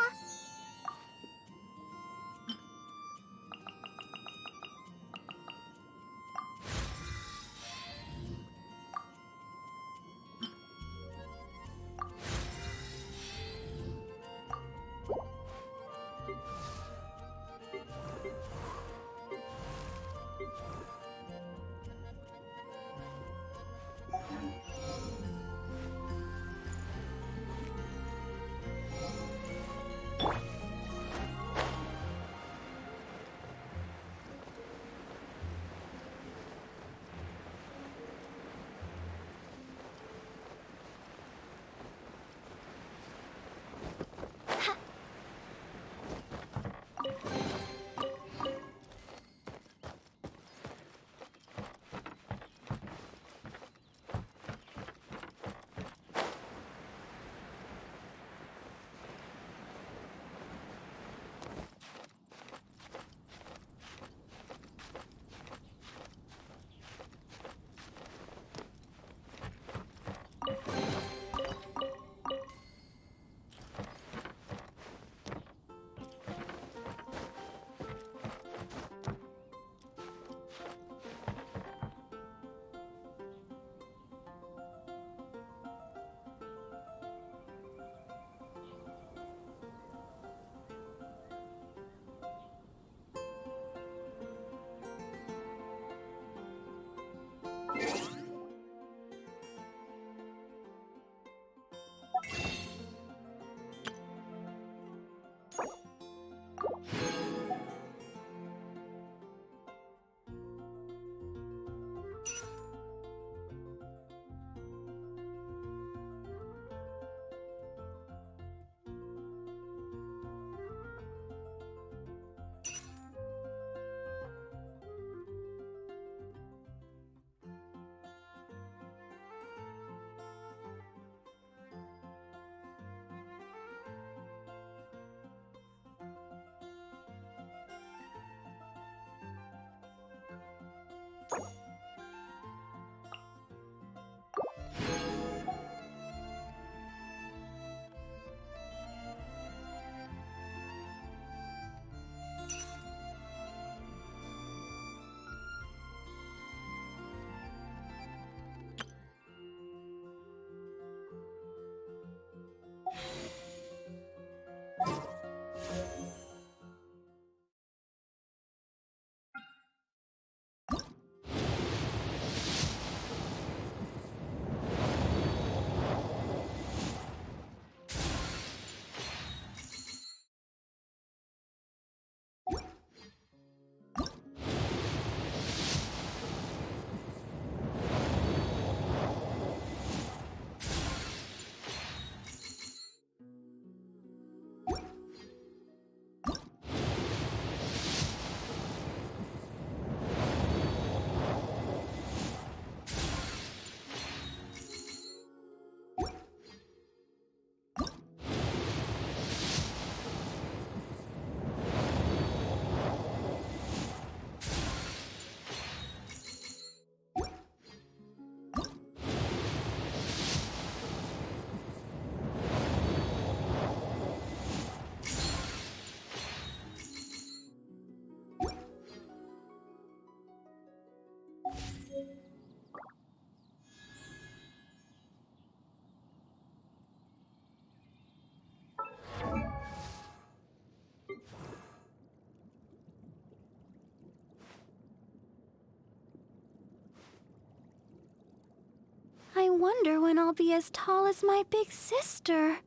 I wonder when I'll be as tall as my big sister.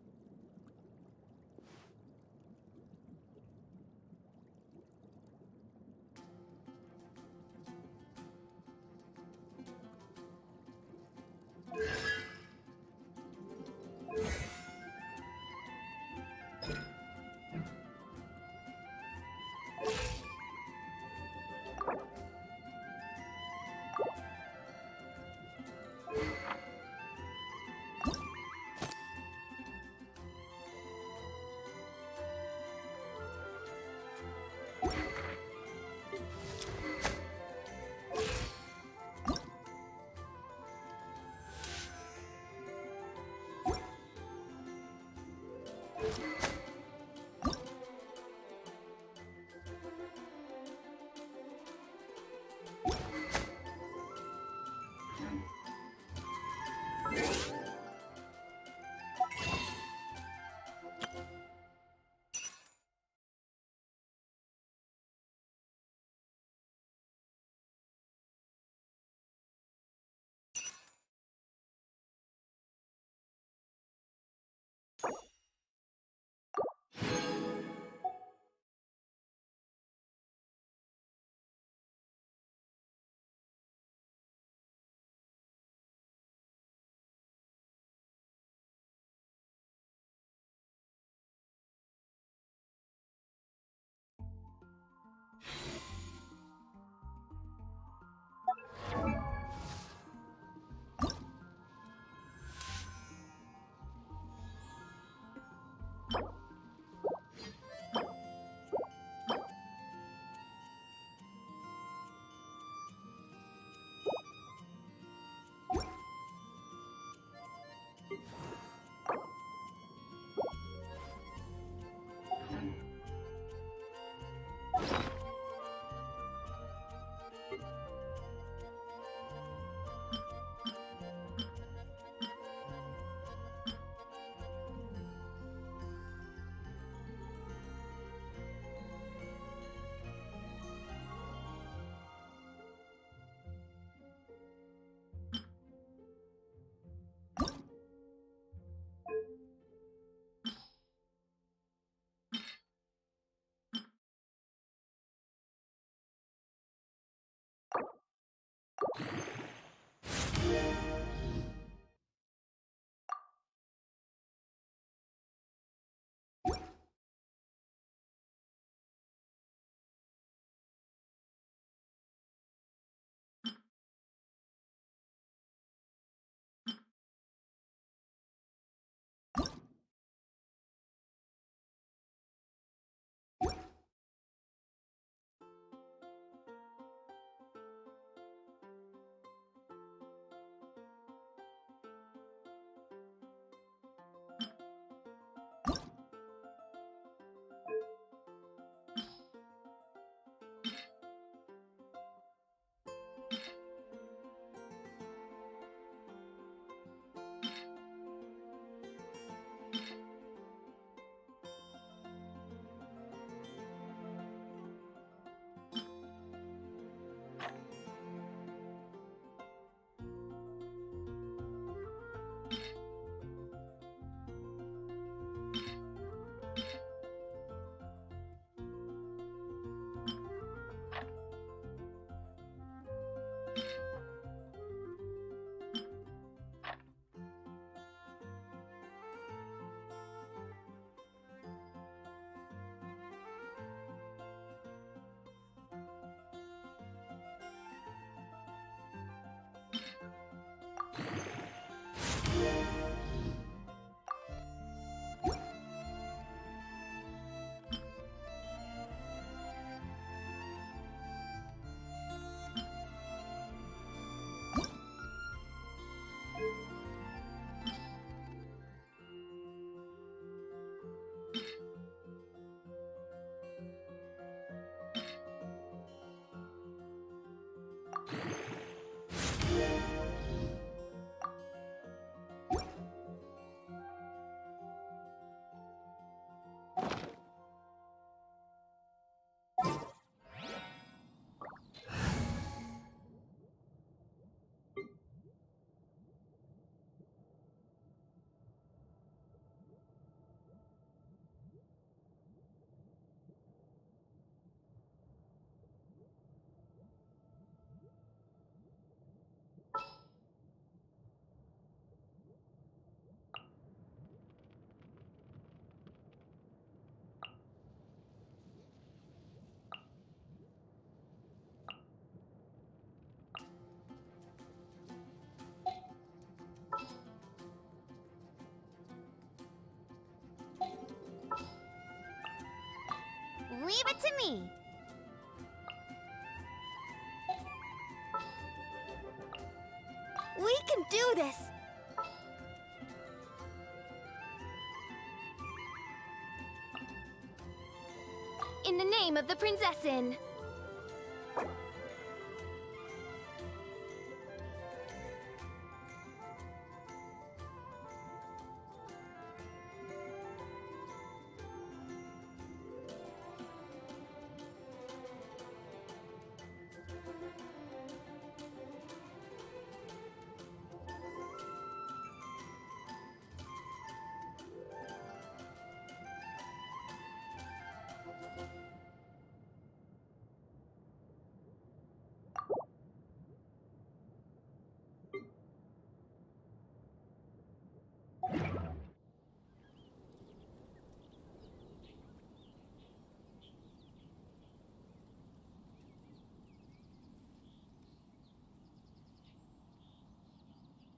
Leave it to me. We can do this. In the name of the Prinzessin.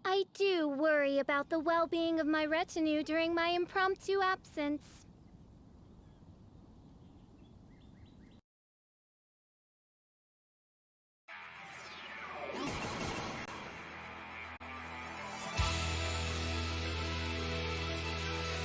I do worry about the well-being of my retinue during my impromptu absence.